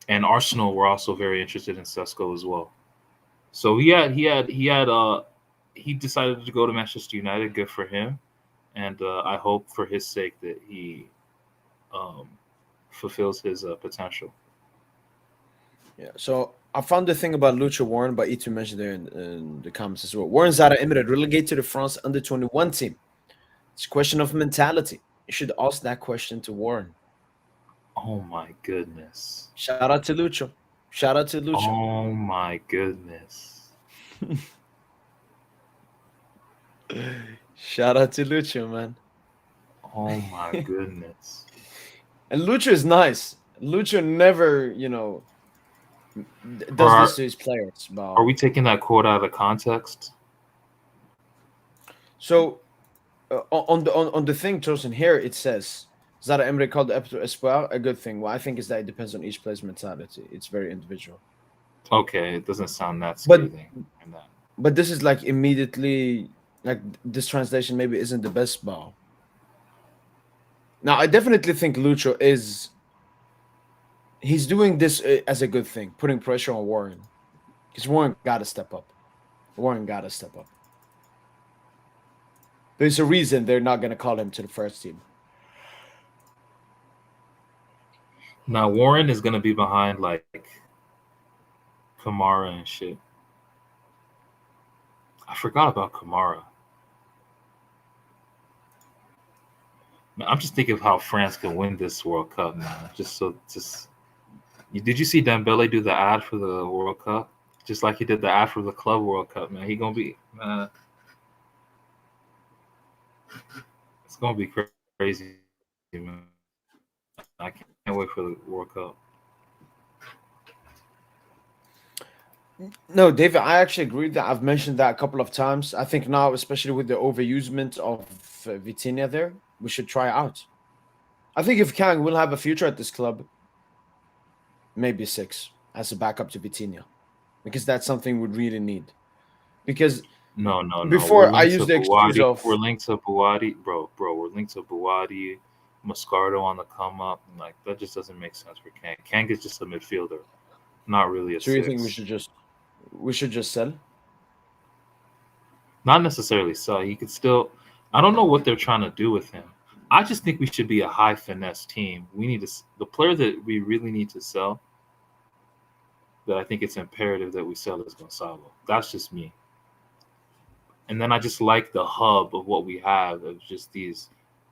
And Arsenal were also very interested in Sesko as well. So he decided to go to Manchester United. Good for him, and I hope for his sake that he fulfills his potential. Yeah. So I found the thing about Lucha Warren, but E2 mentioned there in the comments as well. Warren's out of Emirates, relegated to the France under-21 team. It's a question of mentality. You should ask that question to Warren. Oh my goodness! Shout out to Lucho. Shout out to Lucho. Oh my goodness! Shout out to Lucho, man. Oh my goodness! And Lucho is nice. Lucho never, does this to his players. Are we taking that quote out of context? So on the thing chosen here, it says Zara Emre called Epto Espoir a good thing. What I think is that it depends on each player's mentality. It's very individual. Okay, it doesn't sound that But scathing. And that. this is like immediately like this translation maybe isn't the best ball. Now I definitely think Lucho is he's doing this as a good thing, putting pressure on Warren. Because Warren got to step up. Warren got to step up. There's a reason they're not going to call him to the first team. Now Warren is gonna be behind like Kamara and shit. I forgot about Kamara. Man, I'm just thinking of how France can win this World Cup, man. Did you see Dembele do the ad for the World Cup? Just like he did the ad for the Club World Cup, man. He gonna be, man. It's gonna be crazy, man. I can't wait for the World Cup. No, David, I actually agree that I've mentioned that a couple of times. I think now, especially with the overusement of Vitinha there, we should try it out. I think if Kang will have a future at this club, maybe 6 as a backup to Vitinha, because that's something we really need. Because No. before I used the excuse of we're linked to Buwadi, bro. We're linked to Buwadi, Moscardo on the come up. Like that just doesn't make sense for Kang. Kang is just a midfielder, not really a so 6. you think we should just sell? Not necessarily so. He could still. I don't know what they're trying to do with him. I just think we should be a high finesse team. We need the player that we really need to sell. That I think it's imperative that we sell is Gonzalo. That's just me. And then I just like the hub of what we have of just these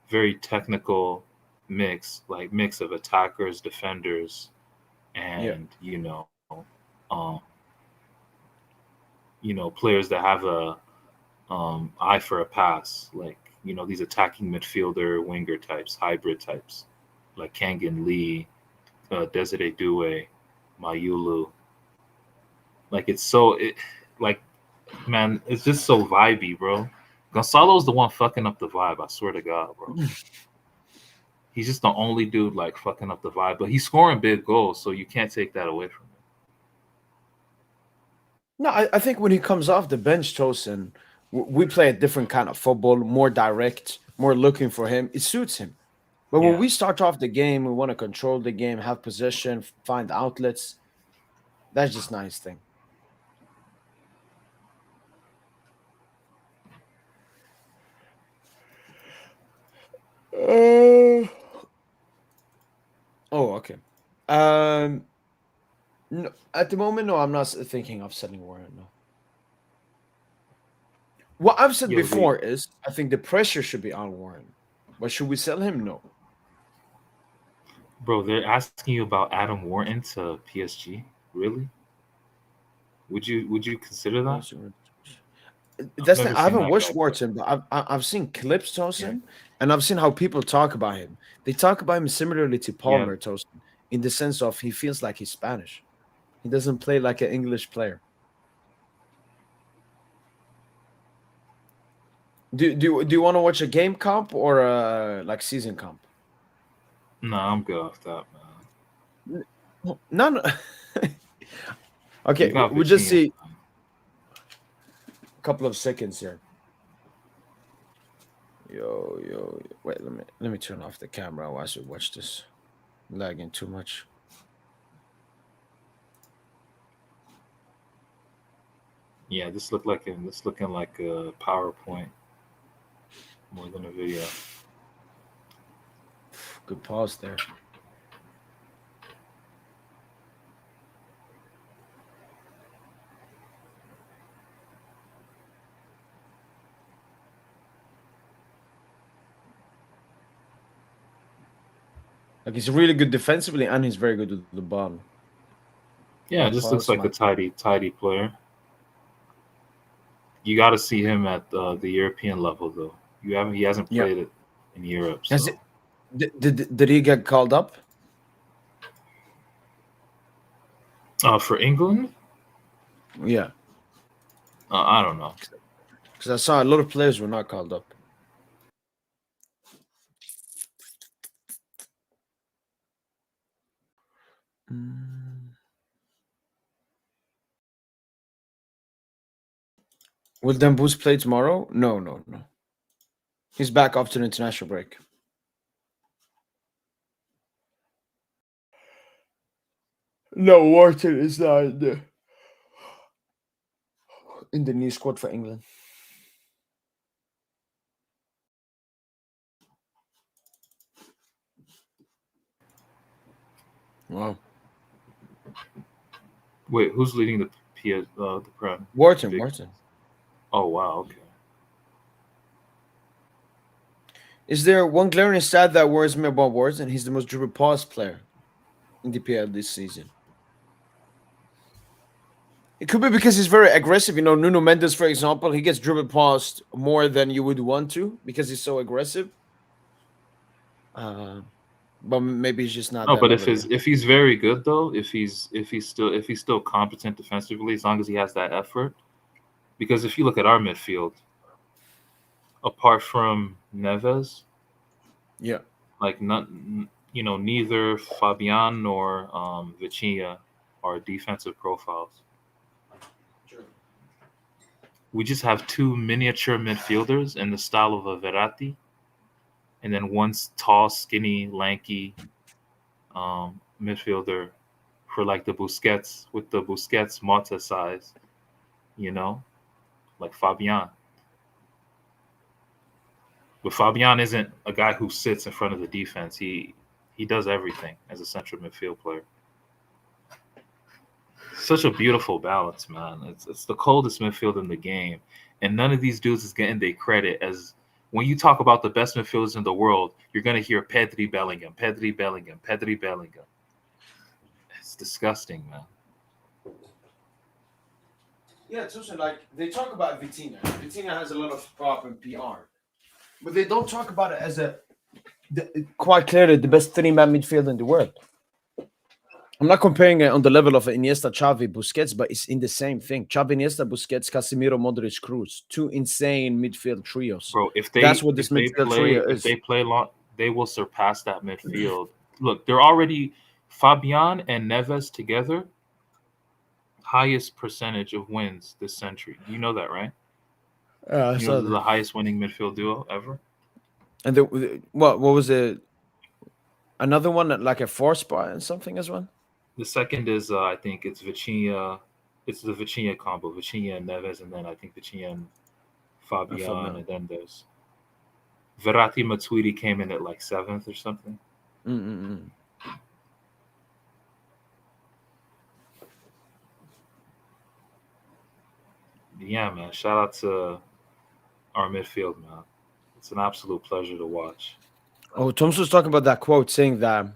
very technical mix of attackers, defenders, and players that have a eye for a pass, like these attacking midfielder winger types, hybrid types, like Kangan Lee, Desiree Doué, Mayulu. Like man, it's just so vibey, bro. Gonzalo's the one fucking up the vibe. I swear to God, bro. He's just the only dude like fucking up the vibe, but he's scoring big goals, so you can't take that away from him. No, I think when he comes off the bench, Tosin, we play a different kind of football, more direct, more looking for him. It suits him. But when we start off the game, we want to control the game, have possession, find outlets. That's just nice thing. Oh, okay. No, at the moment, no, I'm not thinking of selling Warren. No. What I've said before is I think the pressure should be on Warren, but should we sell him? No. Bro, they're asking you about Adam Wharton to PSG. Really? Would you consider that? I haven't watched Wharton, but I've seen clips, Tosin, and I've seen how people talk about him. They talk about him similarly to Palmer, Tosin, in the sense of he feels like he's Spanish. He doesn't play like an English player. Do you want to watch a game comp or a like season comp? No, I'm good off that, man. No. Okay, we'll just see a couple of seconds here. Yo. Wait, let me turn off the camera while I watch this. I'm lagging too much. Yeah, this looking like a PowerPoint more than a video. Good pause there. Like he's really good defensively and he's very good with the ball. Yeah, it just looks like a tidy player. You got to see him at the European level, though. He hasn't played it in Europe. So. Did he get called up? For England? Yeah. I don't know. Because I saw a lot of players were not called up. Will Dembele play tomorrow? No. He's back after the international break. No, Wharton is not in the new squad for England. Wow. Wait, who's leading the Prem? Wharton. Oh wow, okay. Is there one glaring stat that worries me about Wharton? He's the most dribble pass player in the PL this season. It could be because he's very aggressive. Nuno Mendes, for example, he gets dribble passed more than you would want to because he's so aggressive. But maybe he's just not. No, but if he's very good though, if he's still competent defensively, as long as he has that effort, because if you look at our midfield, apart from Neves, yeah, like neither Fabian nor Vitinha are defensive profiles. Sure. We just have two miniature midfielders in the style of a Verratti, and then one tall, skinny, lanky midfielder for like the Busquets, with the Busquets Mata size, like Fabian. But Fabian isn't a guy who sits in front of the defense. He does everything as a central midfield player. Such a beautiful balance, man. It's the coldest midfield in the game, and none of these dudes is getting their credit. As when you talk about the best midfielders in the world, you're gonna hear Pedri Bellingham. It's disgusting, man. Yeah, it's also like they talk about Vitinha. Vitinha has a lot of pop and PR, but they don't talk about it as quite clearly the best three-man midfield in the world. I'm not comparing it on the level of Iniesta, Xavi, Busquets, but it's in the same thing. Xavi, Iniesta, Busquets, Casemiro, Modric, Cruz. Two insane midfield trios. Bro, that's what this midfield trio is. If they play long, they will surpass that midfield. Look, they're already Fabian and Neves together. Highest percentage of wins this century. You know that, right? The highest winning midfield duo ever. And what was it? Another one like a 4 spot and something as well. The second is I think it's Vitinha. It's the Vitinha combo, Vitinha and Neves, and then I think Vitinha and Fabian, and then there's Verratti Matuidi came in at like 7th or something. Yeah, man. Shout out to our midfield, man. It's an absolute pleasure to watch. Oh, Thomas was talking about that quote saying that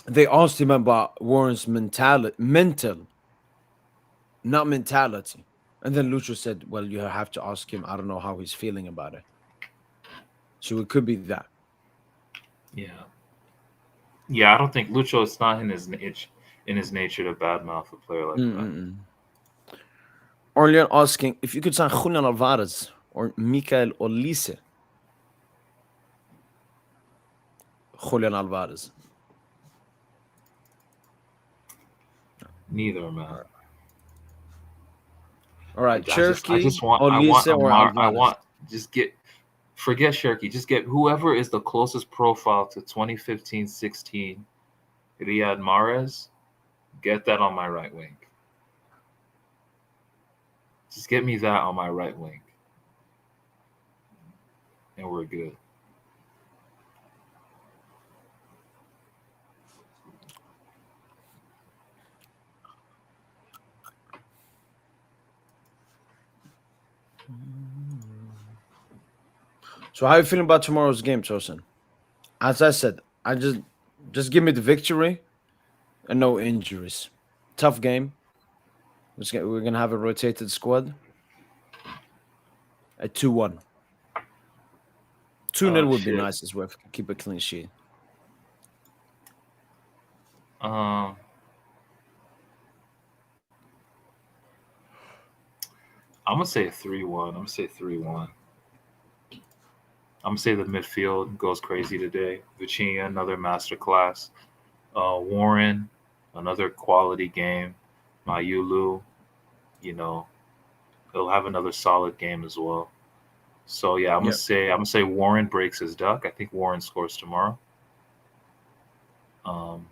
they asked him about Warren's mental, not mentality. And then Lucho said, well, you have to ask him. I don't know how he's feeling about it. So it could be that. Yeah. Yeah, I don't think Lucho, it's not in his nature to badmouth a player like that. Orlean asking if you could sign Julian Alvarez or Michael Olise. Julian Alvarez. Neither, man. All right, Cherky. I just want. Forget Cherky. Just get whoever is the closest profile to 2015-16 Riyad Mahrez. Get that on my right wing. Just get me that on my right wing, and we're good. So how are you feeling about tomorrow's game, Tosin? As I said, I just give me the victory and no injuries. Tough game. We're gonna have a rotated squad. A 2-1. 2-0 would be nice as well if we can keep a clean sheet. I'm gonna say 3-1. I'm gonna say 3-1. I'm gonna say the midfield goes crazy today. Vitinha, another masterclass. Warren, another quality game. Mayulu, you know, he'll have another solid game as well. So yeah, I'm Yeah. gonna say Warren breaks his duck. I think Warren scores tomorrow. Um,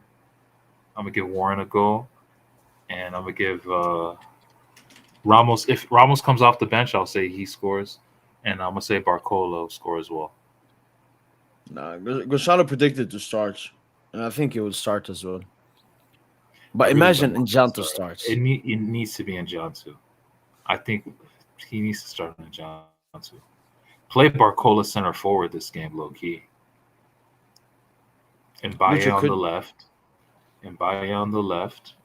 I'm gonna give Warren a goal, and I'm gonna give Ramos. If Ramos comes off the bench, I'll say he scores, and I'm gonna say Barcola score as well. Nah, Gonzalo predicted to start, and I think he will start as well. I But really don't imagine want him to Enjanto start. starts. It needs to be in John too. I think he needs to start in John too. Play Barcola center forward this game, low key, and Baye Which you on the could, left,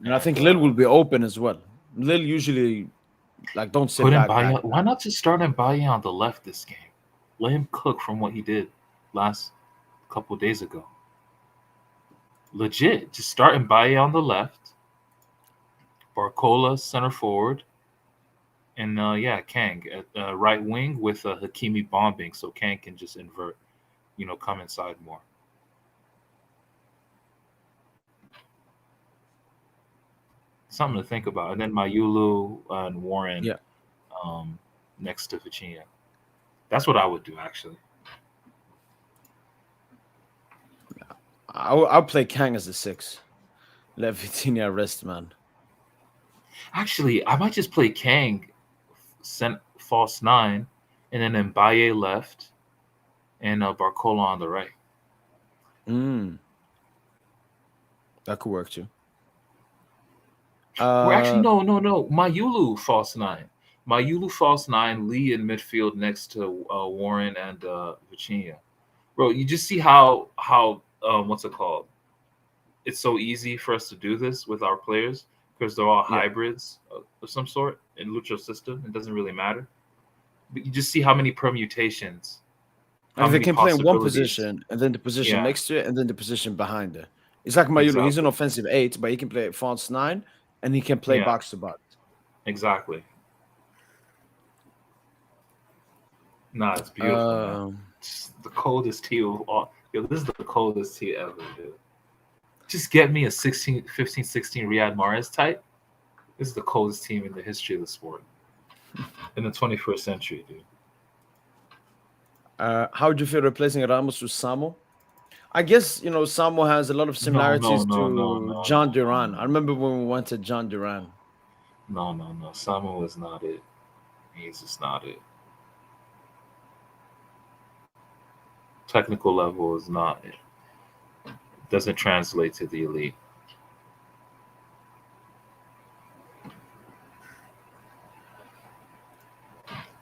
and I and think Lille will be open as well. Lille usually like don't sit put in back Baye. back. Why not just start in Baye on the left this game? Let him cook from what he did last couple days ago. Legit, just start in Baye on the left, Barcola center forward, and yeah, Kang at right wing with Hakimi bombing, so Kang can just invert, come inside more. Something to think about. And then Mayulu and Warren Yeah, um, next to Vitinha. That's what I would do actually. I'll play Kang as the 6. Let Vitinha rest, man. Actually, I might just play Kang, false 9, and then Mbaye left, and Barcola on the right. Mm, that could work too. We're actually Uh, no. Mayulu false 9. Mayulu false 9. Lee in midfield next to Warren and Vitinha. Bro, you just see how what's it called? It's so easy for us to do this with our players because they're all yeah. hybrids of some sort in Lucho's system. It doesn't really matter. But you just see how many permutations, how Like they many can play in one possibilities. position and then the position Yeah, next to it and then the position behind it. It's like Mayulu. He's an exactly. offensive 8, but he can play false 9 and he can play Yeah, box to box. exactly. Nah, it's beautiful, man. Um, It's the coldest tea of all. Yo, this is the coldest tea ever, dude. Just get me a 16, 15, 16 Riyad Mahrez type. This is the coldest team in the history of the sport in the 21st century, dude. how would you feel replacing Ramos with Samo? I guess Samo has a lot of No, no, similarities no, no, to no, John no, no, Duran. I no, remember when we went to John Duran. no. Samu is not it. He's just not it. Technical level is not it. Doesn't translate to the elite.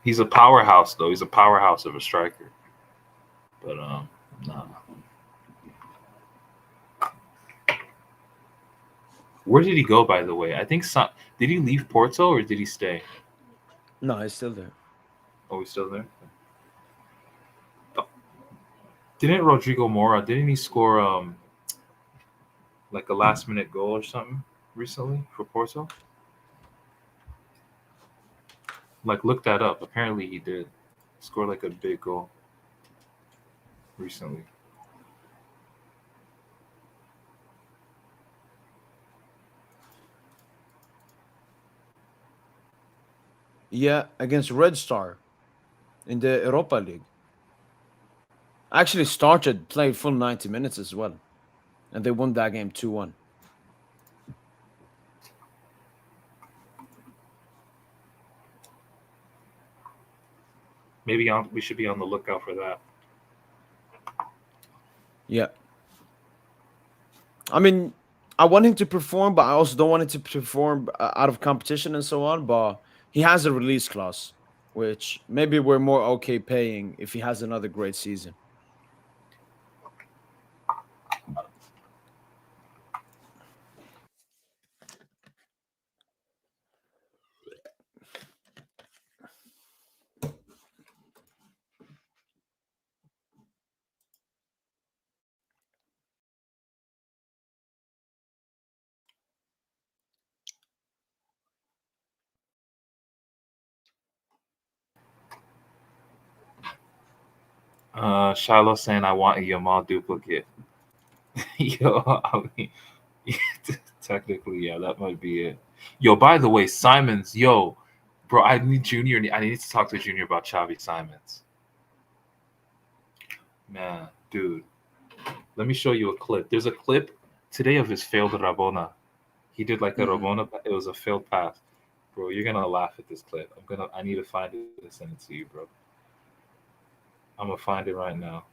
He's a powerhouse, though. He's a powerhouse of a striker. But no. Where did he go, by the way? I think did he leave Porto or did he stay? No, he's still there. Oh, he's still there. Didn't Rodrigo Mora? Didn't he score like a last minute goal or something recently for Porto? Like look that up. Apparently he did score like a big goal recently. Yeah, against Red Star in the Europa League. Actually started played full 90 minutes as well. And they won that game 2-1. Maybe we should be on the lookout for that. Yeah. I mean, I want him to perform, but I also don't want him to perform out of competition and so on. But he has a release clause, which maybe we're more okay paying if he has another great season. Shiloh saying I want a Yamal duplicate. Yo, I mean, technically, yeah, that might be it. Yo, by the way, Simons, yo, bro, I need to talk to Junior about Xavi Simons. Man, dude, let me show you a clip. There's a clip today of his failed Rabona. He did like a Rabona. It was a failed pass. Bro, you're gonna laugh at this clip. I need to find it and send it to you, bro. I'm gonna find it right now.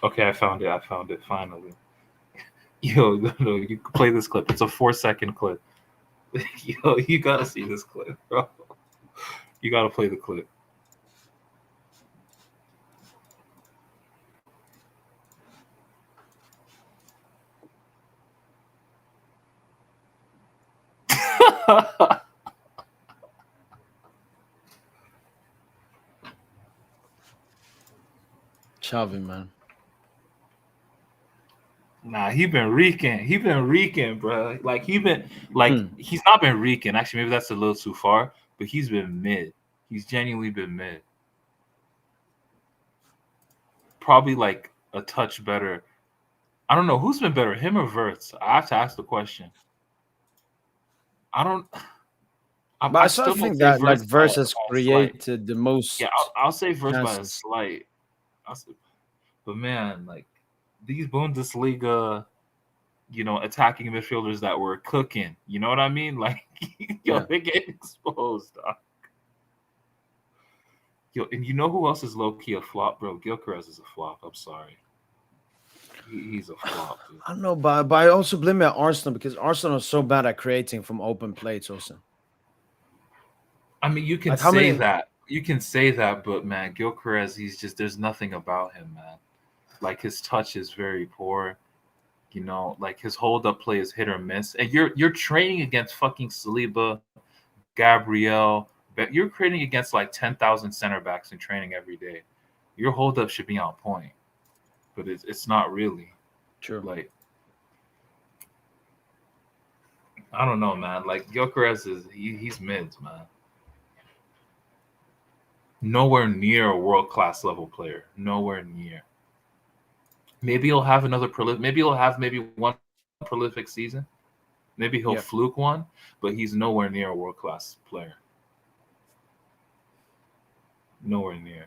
Okay, I found it finally. Yo, no, you can play this clip. It's a 4-second clip. Yo, you gotta see this clip, bro. You gotta play the clip. Xavi, man. Nah, he been reeking, bro. Like he's not been reeking. Actually, maybe that's a little too far, but he's been mid. He's genuinely been mid. Probably like a touch better. I don't know who's been better, him or Verts. I have to ask the question. But I still think that like Verts has created the most. Yeah, I'll say Verts by a slight. But man, like these Bundesliga, attacking midfielders that were cooking. You know what I mean? Like, they get exposed. Dog. Yo, and you know who else is low key a flop, bro? Gyökeres is a flop. I'm sorry. He's a flop. Dude. I don't know, but I also blame it at Arsenal because Arsenal is so bad at creating from open plays. Also, I mean, you can say that. You can say that, but man, Gyökeres, there's nothing about him, man. Like his touch is very poor. Like his hold-up play is hit or miss. And you're training against fucking Saliba, Gabriel. You're training against like 10,000 center backs in training every day. Your hold-up should be on point, but it's not really. True. Like, I don't know, man. Like Gyökeres he's mids, man. Nowhere near a world-class level player. Nowhere near. Maybe he'll have another prolific. Maybe he'll have one prolific season. Maybe he'll fluke one, but he's nowhere near a world-class player. Nowhere near.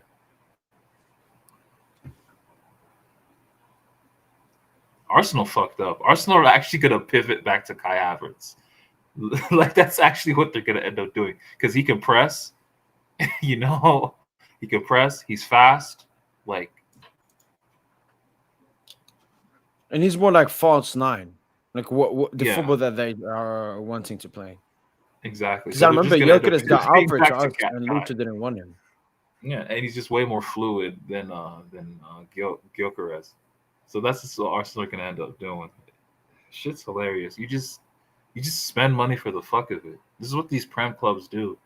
Arsenal fucked up. Arsenal are actually going to pivot back to Kai Havertz. Like, that's actually what they're going to end up doing. Because he can press, he can press. He's fast. Like, and he's more like false nine. Like what the football that they are wanting to play. Exactly. Because I remember Gyökeres got offered to us and Luther didn't want him. Yeah, and he's just way more fluid than Gyökeres. So that's just what Arsenal are gonna end up doing. Shit's hilarious. You just spend money for the fuck of it. This is what these Prem clubs do.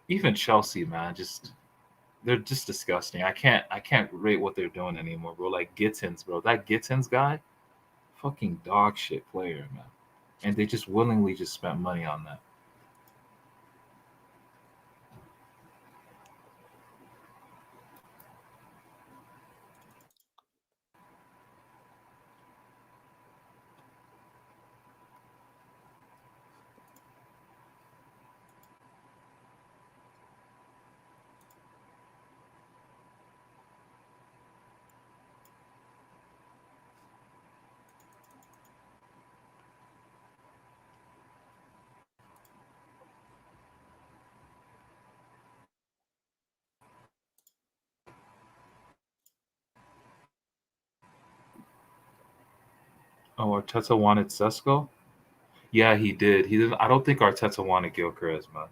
Even Chelsea, man, they're just disgusting. I can't rate what they're doing anymore, bro. Like Gittins, bro. That Gittins guy, fucking dog shit player, man. And they just willingly just spent money on that. Oh, Arteta wanted Sesko? Yeah, he did. He didn't. I don't think Arteta wanted Gyökeres, man.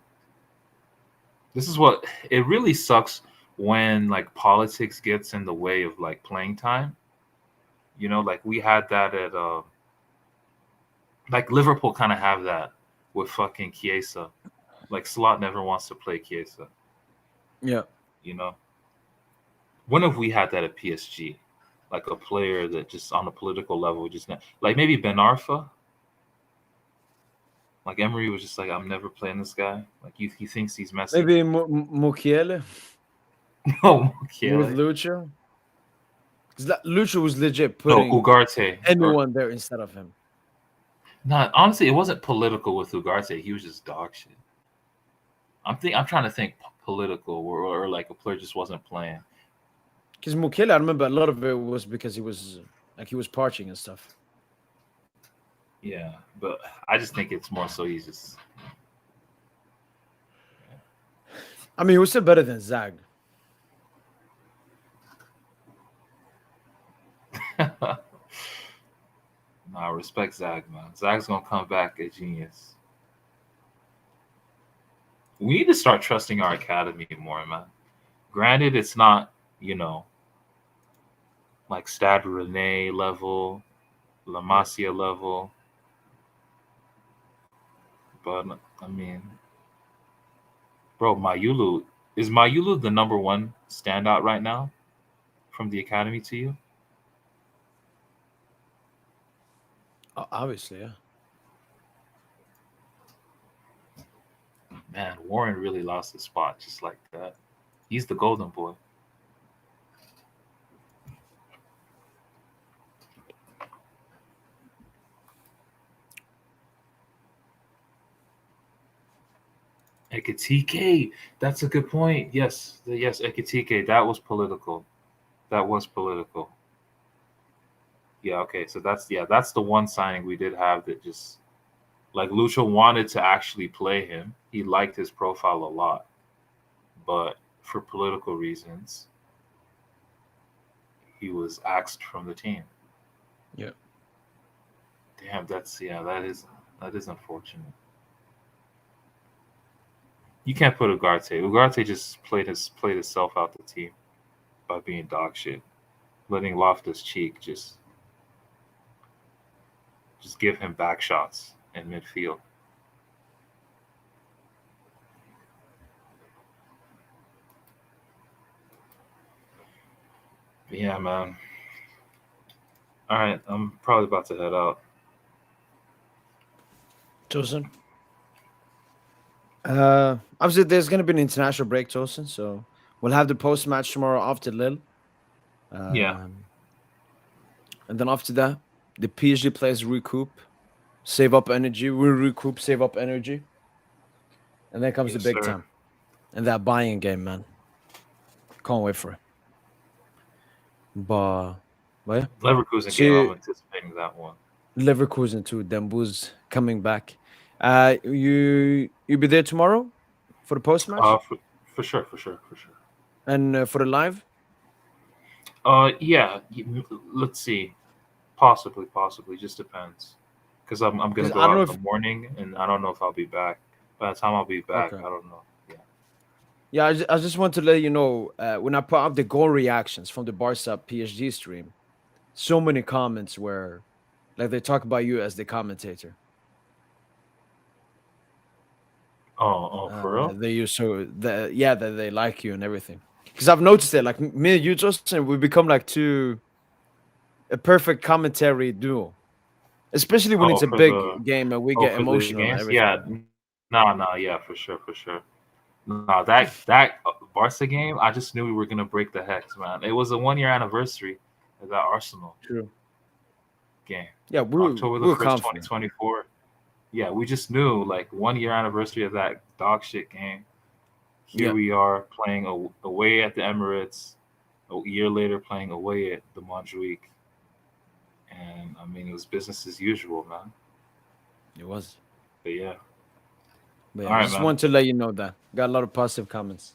This is what it really sucks when like politics gets in the way of like playing time, like we had that at like Liverpool kind of have that with fucking Chiesa. Like Slot never wants to play Chiesa. Yeah. When have we had that at PSG? Like a player that just on a political level just like maybe Ben Arfa. Like Emery was just like, I'm never playing this guy. Like he thinks he's Messi. Maybe Mukiele No, with Lucho. Because Lucho was legit no, putting Ugarte. anyone there instead of him. No, honestly, it wasn't political with Ugarte. He was just dog shit. I'm trying to think political or like a player just wasn't playing. Because Mukiele, I remember a lot of it was because he was parching and stuff. Yeah, but I just think it's more so he's just. I mean, he was still better than Zag. No, I respect Zag, man. Zag's gonna come back a genius. We need to start trusting our academy more, man. Granted, it's not, like Stade Rennais level, La Masia level. But I mean, bro, is Mayulu the number one standout right now from the academy to you? Obviously, yeah. Man, Warren really lost his spot just like that. He's the golden boy. Ekitike, that's a good point. Yes, Ekitike, that was political. Yeah, okay, so that's the one signing we did have that just like Lucho wanted to actually play him. He liked his profile a lot, but for political reasons, he was axed from the team. Yeah. Damn, that is unfortunate. You can't put Ugarte. Ugarte just played himself out the team by being dog shit, letting Loftus Cheek just give him back shots in midfield. But yeah, man. All right, I'm probably about to head out. Tosin. Obviously, there's going to be an international break, Tosin, so we'll have the post match tomorrow after Lille. Yeah. And then after that, the PSG players recoup, save up energy. We recoup, save up energy. And then comes the big time. And that buying game, man. Can't wait for it. But yeah. Leverkusen game, I'm anticipating that one. Leverkusen too. Dembu's coming back. You be there tomorrow for the post match? For sure. And for the live? Yeah. Let's see. Possibly. Just depends. Because I'm gonna go out in the morning, and I don't know if I'll be back. By the time I'll be back, I don't know. Yeah, I just want to let you know, when I put up the goal reactions from the Barca PSG stream, so many comments where, like, they talk about you as the commentator. Oh, for real? They use that they like you and everything. Because I've noticed it, like me and you, Justin, we become like a perfect commentary duo, especially when it's a big game and we get emotional. And everything. Yeah, no, yeah, for sure. No, that Barca game, I just knew we were gonna break the hex, man. It was a 1-year anniversary of that Arsenal game. Yeah, October the 1st, 2024. Yeah, we just knew, like, 1-year anniversary of that dog shit game. Here we are playing away at the Emirates. A year later, playing away at the Montjuic. And I mean, it was business as usual, man. It was. But yeah. But I just want to let you know that. Got a lot of positive comments.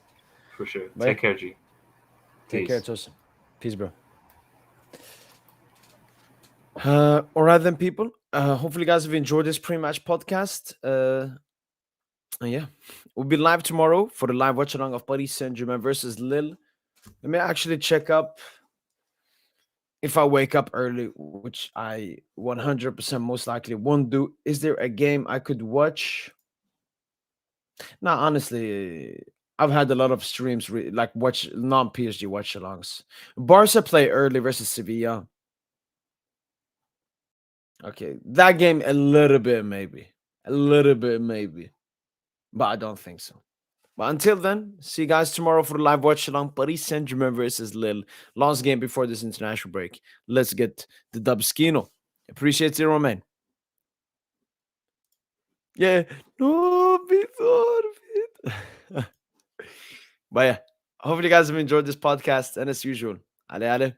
For sure. Take care, G. Take care, Tosin. Peace, bro. All right, then, people. Hopefully, you guys have enjoyed this pre-match podcast. And yeah, we'll be live tomorrow for the live watch along of Paris Saint-Germain versus Lille. Let me actually check up if I wake up early, which I 100% most likely won't do. Is there a game I could watch? No, honestly, I've had a lot of streams like watch non PSG watch alongs. Barca play early versus Sevilla. Okay, that game a little bit maybe, but I don't think so. But until then, see you guys tomorrow for the live watch along. Paris Saint-Germain versus Lille. Last game before this international break. Let's get the dubskino. Appreciate you, Romain. Yeah. No, but yeah, hopefully you guys have enjoyed this podcast. And as usual, ale ale.